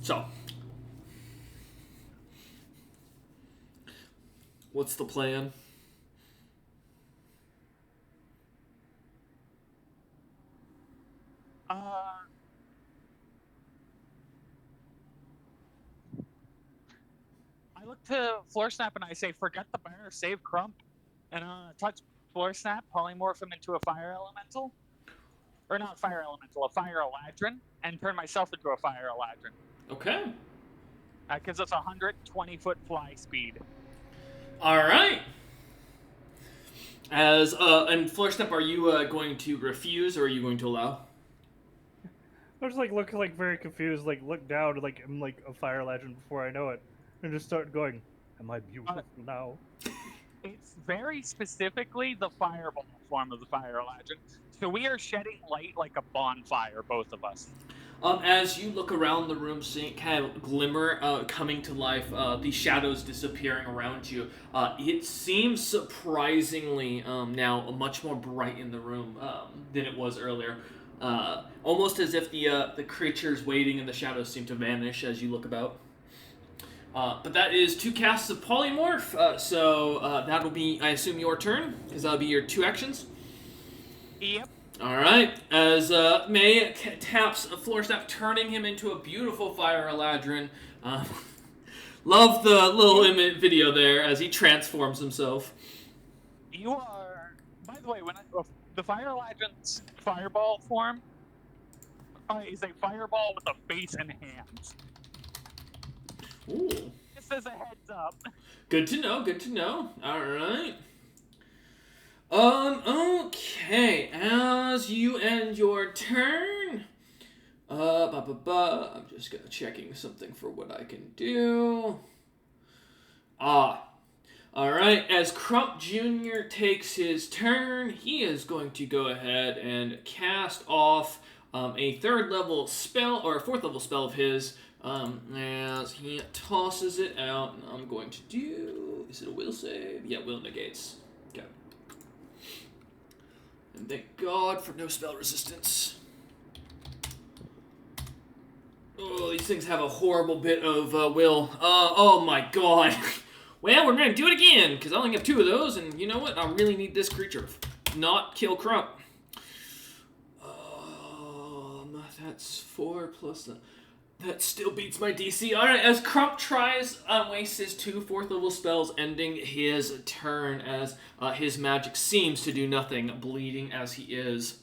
So, what's the plan? I look to Floor Snap and I say, forget the bear, save Crump. And touch Floor Snap, polymorph him into a fire elemental. Or not fire elemental, a fire eladrin. And turn myself into a fire eladrin. Okay. That gives us 120-foot fly speed. Alright. As, and Floor Step, are you going to refuse or are you going to allow? I just like look like very confused, like look down, like I'm like a fire legend before I know it, and just start going, "Am I beautiful now?" It's very specifically the fireball form of the fire eladrin. So we are shedding light like a bonfire, both of us. As you look around the room, seeing kind of glimmer coming to life, the shadows disappearing around you, it seems surprisingly now much more bright in the room than it was earlier. Almost as if the creatures waiting in the shadows seem to vanish as you look about. But that is 2 casts of polymorph, so that'll be, I assume, your turn, because that'll be your 2 actions. Yep. Alright, as May taps Floor Snap, turning him into a beautiful fire eladrin. Love the little video there as he transforms himself. You are... By the way, when the fire eladrin's fireball form is a fireball with a face and hands. Ooh. Just as a heads up. Good to know, good to know. Alright. Okay, as you end your turn, I'm just checking something for what I can do. Alright, as Crump Jr. takes his turn, he is going to go ahead and cast off a 3rd level spell, or a 4th level spell of his, as he tosses it out, and I'm going to do, is it a will save? Yeah, will negates. Okay. And thank God for no spell resistance. Oh, these things have a horrible bit of will. Oh my God. Well, we're going to do it again, because I only have 2 of those, and you know what? I really need this creature to not kill Crump. That's 4 plus the... That still beats my DC. Alright, as Crump tries, wastes his 2 4th level spells, ending his turn as his magic seems to do nothing, bleeding as he is.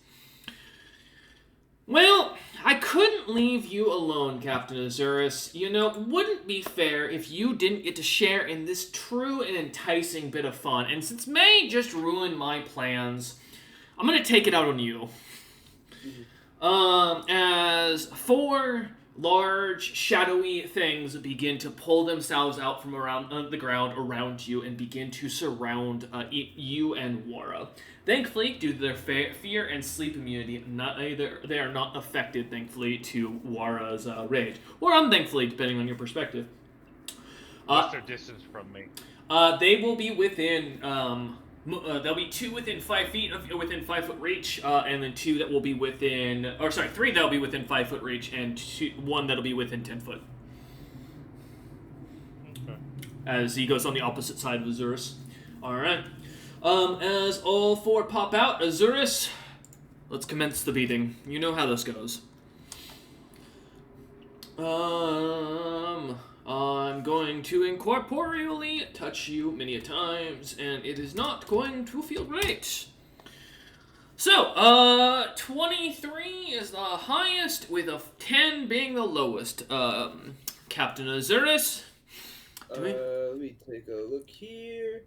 Well, I couldn't leave you alone, Captain Azurus. You know, wouldn't be fair if you didn't get to share in this true and enticing bit of fun. And since May just ruined my plans, I'm gonna take it out on you. As 4 large, shadowy things begin to pull themselves out from around the ground around you and begin to surround you and Wara. Thankfully, due to their fear and sleep immunity, they are not affected, thankfully, to Wara's rage. Or unthankfully, depending on your perspective. What's their distance from me? They will be within... there'll be 2 within 5 feet within 5 foot reach, and then 2 that will be within, 3 that'll be within 5 foot reach, and 1 that'll be within 10 foot. Okay. As he goes on the opposite side of Azurus. Alright. As all 4 pop out, Azurus, let's commence the beating. You know how this goes. I'm going to incorporeally touch you many a times, and it is not going to feel great. So, 23 is the highest, with a 10 being the lowest. Captain Azurus? Let me take a look here.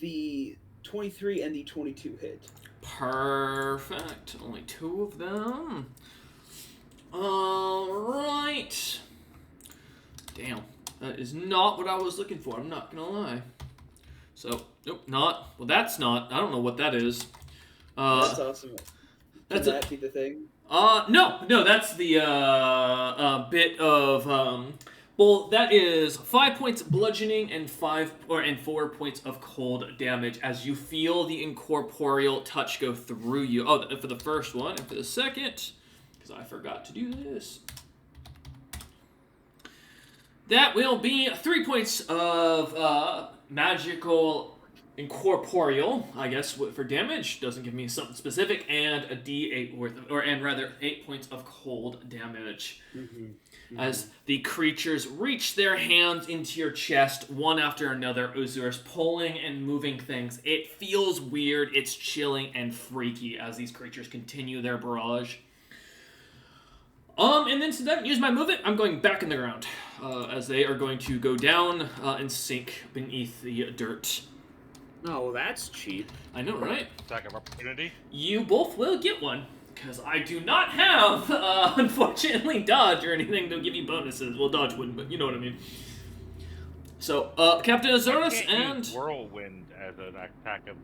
The 23 and the 22 hit. Perfect. Only 2 of them. Alright. Damn. That is not what I was looking for, I'm not gonna lie. So, nope, not. Well, that's not. I don't know what that is. That's awesome. That's Can that be the thing? No, that's the bit of well, that is 5 points bludgeoning and 4 points of cold damage as you feel the incorporeal touch go through you. Oh, for the first one, and for the second, because I forgot to do this. That will be 3 points of magical incorporeal, I guess, for damage. Doesn't give me something specific, and a D8 worth of, and rather 8 points of cold damage. As the creatures reach their hands into your chest, one after another, Ozurus pulling and moving things. It feels weird, it's chilling and freaky as these creatures continue their barrage. And then since I haven't used my movement, I'm going back in the ground, as they are going to go down and sink beneath the dirt. Oh, well, that's cheap. I know, right? Attack of opportunity. You both will get one, because I do not have, unfortunately, dodge or anything to give you bonuses. Well, dodge wouldn't, but you know what I mean. So, Captain Ozurus I can't and... use whirlwind as an attack of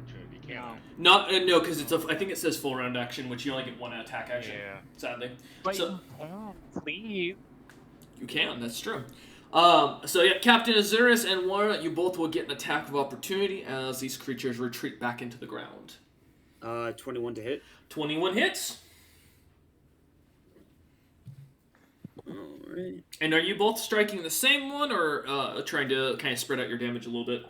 opportunity, can I? Not, no, because I think it says full round action, which you only get one attack action, Yeah. sadly. But So, please. you can, that's true. So yeah, Captain Ozurus and Wara, you both will get an attack of opportunity as these creatures retreat back into the ground. 21 to hit. 21 hits. Alright. And are you both striking the same one, or trying to kind of spread out your damage a little bit?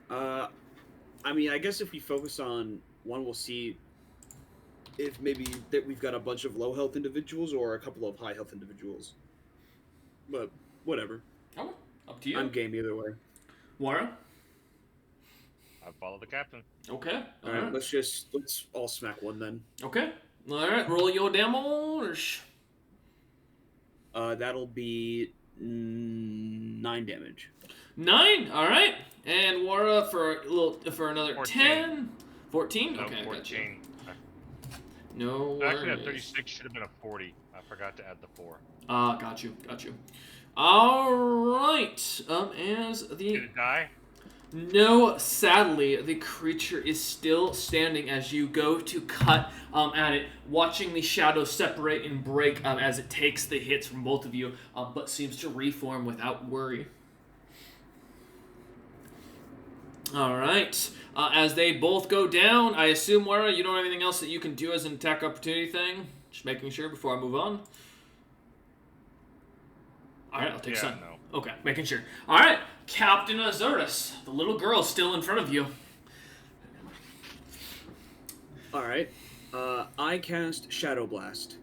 I mean, I guess if we focus on one, we'll see If maybe that we've got a bunch of low health individuals or a couple of high health individuals. but whatever. Oh, up to you. I'm game either way. Wara? I follow the captain. Okay. Alright, let's all smack one then. Okay. Alright, roll your damage. That'll be 9 damage. 9, alright. And Wara for another 14. 10. 14? No, Okay, I got you. 14. No Actually, that worries. 36 should have been a 40. I forgot to add the 4. Got you. Alright. As the... Did it die? No, sadly, the creature is still standing as you go to cut at it, watching the shadows separate and break as it takes the hits from both of you, but seems to reform without worry. Alright. As they both go down, I assume, Wara, you don't have anything else that you can do as an attack opportunity thing? Just making sure before I move on. Alright, I'll take some. No. Okay, making sure. Alright, Captain Ozurus. The little girl's still in front of you. Alright. I cast Shadow Blast.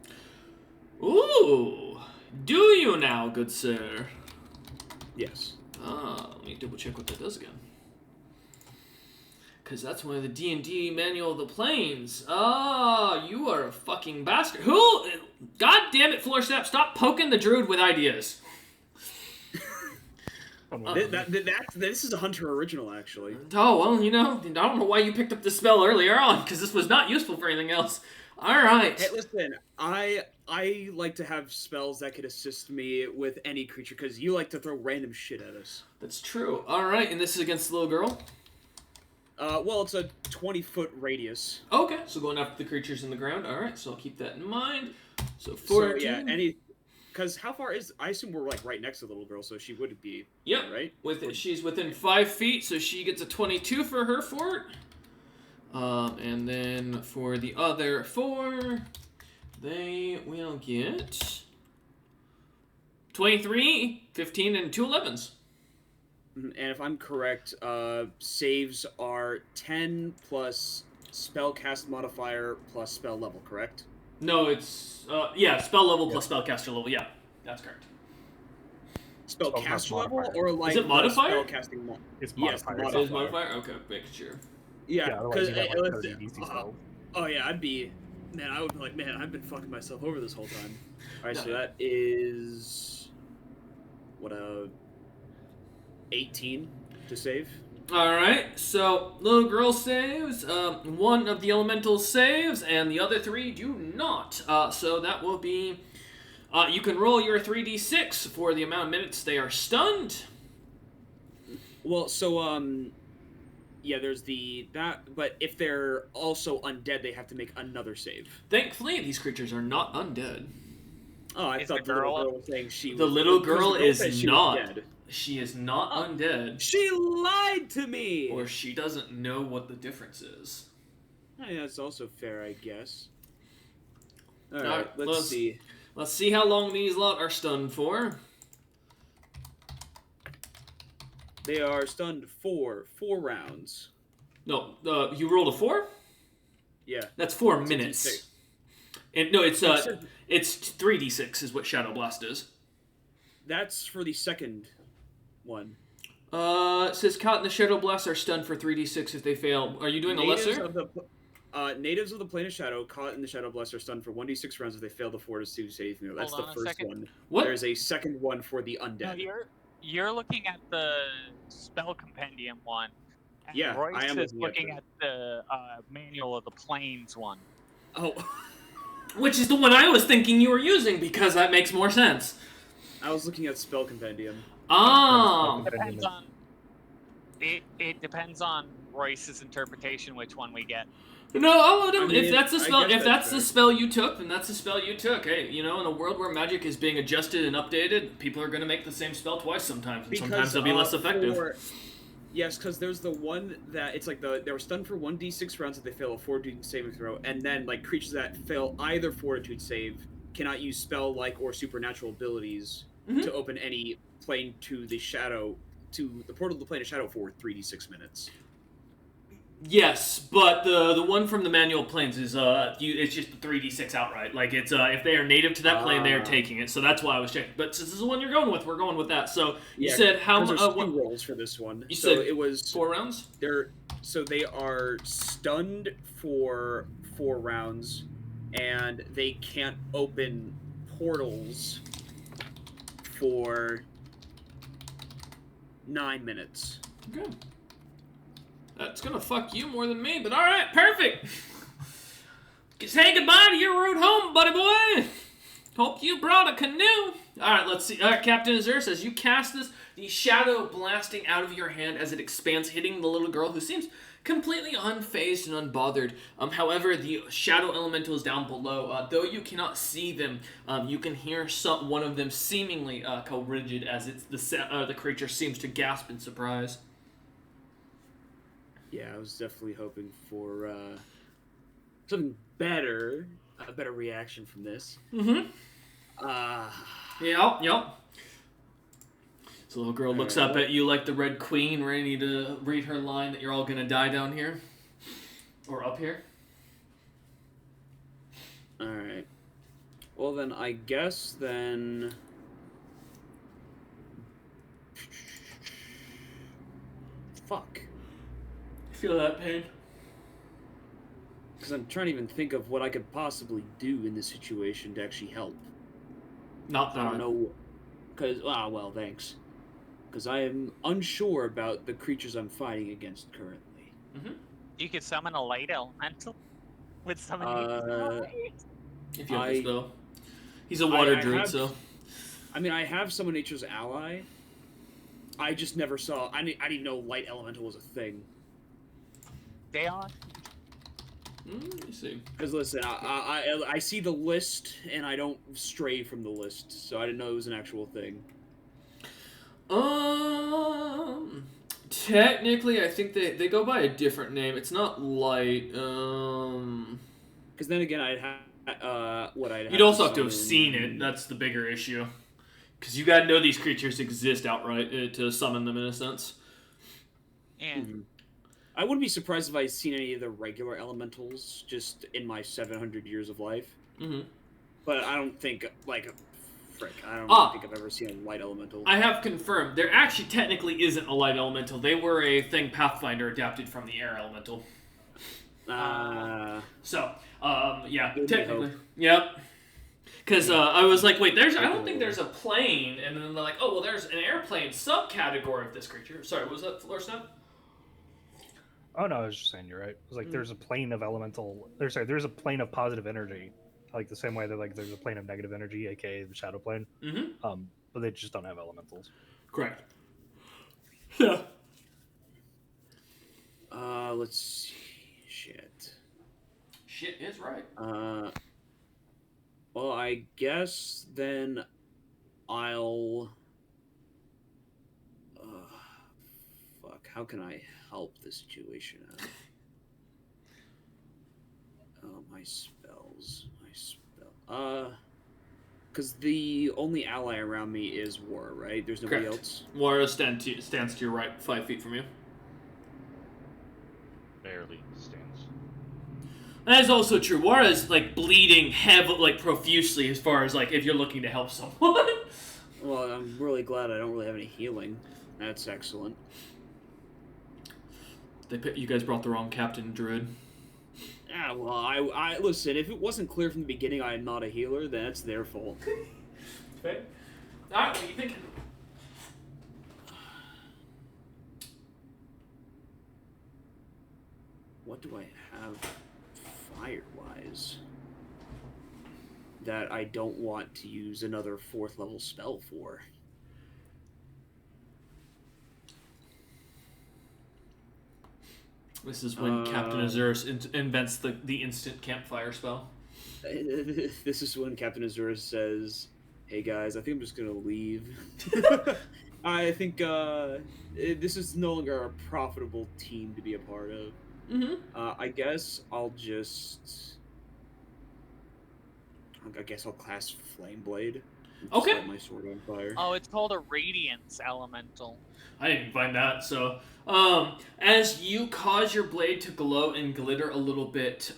Ooh. Do you now, good sir? Yes. Let me double check what that does again. Because that's one of the D&D Manual of the Planes. You are a fucking bastard. Who? God damn it, Floorsnap, stop poking the druid with ideas. This is a Hunter original, actually. Oh, well, I don't know why you picked up this spell earlier on, because this was not useful for anything else. Alright. Hey, listen, I like to have spells that could assist me with any creature, because you like to throw random shit at us. That's true. Alright, and this is against the little girl? Well, it's a 20-foot radius. Okay, so going after the creatures in the ground. Alright, so I'll keep that in mind. So 14. So, yeah, because how far is... I assume we're, like, right next to the little girl, so she would be... Yep. Right? She's within 5 feet, so she gets a 22 for her fort. And then for the other 4, they will get 23, 15, and 2 11s. And if I'm correct, saves are 10 plus spellcast modifier plus spell level, correct? No, it's spell level plus spellcaster level. Yeah, that's correct. Spellcaster level, modifier. or like Is it modifier? spellcasting It's Yes, modifier. It is modifier. Okay, making sure. Yeah, otherwise because you got, like, 30 DC spells. oh yeah, I would be like, man, I've been fucking myself over this whole time. All right, No. so that is what 18 to save. Alright, so little girl saves, one of the elementals saves, and the other 3 do not. So that will be, you can roll your 3d6 for the amount of minutes they are stunned. Well, so Yeah, there's that. But if they're also undead, they have to make another save. Thankfully, these creatures are not undead. Oh, I Is thought the the little girl- girl was saying she The was. little because girl the is said she not. was dead. She is not Oh. undead, She lied to me. or she doesn't know what the difference is. Yeah, that's also fair, I guess. All Alright, right, let's see. Let's see how long these lot are stunned for. They are stunned for 4 rounds. No, you rolled a 4? Yeah. That's 4 It's a minutes. D6. And no, it's said- it's 3d6 is what Shadow Blast is. That's for the second one. It says caught in the Shadow Blast are stunned for 3d6 if they fail. Are you doing a lesser? Natives of the Plane of Shadow caught in the Shadow Blast are stunned for 1d6 rounds if they fail the Fortitude saving throw. That's Hold the on a first second. one. What? There's a second one for the No, undead. you're looking at the spell compendium one. And Yeah, Royce I am is looking looking at at the manual of the planes one. Oh, Which is the one I was thinking you were using because that makes more sense. I was looking at spell compendium. Oh. Depends on. It depends on Royce's interpretation which one we get. No, I'll let him. I mean, if that's the I spell, guess if that's that's the fair. spell you took, then that's the spell you took. Hey, you know, in a world where magic is being adjusted and updated, people are going to make the same spell twice sometimes, and sometimes they'll be less effective. Yes, because there's the one that it's like they were stunned for 1d6 rounds if they fail a Fortitude saving throw, and then like creatures that fail either Fortitude save cannot use spell-like or supernatural abilities Mhm. to open any plane to the portal to the Plane of Shadow for 3d6 minutes. Yes, but the one from the manual planes is it's just the 3d6 outright. Like it's if they are native to that plane, they are taking it. So that's why I was checking. But since this is the one you're going with, we're going with that. So you said how much? much? There's 2 rolls for this one. You so said it was 4 rounds. So they are stunned for 4 rounds, and they can't open portals for 9 minutes. Good. That's gonna fuck you more than me, but all right, perfect. Say goodbye to your route home, buddy boy. Hope you brought a canoe. All right, let's see. All right, Captain Azur says you cast this, the shadow blasting out of your hand as it expands, hitting the little girl who seems completely unfazed and unbothered. However, the shadow elemental is down below. Though you cannot see them, you can hear one of them seemingly go rigid as the creature seems to gasp in surprise. Yeah, I was definitely hoping for something better, a better reaction from this. Mm-hmm. Yep. So the little girl looks up at you like the Red Queen, ready to read her line that you're all gonna die down here. Or up here. Alright. Well then, I guess then... Fuck. Feel that pain? Because I'm trying to even think of what I could possibly do in this situation to actually help. Not that. I don't know. Because, well, thanks. Because I am unsure about the creatures I'm fighting against currently. Mm-hmm. You could summon a light elemental with summon If you have the spell. He's a water druid, so. I mean, I have Summon Nature's Ally. I just never saw... I didn't even know Light Elemental was a thing. They are. Let me see. Because listen, I see the list, and I don't stray from the list, so I didn't know it was an actual thing. Technically, I think they go by a different name. It's not light. Because then again, I'd have You'd also have to have seen it. That's the bigger issue. Because you gotta know these creatures exist outright to summon them in a sense. And I wouldn't be surprised if I'd seen any of the regular elementals just in my 700 years of life. Mm-hmm. But I don't think, like, frick, I don't think I've ever seen a light elemental. I have confirmed. There actually technically isn't a light elemental. They were a thing Pathfinder adapted from the air elemental. So, yeah, technically. Yep. Because I was like, wait, I don't think there's a plane. And then they're like, oh, well, there's an airplane subcategory of this creature. Sorry, was that Floor Snap? Oh no, I was just saying you're right. It was like there's a plane of elemental. There's a plane of positive energy, like the same way that like there's a plane of negative energy, aka the shadow plane. Mm-hmm. But they just don't have elementals. Correct. Yeah. Let's see. Shit. Shit is right. Well, I guess then I'll. Fuck. How can I help the situation out? Oh, my spells. Because the only ally around me is War, right? There's nobody Correct. else. Wara stands to your right, 5 feet from you. Barely stands. That is also true. Wara is like bleeding profusely as far as like if you're looking to help someone. Well, I'm really glad I don't really have any healing. That's excellent. You guys brought the wrong captain, Druid. Yeah, well, I listen. If it wasn't clear from the beginning I'm not a healer, then that's their fault. Okay. Alright, what are you thinking? What do I have fire-wise that I don't want to use another 4th level spell for? This is when Captain Azurus invents the instant campfire spell. This is when Captain Azurus says, "Hey guys, I think I'm just gonna leave. I think this is no longer a profitable team to be a part of. Mm-hmm. I guess I'll just. I guess I'll cast Flame Blade. And just Okay. Set my sword on fire. Oh, it's called a Radiance Elemental. I didn't find that. So, as you cause your blade to glow and glitter a little bit,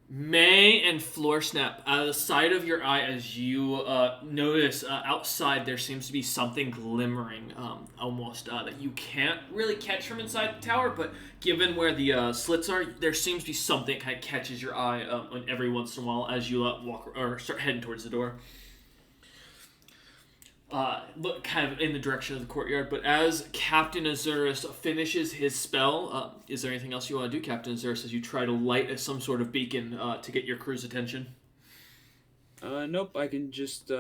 May and Floor Snap, out of the side of your eye, as you notice outside, there seems to be something glimmering, almost that you can't really catch from inside the tower. But given where the slits are, there seems to be something kind of catches your eye every once in a while as you walk or start heading towards the door. Look kind of in the direction of the courtyard, but as Captain Azurus finishes his spell, is there anything else you want to do, Captain Azurus, as you try to light some sort of beacon to get your crew's attention? Nope, I can just,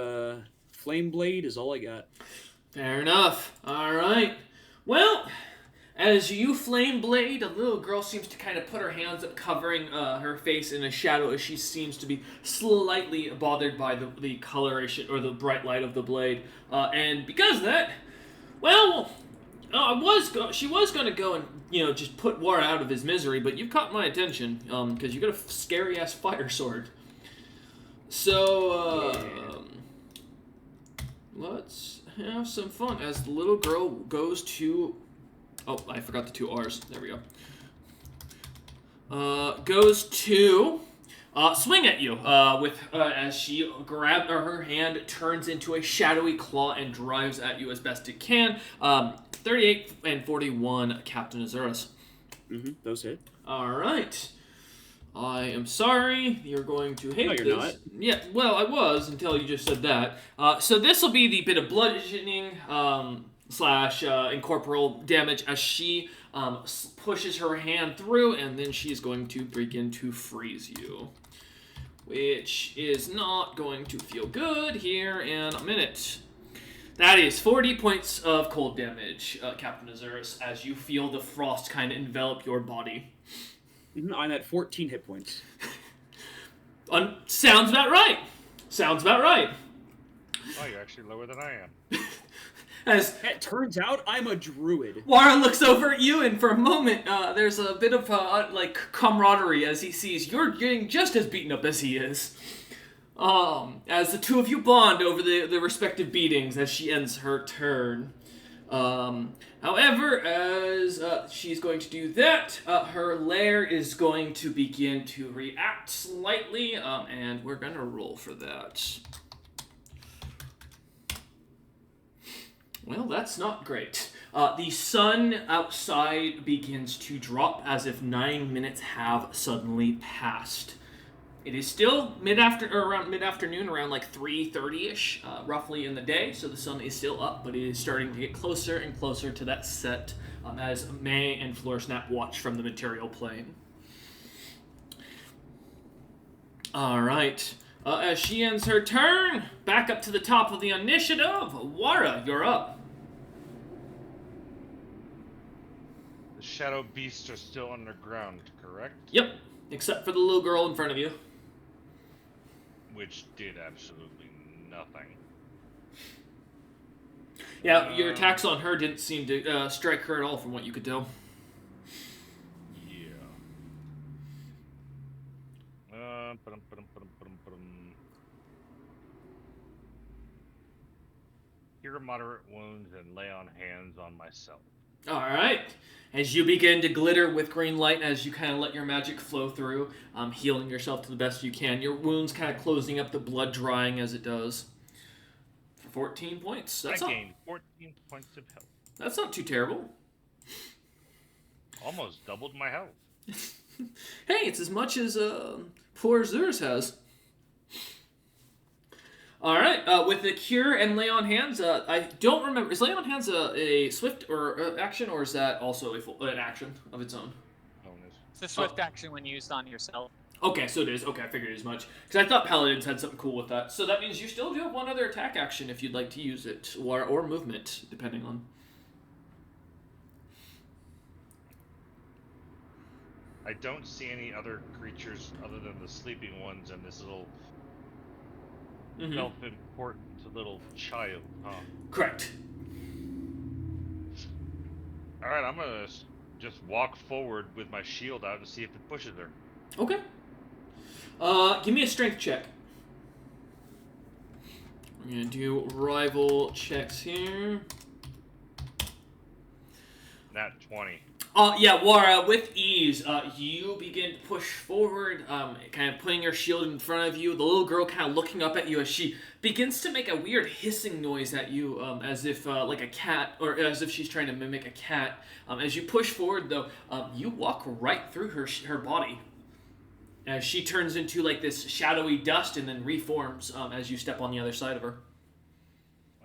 Flame Blade is all I got. Fair enough. Alright. Well, as you flame blade, a little girl seems to kind of put her hands up, covering her face in a shadow, as she seems to be slightly bothered by the coloration or the bright light of the blade. And because of that, well, she was going to go and, just put War out of his misery, but you've caught my attention, because you got a scary-ass fire sword. So, let's have some fun as the little girl goes to... Oh, I forgot the 2 R's. There we go. Goes to swing at you as she grabs her hand, turns into a shadowy claw, and drives at you as best it can. 38 and 41, Captain Azurus. Mm-hmm, those hit. All right. I am sorry. You're going to hate this. No, you're not. Yeah, well, I was until you just said that. So this will be the bit of bludgeoning slash incorporeal damage as she pushes her hand through, and then she's going to begin to freeze you, which is not going to feel good here in a minute. That is 40 points of cold damage, Captain Azurus, as you feel the frost kind of envelop your body. I'm at 14 hit points. Sounds about right. Sounds about right. Oh, you're actually lower than I am. As It turns out I'm a druid. Wara looks over at you, and for a moment, there's a bit of camaraderie as he sees you're getting just as beaten up as he is. As the two of you bond over the respective beatings as she ends her turn. However, as she's going to do that, her lair is going to begin to react slightly, and we're going to roll for that. Well, that's not great. The sun outside begins to drop as if 9 minutes have suddenly passed. It is still around mid-afternoon, around like 3:30ish, roughly in the day, so the sun is still up, but it is starting to get closer and closer to that set as May and Floorsnap watch from the material plane. All right. As she ends her turn, back up to the top of the initiative, Wara, you're up. The shadow beasts are still underground, correct? Yep, except for the little girl in front of you. Which did absolutely nothing. Yeah, your attacks on her didn't seem to strike her at all, from what you could tell. Yeah. Cure moderate wounds and lay on hands on myself. All right. As you begin to glitter with green light, as you kind of let your magic flow through, healing yourself to the best you can, your wounds kind of closing up, the blood drying as it does. For 14 points. I gained 14 points of health. That's not too terrible. Almost doubled my health. Hey, it's as much as poor Zurus has. All right, with the cure and lay on hands, I don't remember. Is lay on hands a swift or action, or is that also an action of its own? It's a swift action when used on yourself. Okay, so it is. Okay, I figured as much. Because I thought paladins had something cool with that. So that means you still do have one other attack action if you'd like to use it, or movement, depending on. I don't see any other creatures other than the sleeping ones and this little self-important little child, huh? Correct. Alright, I'm gonna just walk forward with my shield out and see if it pushes her. Okay. Give me a strength check. I'm gonna do rival checks here. Nat 20. Yeah, Wara, with ease, you begin to push forward, kind of putting your shield in front of you. The little girl kind of looking up at you as she begins to make a weird hissing noise at you, as if like a cat, or as if she's trying to mimic a cat. As you push forward, though, you walk right through her body. As she turns into like this shadowy dust and then reforms as you step on the other side of her.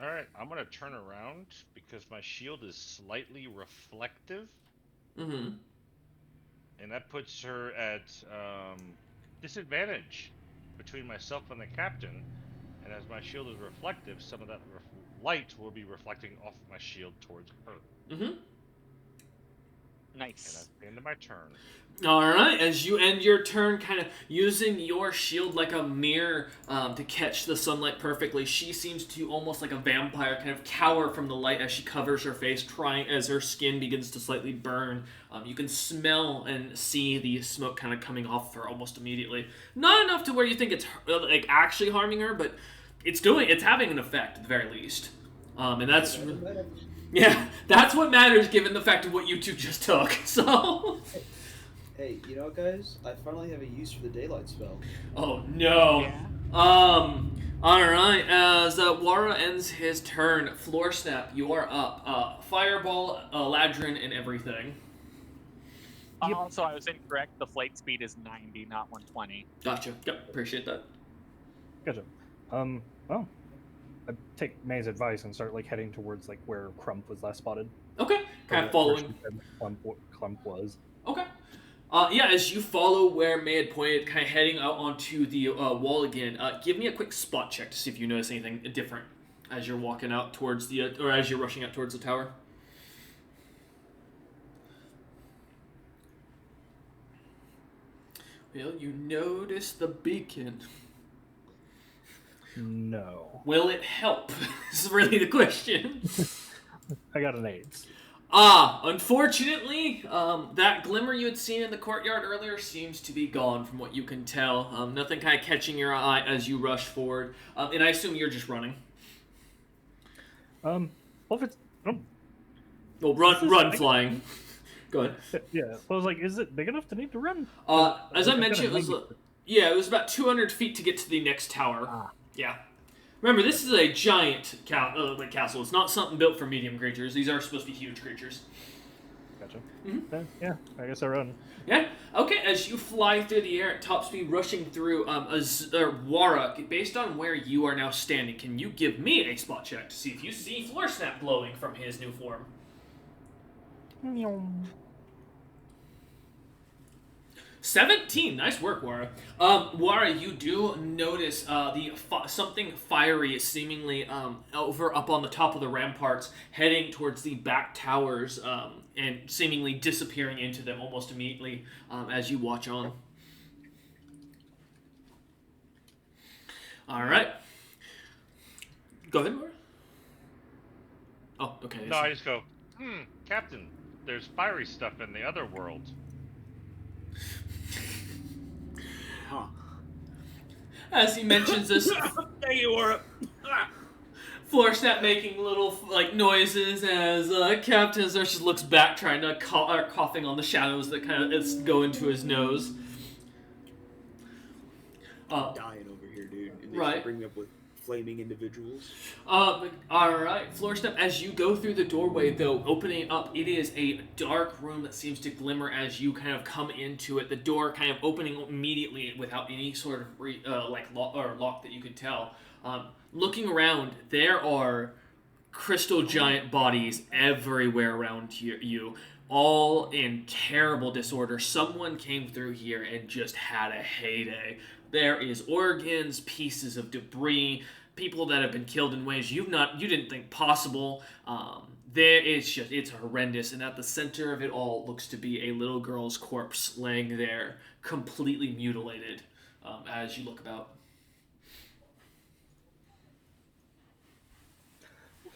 Alright, I'm gonna turn around because my shield is slightly reflective. Mm-hmm. And that puts her at disadvantage between myself and the captain. And as my shield is reflective, some of that light will be reflecting off my shield towards her. Mm-hmm. Nice. And that's the end of my turn. Alright, as you end your turn, kind of using your shield like a mirror to catch the sunlight perfectly, she seems to, almost like a vampire, kind of cower from the light as she covers her face, trying as her skin begins to slightly burn. You can smell and see the smoke kind of coming off her almost immediately. Not enough to where you think it's like actually harming her, but it's having an effect at the very least. And that's... Yeah, that's what matters given the fact of what you two just took, so... Hey, you know what, guys? I finally have a use for the daylight spell. Oh, no. Yeah. Alright, as Wara ends his turn, Floor Snap, you are up. Fireball, Ladrin, and everything. Also, I was incorrect. The flight speed is 90, not 120. Gotcha. Yep, appreciate that. Gotcha. Well, I take May's advice and start like heading towards like where Crump was last spotted. Okay, kind of following. Clump was. Okay. Yeah, as you follow where May had pointed, kind of heading out onto the wall again, give me a quick spot check to see if you notice anything different as you're walking out towards the, or as you're rushing out towards the tower. Well, you notice the beacon. No. Will it help? Is really the question. I got an 8. Unfortunately, that glimmer you had seen in the courtyard earlier seems to be gone from what you can tell. Nothing kind of catching your eye as you rush forward. And I assume you're just running. Well, if it's... Well, run flying. Go ahead. Yeah, well, I was like, is it big enough to need to run? As I mentioned, it was... it was about 200 feet to get to the next tower. Yeah. Remember, this is a giant castle. It's not something built for medium creatures. These are supposed to be huge creatures. Gotcha. Mm-hmm. Yeah, I guess I run. Yeah. Okay, as you fly through the air at top speed, rushing through, Wara, based on where you are now standing, can you give me a spot check to see if you see Floor Snap glowing from his new form? 17. Nice work, Wara. Wara, you do notice something fiery seemingly over up on the top of the ramparts, heading towards the back towers, and seemingly disappearing into them almost immediately as you watch on. All right. Go ahead, Wara. Oh, okay. No, I just go, Captain, there's fiery stuff in the other world. Huh. As he mentions this, There you were. Floorsnap making little noises as Captain Xerxes looks back, trying to coughing on the shadows that kind of go into his nose. Dying over here, dude. And they Right. just bring me up with flaming individuals. All right, Floorsnap. As you go through the doorway, though, opening up, it is a dark room that seems to glimmer as you kind of come into it. The door kind of opening immediately without any sort of lock that you could tell. Looking around, there are crystal giant bodies everywhere around you, all in terrible disorder. Someone came through here and just had a heyday. There is organs, pieces of debris, people that have been killed in ways you didn't think possible. It's horrendous, and at the center of it all looks to be a little girl's corpse laying there, completely mutilated. As you look about.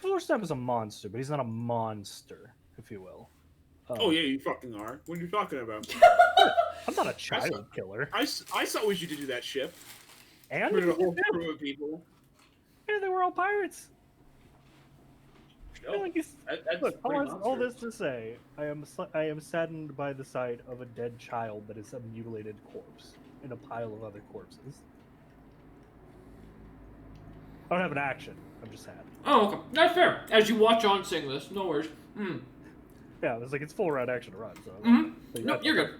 Floorsnap is a monster, but he's not a monster, if you will. Oh yeah, you fucking are. What are you talking about? I'm not a child killer. I saw what you did to that ship. And Murdered a whole crew of people. yeah, they were all pirates. No, Like you- that's Look, pretty all monstrous. this to say, I am saddened by the sight of a dead child that is a mutilated corpse in a pile of other corpses. I don't have an action. I'm just sad. Oh, okay. That's fair. As you watch on seeing this, no worries. Yeah, it's like it's full round action to run. So. Nope, you're good.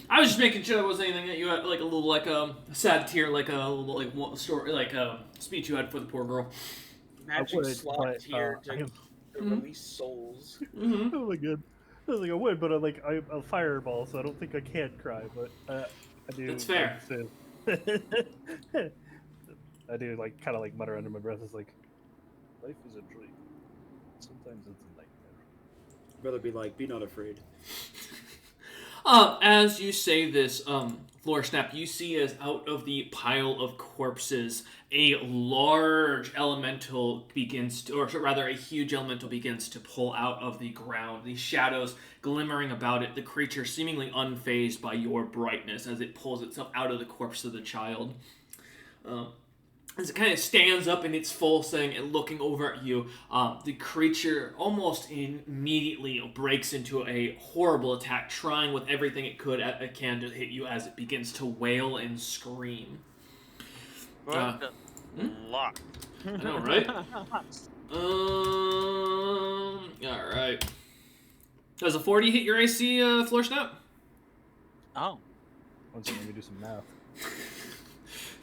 I was just making sure there wasn't anything that you had, like a little, sad tear, like a little, story, speech you had for the poor girl. Magic would, slot but, here to, I am- to release souls. Mm-hmm. Oh my god. I was like, I would, but I'm a fireball, so I don't think I can cry, but I do. That's fair. I do, kind of mutter under my breath, it's like, life is a dream. Sometimes it's a nightmare. Brother be like, be not afraid. As you say this, Floorsnap, you see as out of the pile of corpses, a large elemental begins to, or rather a huge elemental begins to pull out of the ground. The shadows glimmering about it, the creature seemingly unfazed by your brightness as it pulls itself out of the corpse of the child. As it kind of stands up in its full thing and looking over at you, the creature almost immediately breaks into a horrible attack, trying with everything it can to hit you as it begins to wail and scream. Good luck. I know, right? Alright. Does a 40 hit your AC, Floorsnap? Oh, One second, let me do some math.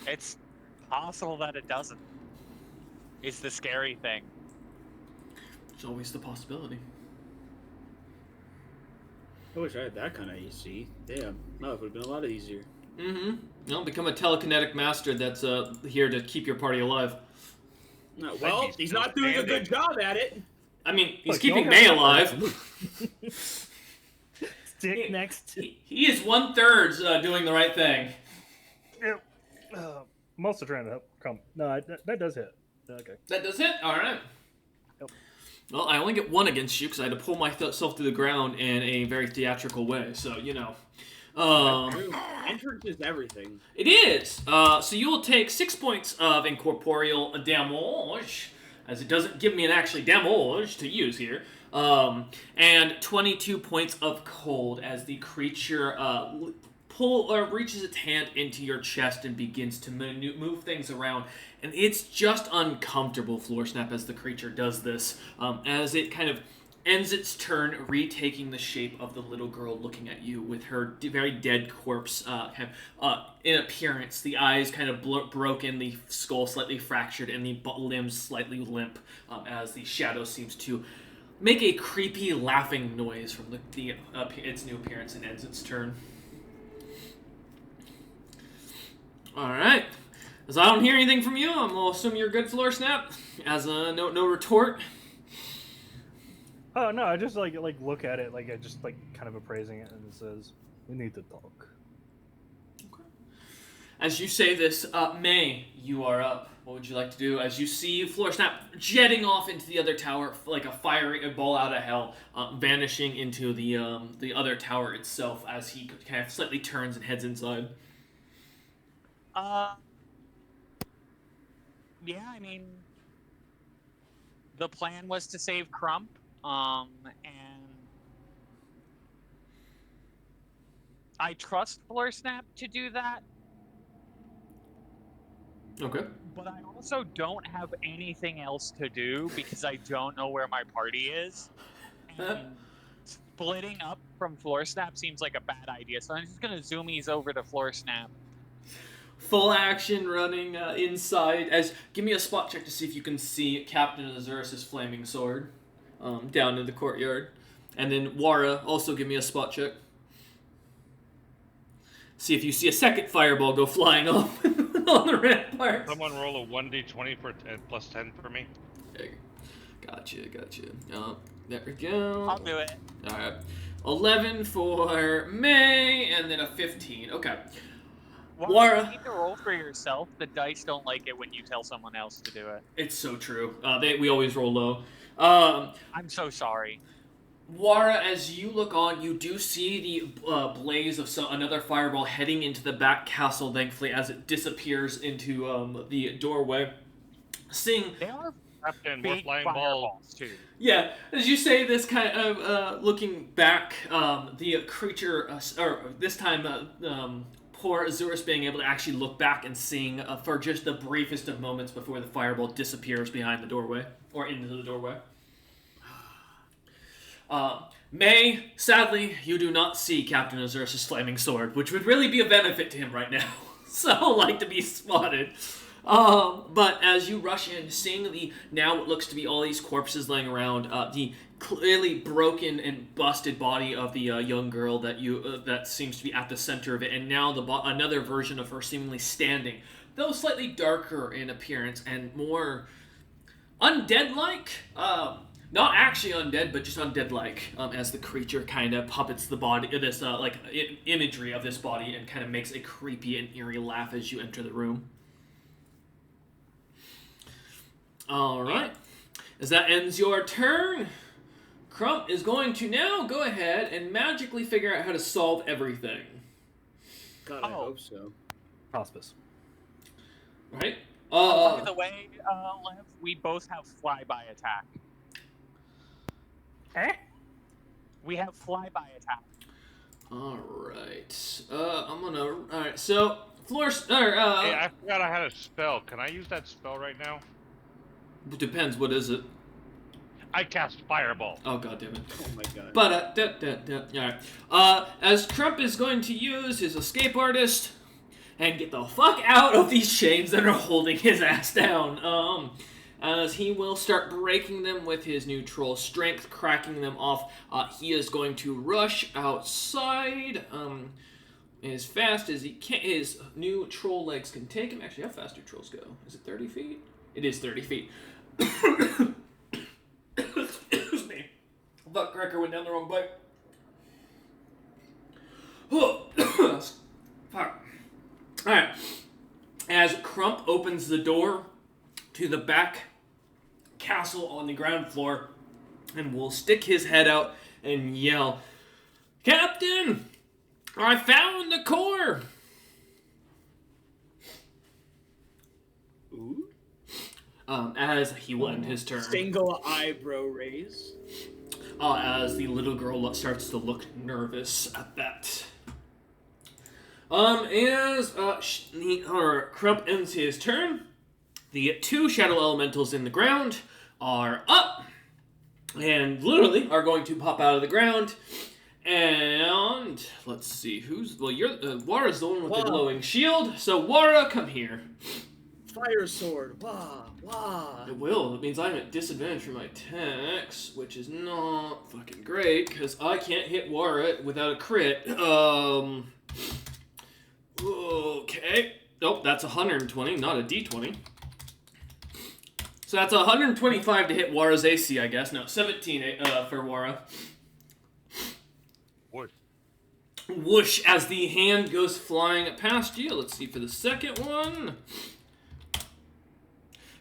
it's possible that it doesn't. It's the scary thing. It's always the possibility. I wish I had that kind of AC. Damn, no, it would have been a lot easier. Mm-hmm. No, become a telekinetic master that's here to keep your party alive. No, Like well, he's he's still not doing a good standing. job at it. I mean, he's Look, keeping y'all May have- alive. Stick next to. He is 1/3 doing the right thing. I'm also trying to help come. No, that does hit. Okay. That does it? Alright. Yep. Well, I only get one against you because I had to pull myself to the ground in a very theatrical way, so, you know. Entrance is everything. It is! So you will take 6 points of incorporeal damage, as it doesn't give me an actually damage to use here, and 22 points of cold as the creature reaches its hand into your chest and begins to move things around. And it's just uncomfortable, Floorsnap, as the creature does this, as it kind of ends its turn, retaking the shape of the little girl looking at you with her very dead corpse in appearance. The eyes kind of broken, the skull slightly fractured, and the limbs slightly limp as the shadow seems to make a creepy laughing noise from its new appearance and ends its turn. All right. As I don't hear anything from you, I'm gonna assume you're good, Floor Snap. As a no retort. Oh no, I just like look at it, like I just like kind of appraising it, and it says, "We need to talk." As you say this, May, you are up. What would you like to do? As you see Floor Snap jetting off into the other tower like a ball out of hell, vanishing into the other tower itself as he kind of slightly turns and heads inside. Yeah, I mean, the plan was to save Crump, and I trust Floor Snap to do that. Okay. But I also don't have anything else to do because I don't know where my party is. And splitting up from Floor Snap seems like a bad idea, so I'm just gonna zoomies over to Floor Snap. Full action running inside. Give me a spot check to see if you can see Captain Azurus' flaming sword down in the courtyard. And then Wara, also give me a spot check. See if you see a second fireball go flying off on the ramparts. Someone roll a 1d20 for plus 10 for me. Okay. Gotcha. There we go. I'll do it. All right. 11 for May, and then a 15. Okay. Wara, you need to roll for yourself. The dice don't like it when you tell someone else to do it. It's so true. We always roll low. I'm so sorry. Wara, as you look on, you do see the blaze of another fireball heading into the back castle, thankfully, as it disappears into the doorway. They are Captain, we're big flying fireballs, balls. too. Yeah, as you say this, kind of looking back, the creature, or this time, poor Azurus being able to actually look back and seeing for just the briefest of moments before the fireball disappears behind the doorway, or into the doorway. May, sadly, you do not see Captain Azurus' flaming sword, which would really be a benefit to him right now. So, like to be spotted. But as you rush in, seeing now what looks to be all these corpses laying around, the clearly broken and busted body of the young girl that seems to be at the center of it, and now another version of her seemingly standing, though slightly darker in appearance and more undead-like. Not actually undead, but just undead-like, as the creature kind of puppets the body, this imagery of this body, and kind of makes a creepy and eerie laugh as you enter the room. All right, as that ends your turn, Crump is going to now go ahead and magically figure out how to solve everything. God, I hope so. Hospice. Right? By the way, Lev, we both have flyby attack. We have flyby attack. All right. I'm gonna. All right. So, floor. Hey, I forgot I had a spell. Can I use that spell right now? Depends. What is it? I cast Fireball. Oh, god damn it. Oh my god. But, all right. As Crump is going to use his escape artist and get the fuck out of these chains that are holding his ass down. As he will start breaking them with his new troll strength, cracking them off. He is going to rush outside as fast as he can. His new troll legs can take him. Actually, how fast do trolls go? Is it 30 feet? It is 30 feet. Excuse me. Butt cracker went down the wrong pipe. Oh, fuck. Alright. As Crump opens the door to the back castle on the ground floor and will stick his head out and yell, "Captain! I found the core!" Ooh. As he will end his turn. Single eyebrow raise. As the little girl starts to look nervous at that. As Crump ends his turn, the two shadow elementals in the ground are up and literally are going to pop out of the ground. And let's see Wara's the one with the glowing shield. So Wara, come here. Fire sword. Wah, wah. It will. It means I'm at disadvantage for my attacks, which is not fucking great because I can't hit Wara without a crit. Okay. Oh, that's 120, not a D20. So that's 125 to hit Wara's AC, I guess. No, 17 for Wara. Wood. Whoosh, as the hand goes flying past you. Let's see for the second one.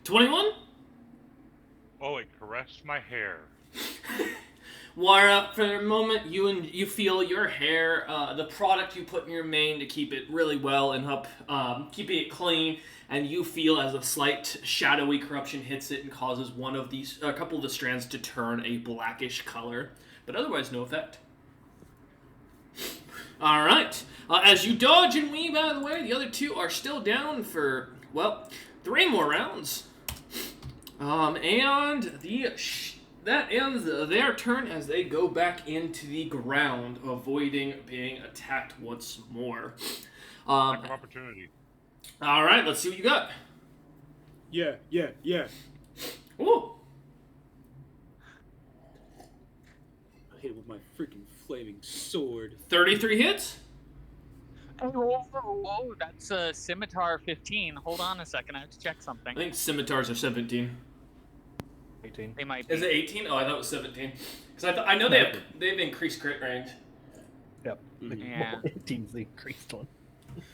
21? Oh, it caressed my hair. Wara, for a moment, you feel your hair, the product you put in your mane to keep it really well and up, keeping it clean, and you feel as a slight shadowy corruption hits it and causes a couple of the strands to turn a blackish color, but otherwise no effect. All right. As you dodge and weave out of the way, the other two are still down for, well, 3 more rounds. And that ends their turn as they go back into the ground, avoiding being attacked once more. Lack of opportunity. All right, let's see what you got. Yeah. Ooh. I hit it with my freaking flaming sword. 33 hits? Oh, that's a scimitar 15. Hold on a second, I have to check I something. think scimitars are 17. 18. They might be. Is it 18? Oh, I thought it was 17. Because I know they've increased crit range. Yep. Yeah. 18's the increased one.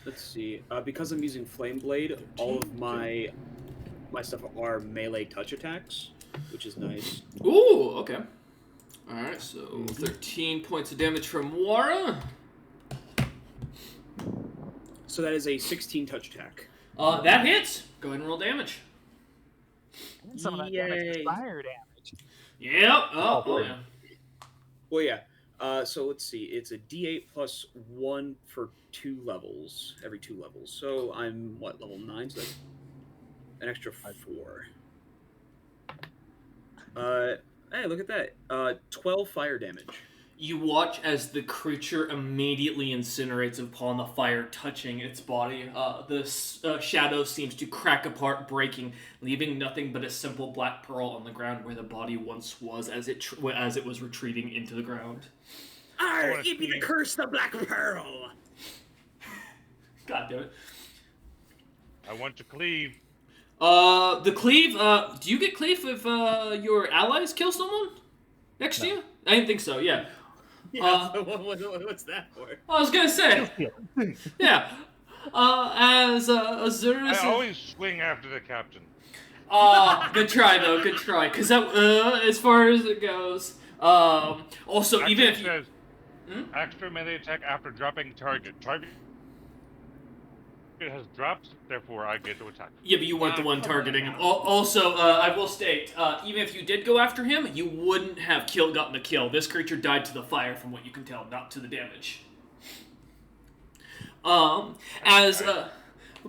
Let's see. Because I'm using Flame Blade, all of my stuff are melee touch attacks, which is nice. Ooh, okay. All right, so 13 points of damage from Wara. So that is a 16 touch attack. That hits. Go ahead and roll damage. Some of that damage is Yay. fire damage. Yep. Oh yeah. Well, yeah. So let's see. It's a D8 plus 1 for 2 levels, every 2 levels. So I'm, level 9? So that's an extra 4. Hey, look at that. 12 fire damage. You watch as the creature immediately incinerates upon the fire touching its body. The shadow seems to crack apart, breaking, leaving nothing but a simple black pearl on the ground where the body once was as it was retreating into the ground. Arr, give me the curse, the black pearl! God damn it. I want to cleave. The cleave, do you get cleave if your allies kill someone next to you? I didn't think so, yeah. Yeah, what's that for? I was gonna say, yeah. As Azurus. I always swing after the captain. Good try though, good try. Cause that, as far as it goes, also Actually, even if it you, says, extra melee attack after dropping target. Target has dropped, therefore I get to attack. yeah, but you weren't the one targeting him. Also, I will state, even if you did go after him, you wouldn't have gotten the kill. This creature died to the fire, from what you can tell, not to the damage. Go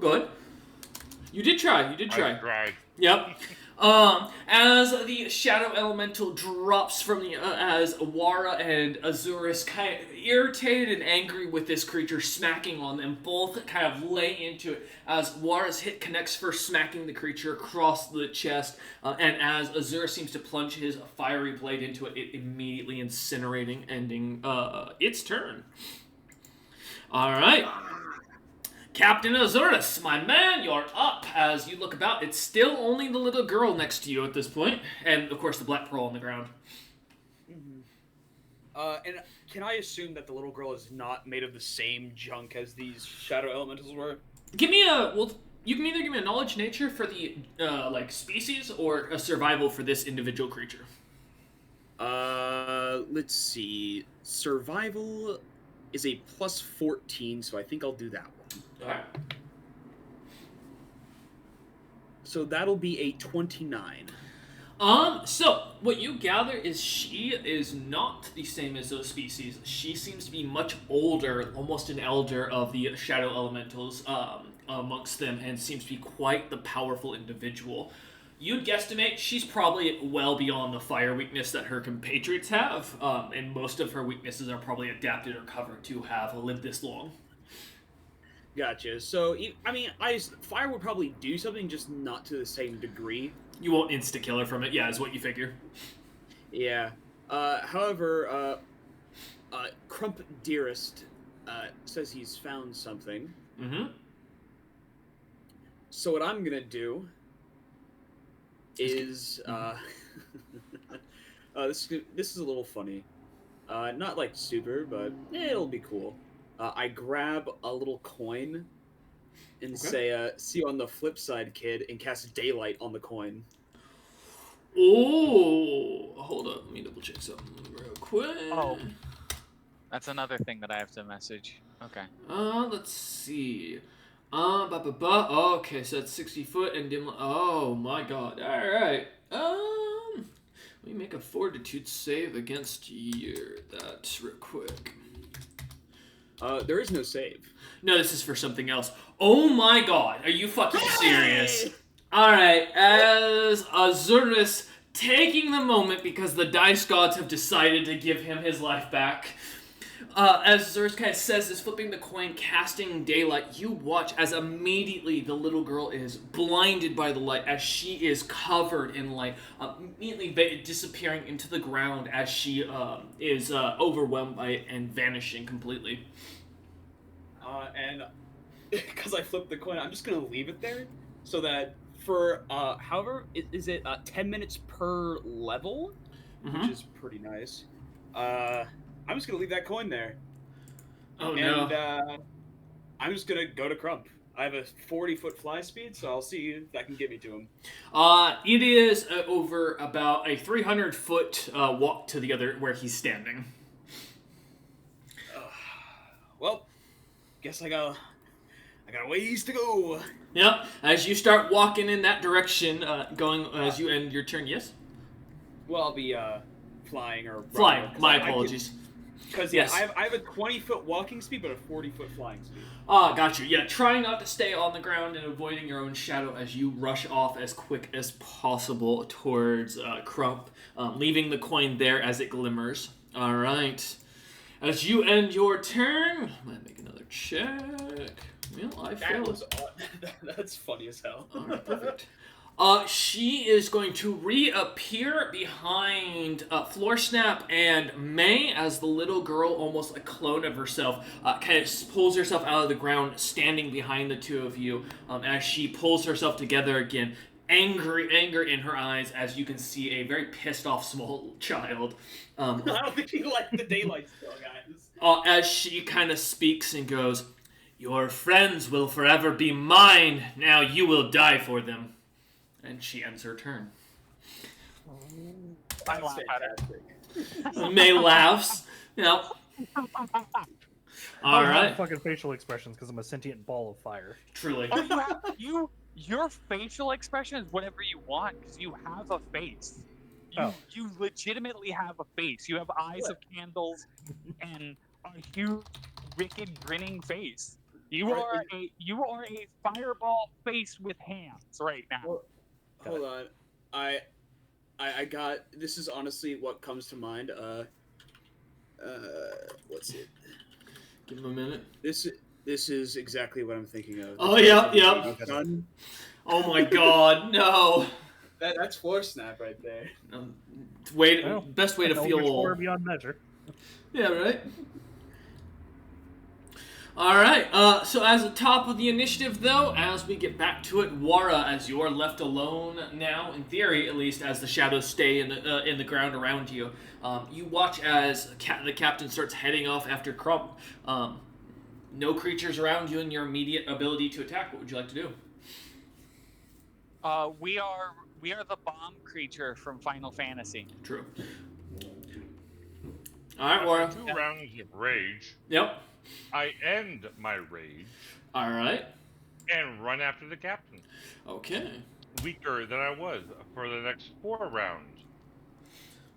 ahead. You did try. I tried. Yep. As the shadow elemental drops from the, as Wara and Azurus kind of irritated and angry with this creature smacking on them, both kind of lay into it as Wara's hit connects first, smacking the creature across the chest, and as Azurus seems to plunge his fiery blade into it, it immediately incinerating, ending its turn. All right. Captain Azurus, my man, you're up. As you look about, it's still only the little girl next to you at this point, and of course the black pearl on the ground. And can I assume that the little girl is not made of the same junk as these shadow elementals were? Give me a you can either give me a knowledge nature for the species or a survival for this individual creature. Let's see. Survival is a plus 14, so I think I'll do that one. Alright. So that'll be a 29. So what you gather is she is not the same as those species. She seems to be much older, almost an elder of the shadow elementals amongst them, and seems to be quite the powerful individual. You'd guesstimate she's probably well beyond the fire weakness that her compatriots have, and most of her weaknesses are probably adapted or covered to have lived this long. Gotcha. So, I mean, fire would probably do something, just not to the same degree. You won't insta-kill her from it, yeah, is what you figure. Yeah. However, Crump Dearest says he's found something. Mm-hmm. So what I'm gonna do is this is a little funny. Not like super, but it'll be cool. I grab a little coin and say, "See you on the flip side, kid," and cast daylight on the coin. Oh, hold up. Let me double check something real quick. Oh. That's another thing that I have to message. Okay. Let's see. Okay, so that's 60 foot and dim. Oh my god. All right. Let me make a fortitude save against that real quick. There is no save. No, this is for something else. Oh my god. Are you fucking serious? Alright, as Azurus taking the moment because the dice gods have decided to give him his life back. As Azurus kind of says this, flipping the coin, casting daylight, you watch as immediately the little girl is blinded by the light as she is covered in light, immediately disappearing into the ground as she is overwhelmed by it and vanishing completely. And because I flipped the coin, I'm just gonna leave it there so that for however is it 10 minutes per level, which is pretty nice. I'm just gonna leave that coin there. Oh and, no! I'm just gonna go to Crump. I have a 40-foot fly speed, so I'll see if that can get me to him. It is over about a 300-foot walk to the other where he's standing. Well, guess I got a ways to go. Yep. As you start walking in that direction, going as you end your turn. Yes. Well, I'll be flying or flying. My apologies. Because yes. I have a 20-foot walking speed, but a 40-foot flying speed. Got you. Yeah, trying not to stay on the ground and avoiding your own shadow as you rush off as quick as possible towards Crump, leaving the coin there as it glimmers. All right. As you end your turn, I'm gonna make another check. Well, I failed. That's funny as hell. All right, perfect. She is going to reappear behind Floor Snap and May as the little girl, almost a clone of herself, kind of pulls herself out of the ground, standing behind the two of you as she pulls herself together again. Anger in her eyes as you can see a very pissed off small child. I don't think you like the daylight still, guys. As she kind of speaks and goes, "Your friends will forever be mine. Now you will die for them." And she ends her turn. I laugh at it. May laughs. Yep. All right. Fucking facial expressions because I'm a sentient ball of fire. Truly. Oh, your facial expression is whatever you want because you have a face. You legitimately have a face. You have eyes of candles and a huge, wicked, grinning face. You are a fireball face with hands right now. Well, hold on, I got. This is honestly what comes to mind. What's it? Give him a minute. This is exactly what I'm thinking of. Oh, yep. Gun. Oh my god, no. That's Floor Snap right there. Best way to feel old. Beyond measure. Yeah, right? Alright, so as the top of the initiative, though, as we get back to it, Wara, as you're left alone now, in theory at least, as the shadows stay in the ground around you, you watch as the captain starts heading off after Crump. No creatures around you and your immediate ability to attack. What would you like to do? We are the bomb creature from Final Fantasy. True. Alright, Wara. 2 rounds of rage. Yep. I end my rage. Alright. And run after the captain. Okay. Weaker than I was for the next 4 rounds.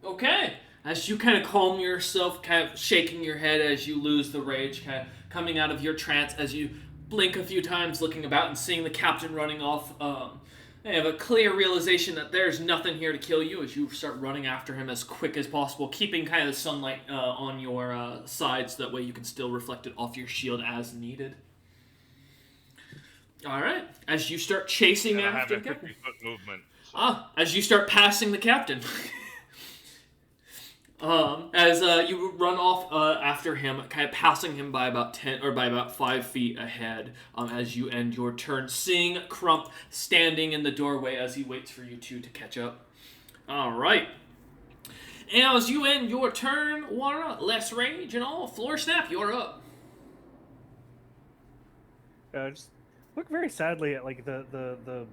Okay. As you kind of calm yourself, kind of shaking your head as you lose the rage, kind of coming out of your trance as you blink a few times, looking about and seeing the captain running off. You have a clear realization that there's nothing here to kill you as you start running after him as quick as possible, keeping kind of the sunlight on your sides, that way you can still reflect it off your shield as needed. All right. As you start chasing after the captain. 50-foot movement. As you start passing the captain. As you run off after him, kind of passing him by about 10 or by about 5 feet ahead. As you end your turn, seeing Crump standing in the doorway as he waits for you two to catch up. All right. As you end your turn, Wara, less rage and all. Floor Snap, you're up. Just look very sadly at like the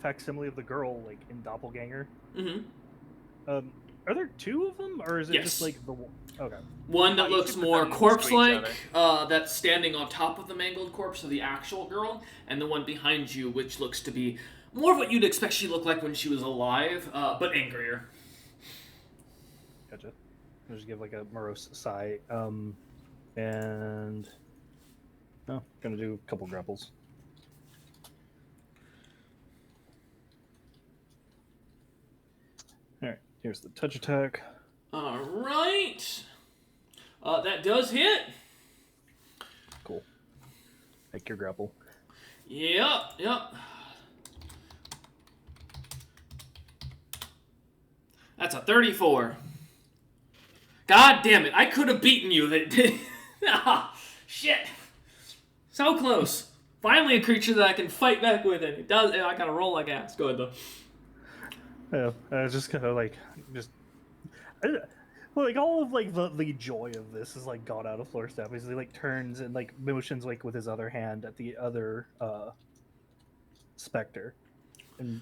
facsimile of the girl like in Doppelganger. Mm-hmm. Are there two of them, or is it Yes. just like the okay? One that You looks should put more them next to each corpse-like, that's standing on top of the mangled corpse of the actual girl, and the one behind you, which looks to be more of what you'd expect she looked like when she was alive, but angrier. Gotcha. I'll just give like a morose sigh. And no, gonna do a couple grapples. All right, here's the touch attack. All right. That does hit. Cool. Make your grapple. Yep. That's a 34. God damn it! I could have beaten you. Ah, shit. So close. Finally, a creature that I can fight back with, and it does. I gotta roll like ass. Go ahead though. Yeah, I was just kind of like like all of like the joy of this is like gone out of Floor Step. He like turns and like motions like with his other hand at the other specter, and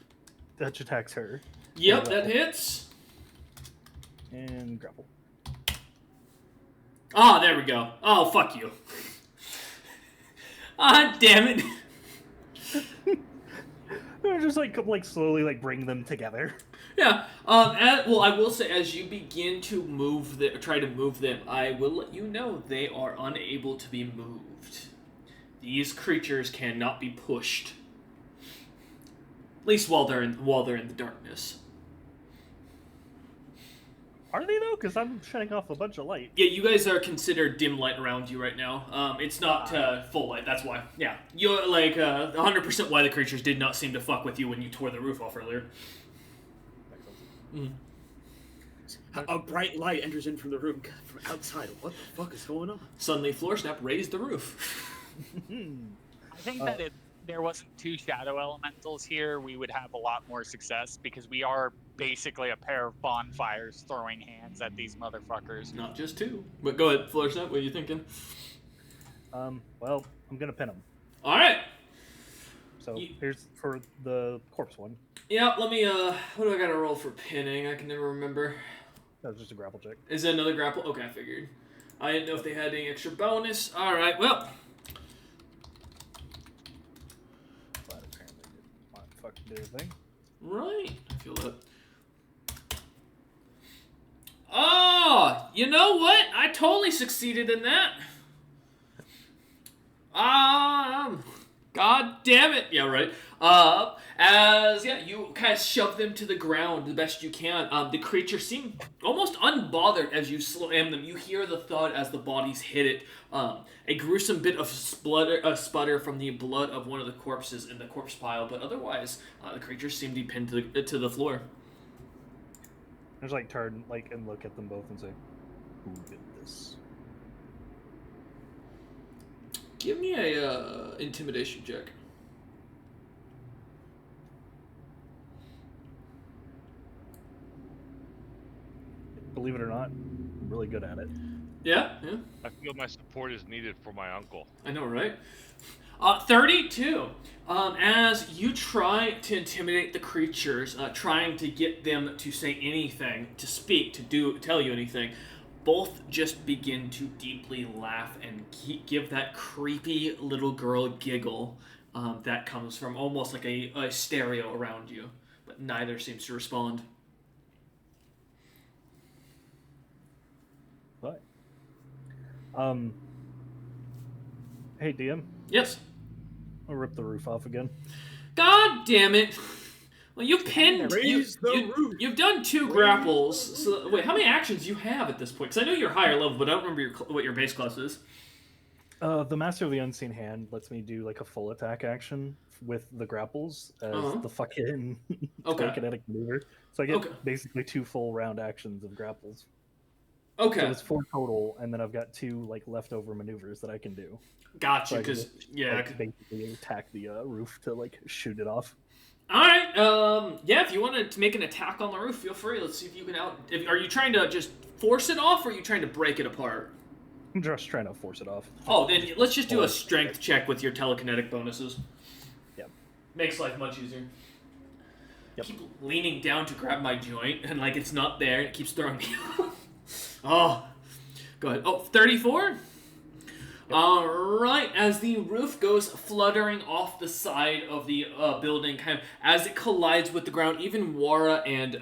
touch attacks her. Yep, that hits. And grapple. Ah, there we go. Oh, fuck you. Ah, damn it. Just like slowly like bring them together. Yeah. Well, I will say, as you begin to try to move them, I will let you know they are unable to be moved. These creatures cannot be pushed. At least while they're in the darkness. Are they though? Because I'm shutting off a bunch of light. Yeah, you guys are considered dim light around you right now. It's not full light. That's why. Yeah, you're like 100% why the creatures did not seem to fuck with you when you tore the roof off earlier. Mm. A bright light enters in from the room from outside. What the fuck is going on? Suddenly, Floor Snap raised the roof. I think that if there wasn't two shadow elementals here, we would have a lot more success because we are basically a pair of bonfires throwing hands at these motherfuckers. Not just two. But go ahead, Floor Snap. What are you thinking? Well, I'm gonna pin them. All right. So here's for the corpse one. Yeah, let me, what do I gotta roll for pinning? I can never remember. That was just a grapple check. Is that another grapple? Okay, I figured. I didn't know if they had any extra bonus. Alright, well. But apparently did not fucking do anything. Right. I feel that. Oh, you know what? I totally succeeded in that. God damn it. Yeah, right. You kind of shove them to the ground the best you can. The creatures seem almost unbothered as you slam them. You hear the thud as the bodies hit it. A gruesome bit of sputter from the blood of one of the corpses in the corpse pile, but otherwise, the creatures seem to be pinned to the floor. I just like turn like and look at them both and say, "Who did this?" Give me a intimidation check. Believe it or not, I'm really good at it. Yeah. I feel my support is needed for my uncle. I know, right? 32. As you try to intimidate the creatures, trying to get them to say anything, to speak, to tell you anything, both just begin to deeply laugh and give that creepy little girl giggle that comes from almost like a stereo around you, but neither seems to respond. What? Hey, DM. Yes. I'll rip the roof off again. God damn it! Well, you pinned. Raise the roof. You've done 2 grapples. So wait, how many actions do you have at this point? Because I know you're higher level, but I don't remember what your base class is. The Master of the Unseen Hand lets me do like a full attack action with the grapples as the fucking Okay. telekinetic maneuver. So I get basically 2 full round actions of grapples. Okay. So it's 4 total, and then I've got 2 like leftover maneuvers that I can do. Gotcha. So I can Because just, yeah. like, basically attack the roof to like shoot it off. All right. Yeah. If you wanted to make an attack on the roof, feel free. Let's see if you can are you trying to just force it off, or are you trying to break it apart? I'm just trying to force it off. Oh, then let's just do a strength check with your telekinetic bonuses. Yeah. Makes life much easier. Yep. Keep leaning down to grab my joint, and like it's not there, and it keeps throwing me off. Oh, go ahead. Oh, 34? Alright, as the roof goes fluttering off the side of the building, kind of as it collides with the ground, even Wara and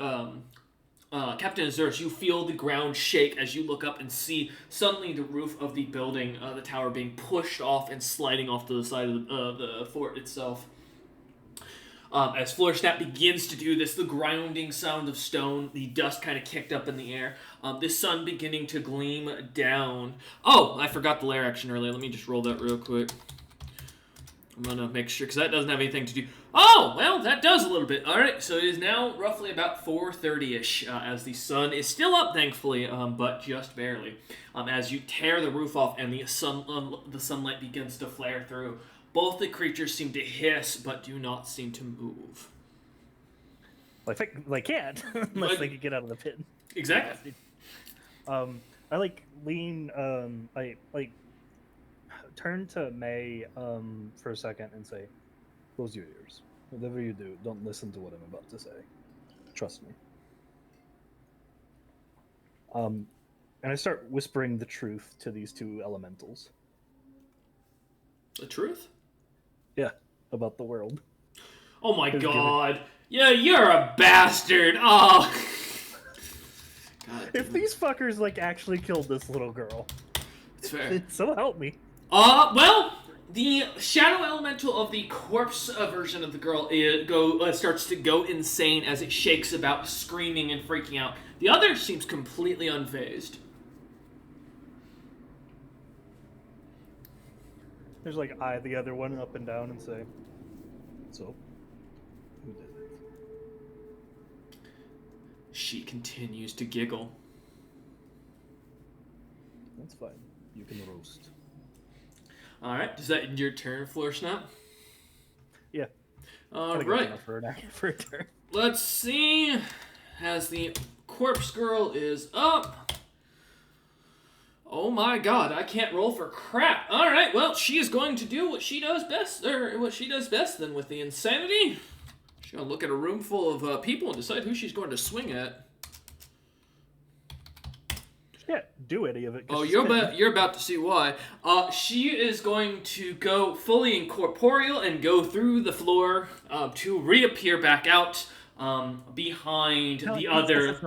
Captain Azurus, you feel the ground shake as you look up and see suddenly the roof of the building, the tower, being pushed off and sliding off to the side of the fort itself. As Snap begins to do this, the grinding sound of stone, the dust kind of kicked up in the air, the sun beginning to gleam down. Oh, I forgot the lair action earlier. Let me just roll that real quick. I'm going to make sure, because that doesn't have anything to do. Oh, well, that does a little bit. All right, so it is now roughly about 4:30-ish, as the sun is still up, thankfully, but just barely. As you tear the roof off and the sunlight begins to flare through. Both the creatures seem to hiss, but do not seem to move. Well, I think they can't unless they can get out of the pit. Exactly. I like lean. I like turn to May for a second and say, "Close your ears. Whatever you do, don't listen to what I'm about to say. Trust me." And I start whispering the truth to these 2 elementals. The truth? Yeah, about the world. Oh my god. Yeah, you're a bastard. Oh. God. If these fuckers like actually killed this little girl, It's fair. so help me. Well, the shadow elemental of the corpse version of the girl starts to go insane as it shakes about, screaming and freaking out. The other seems completely unfazed. There's like eye the other one up and down and say, "So, who did it?" She continues to giggle. That's fine. You can roast. Alright, is that your turn, Floor Snap? Yeah. Alright. For a turn. Let's see. As the corpse girl is up. Oh my god, I can't roll for crap. Alright, well, she is going to do what she does best, then with the insanity. She's going to look at a room full of people and decide who she's going to swing at. Yeah, do any of it. Oh, you're about to see why. She is going to go fully incorporeal and go through the floor to reappear back out behind the other...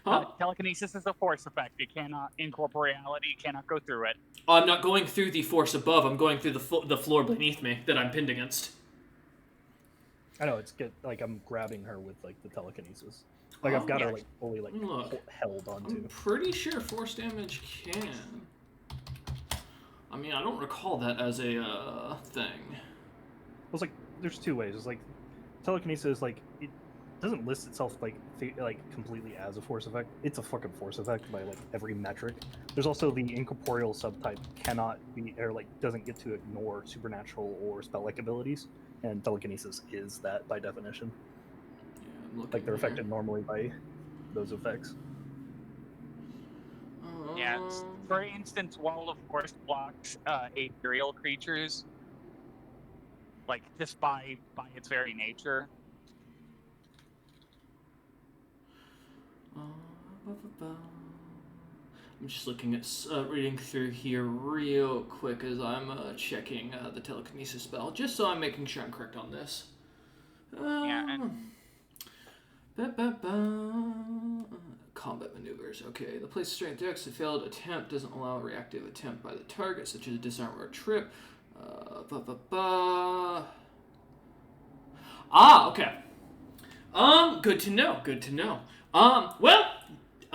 Huh? Telekinesis is a force effect. You cannot, incorporeality, you cannot go through it. I'm not going through the force above. I'm going through the floor beneath me that I'm pinned against. I know, it's good. Like, I'm grabbing her with, like, the telekinesis. Like, I've got her, like, fully, like, held onto. I'm pretty sure force damage can. I mean, I don't recall that as a thing. Well, it's like, there's 2 ways. It's like, telekinesis, like, it doesn't list itself, like, completely as a force effect. It's a fucking force effect by, like, every metric. There's also the incorporeal subtype cannot be, or, like, doesn't get to ignore supernatural or spell-like abilities. And telekinesis is that by definition. Yeah, like they're affected normally by those effects. Yeah, for instance, Wall of Force blocks aerial creatures, like just by its very nature. I'm just looking at reading through here real quick as I'm checking the telekinesis spell, just so I'm making sure I'm correct on this. Yeah, Combat maneuvers. Okay, the place of strength decks, a failed attempt doesn't allow a reactive attempt by the target, such as a disarm or a trip. Okay. Good to know. Good to know. Well,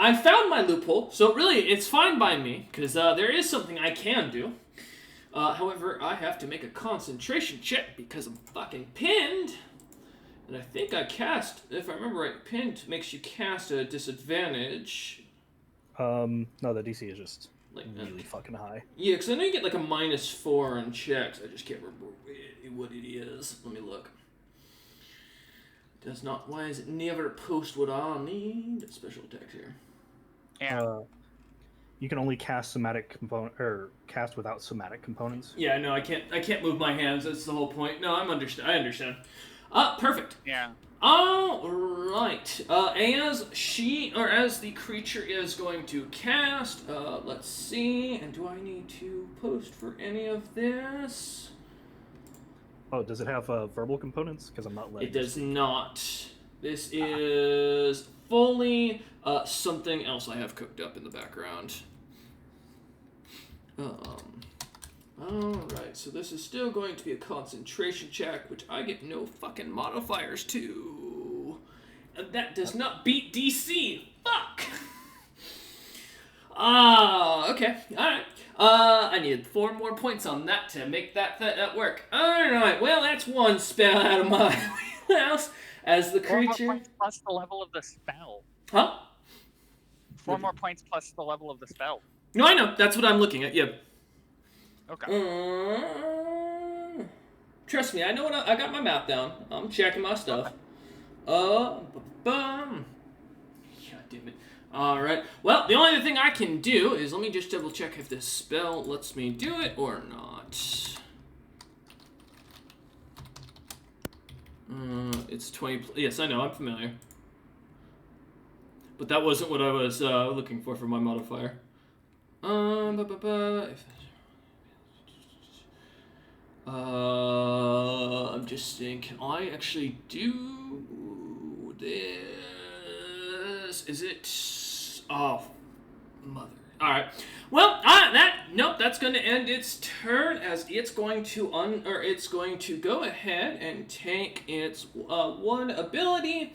I found my loophole, so really, it's fine by me, because there is something I can do. However, I have to make a concentration check because I'm fucking pinned. And I think I cast, if I remember right, pinned makes you cast a disadvantage. No, the DC is just Like, really fucking high. yeah, because I know you get like a -4 on checks. I just can't remember what it is. Let me look. Does not. Why is it never post what I need? Special attacks here. Yeah. You can only cast somatic component or cast without somatic components. Yeah, no, I can't move my hands. That's the whole point. No, I understand. Perfect. Yeah. All right. As the creature is going to cast, let's see. And do I need to post for any of this? Oh, does it have verbal components? Because I'm not letting. It does not. This is fully something else I have cooked up in the background. Alright, so this is still going to be a concentration check, which I get no fucking modifiers to. And that does not beat DC. Fuck! Okay, alright. I needed 4 more points on that to make that work. Alright, well, that's one spell out of my wheelhouse as the 4 more creature. points plus the level of the spell. Huh? 4 more points plus the level of the spell. No, I know. That's what I'm looking at. Yeah. Okay. Trust me, I know I got my math down. I'm checking my stuff. God damn it. Alright. Well, the only other thing I can do is let me just double check if this spell lets me do it or not. It's 20. Yes, I know. I'm familiar. But that wasn't what I was looking for my modifier. I'm just saying, can I actually do this? Is it? Oh, mother. All right. Well, that's going to end its turn as it's going to go ahead and take its one ability.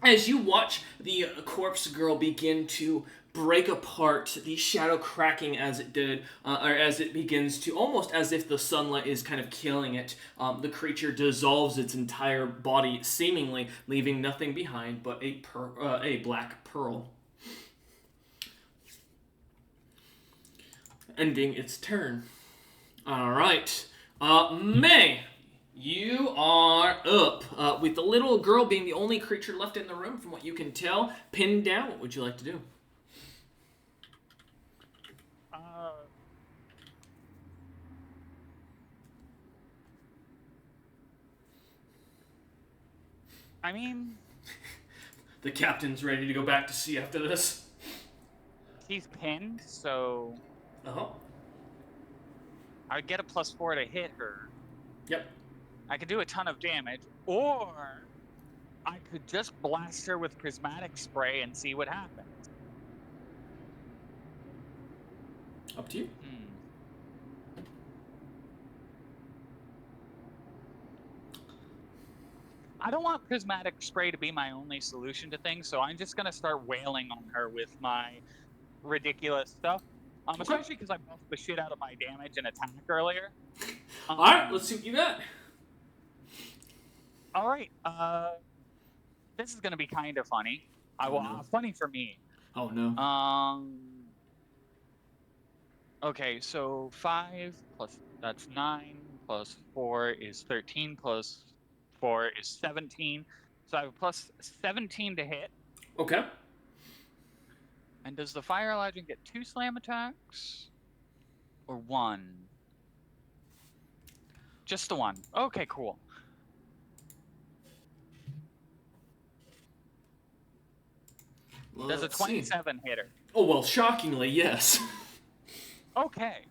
As you watch the corpse girl begin to break apart, the shadow cracking as it did, or as it begins to, almost as if the sunlight is kind of killing it, the creature dissolves its entire body, seemingly leaving nothing behind but a black pearl. Ending its turn. Alright. May, you are up. With the little girl being the only creature left in the room, from what you can tell, pinned down, what would you like to do? I mean, The captain's ready to go back to sea after this. he's pinned, so Uh-huh. I would get a +4 to hit her. Yep. I could do a ton of damage, or I could just blast her with prismatic spray and see what happens. Up to you. I don't want prismatic spray to be my only solution to things, so I'm just gonna start wailing on her with my ridiculous stuff. Especially because I buffed the shit out of my damage and attack earlier. Alright, let's see what you got. Alright, this is gonna be kind of funny. Funny for me. Oh no. Okay, so 5 plus, that's 9, plus 4 is 13, plus 4 is 17. So I have a plus 17 to hit. Okay. And does the Fire Legend get 2 slam attacks? Or 1? Just the 1. Okay, cool. Well, Does a let's see. 27 hit her? Oh, well, shockingly, yes. Okay.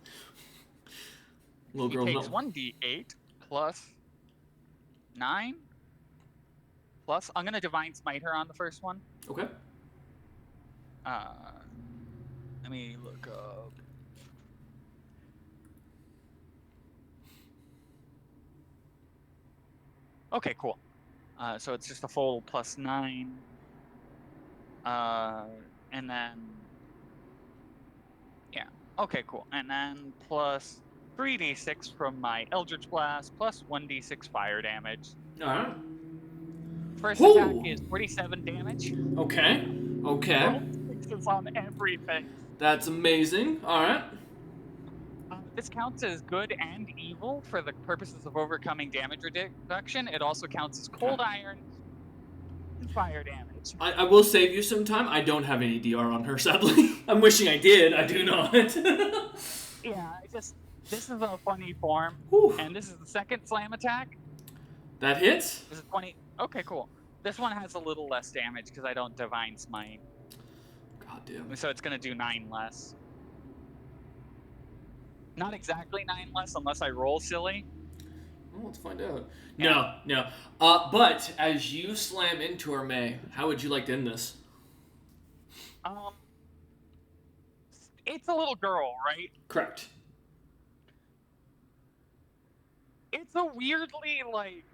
Little He girl's takes not... 1d8 plus 9 plus. I'm gonna Divine Smite her on the first one. Okay. Let me look up. Okay, cool. So it's just a full plus 9. And then... Yeah. Okay, cool. And then plus 3d6 from my Eldritch Blast, plus 1d6 fire damage. Alright. First attack is 47 damage. Okay. Okay. Roll is on everything. That's amazing. All right. This counts as good and evil for the purposes of overcoming damage reduction. It also counts as cold iron and fire damage. I will save you some time. I don't have any DR on her, sadly. I'm wishing I did. I do not. Yeah, this is a funny form, Whew. and this is the second slam attack. That hits? This is 20. Okay, cool. This one has a little less damage because I don't divine smite, God damn. so it's gonna do 9 less. Not exactly 9 less unless I roll silly. Well, let's find out. Yeah. No. But as you slam into her, May, how would you like to end this? It's a little girl, right? Correct. It's a weirdly like.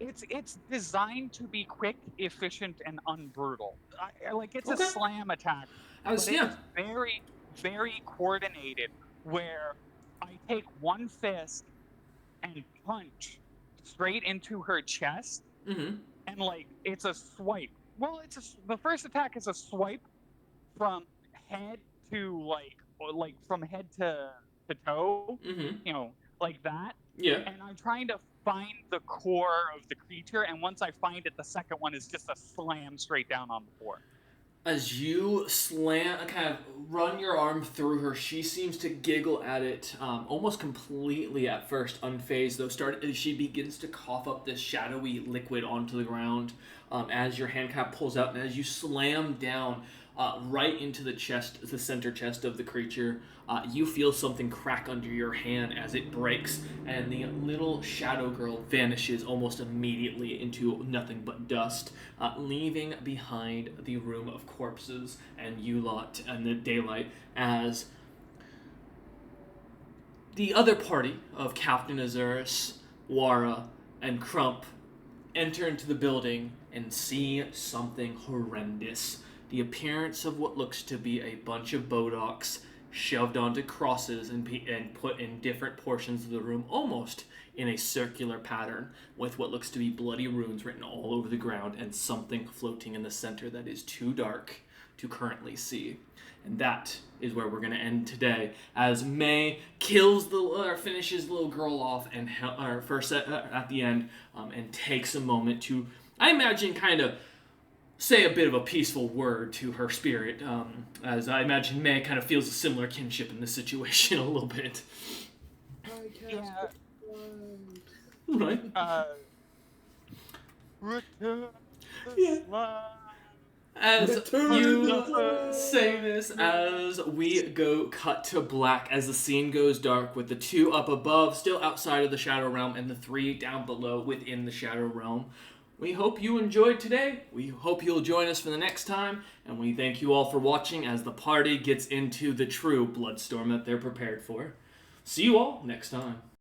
It's designed to be quick, efficient, and unbrutal. It's Okay. a slam attack, but it's very, very coordinated. Where I take one fist and punch straight into her chest, Mm-hmm. and it's a swipe. Well, the first attack is a swipe from head to from head to toe, Mm-hmm. like that. Yeah. And I'm trying to find the core of the creature, and once I find it, the second one is just a slam straight down on the floor. As you kind of run your arm through her, she seems to giggle at it, almost completely at first, unfazed, though she begins to cough up this shadowy liquid onto the ground as your hand cap pulls out, and as you slam down right into the center chest of the creature, you feel something crack under your hand as it breaks, and the little shadow girl vanishes almost immediately into nothing but dust, leaving behind the room of corpses and you lot and the daylight as the other party of Captain Azurus, Wara, and Crump enter into the building and see something horrendous. The appearance of what looks to be a bunch of Bodocks shoved onto crosses and put in different portions of the room, almost in a circular pattern, with what looks to be bloody runes written all over the ground and something floating in the center that is too dark to currently see. And that is where we're going to end today, as May finishes the little girl off and first at the end, and takes a moment to, I imagine, kind of say a bit of a peaceful word to her spirit, as I imagine May kind of feels a similar kinship in this situation a little bit. Yeah. Right? Return the Yeah. slime. As Return you the say this, as we go cut to black, as the scene goes dark, with the 2 up above still outside of the Shadow Realm and the 3 down below within the Shadow Realm. We hope you enjoyed today. We hope you'll join us for the next time, and we thank you all for watching as the party gets into the true Bloodstorm that they're prepared for. See you all next time.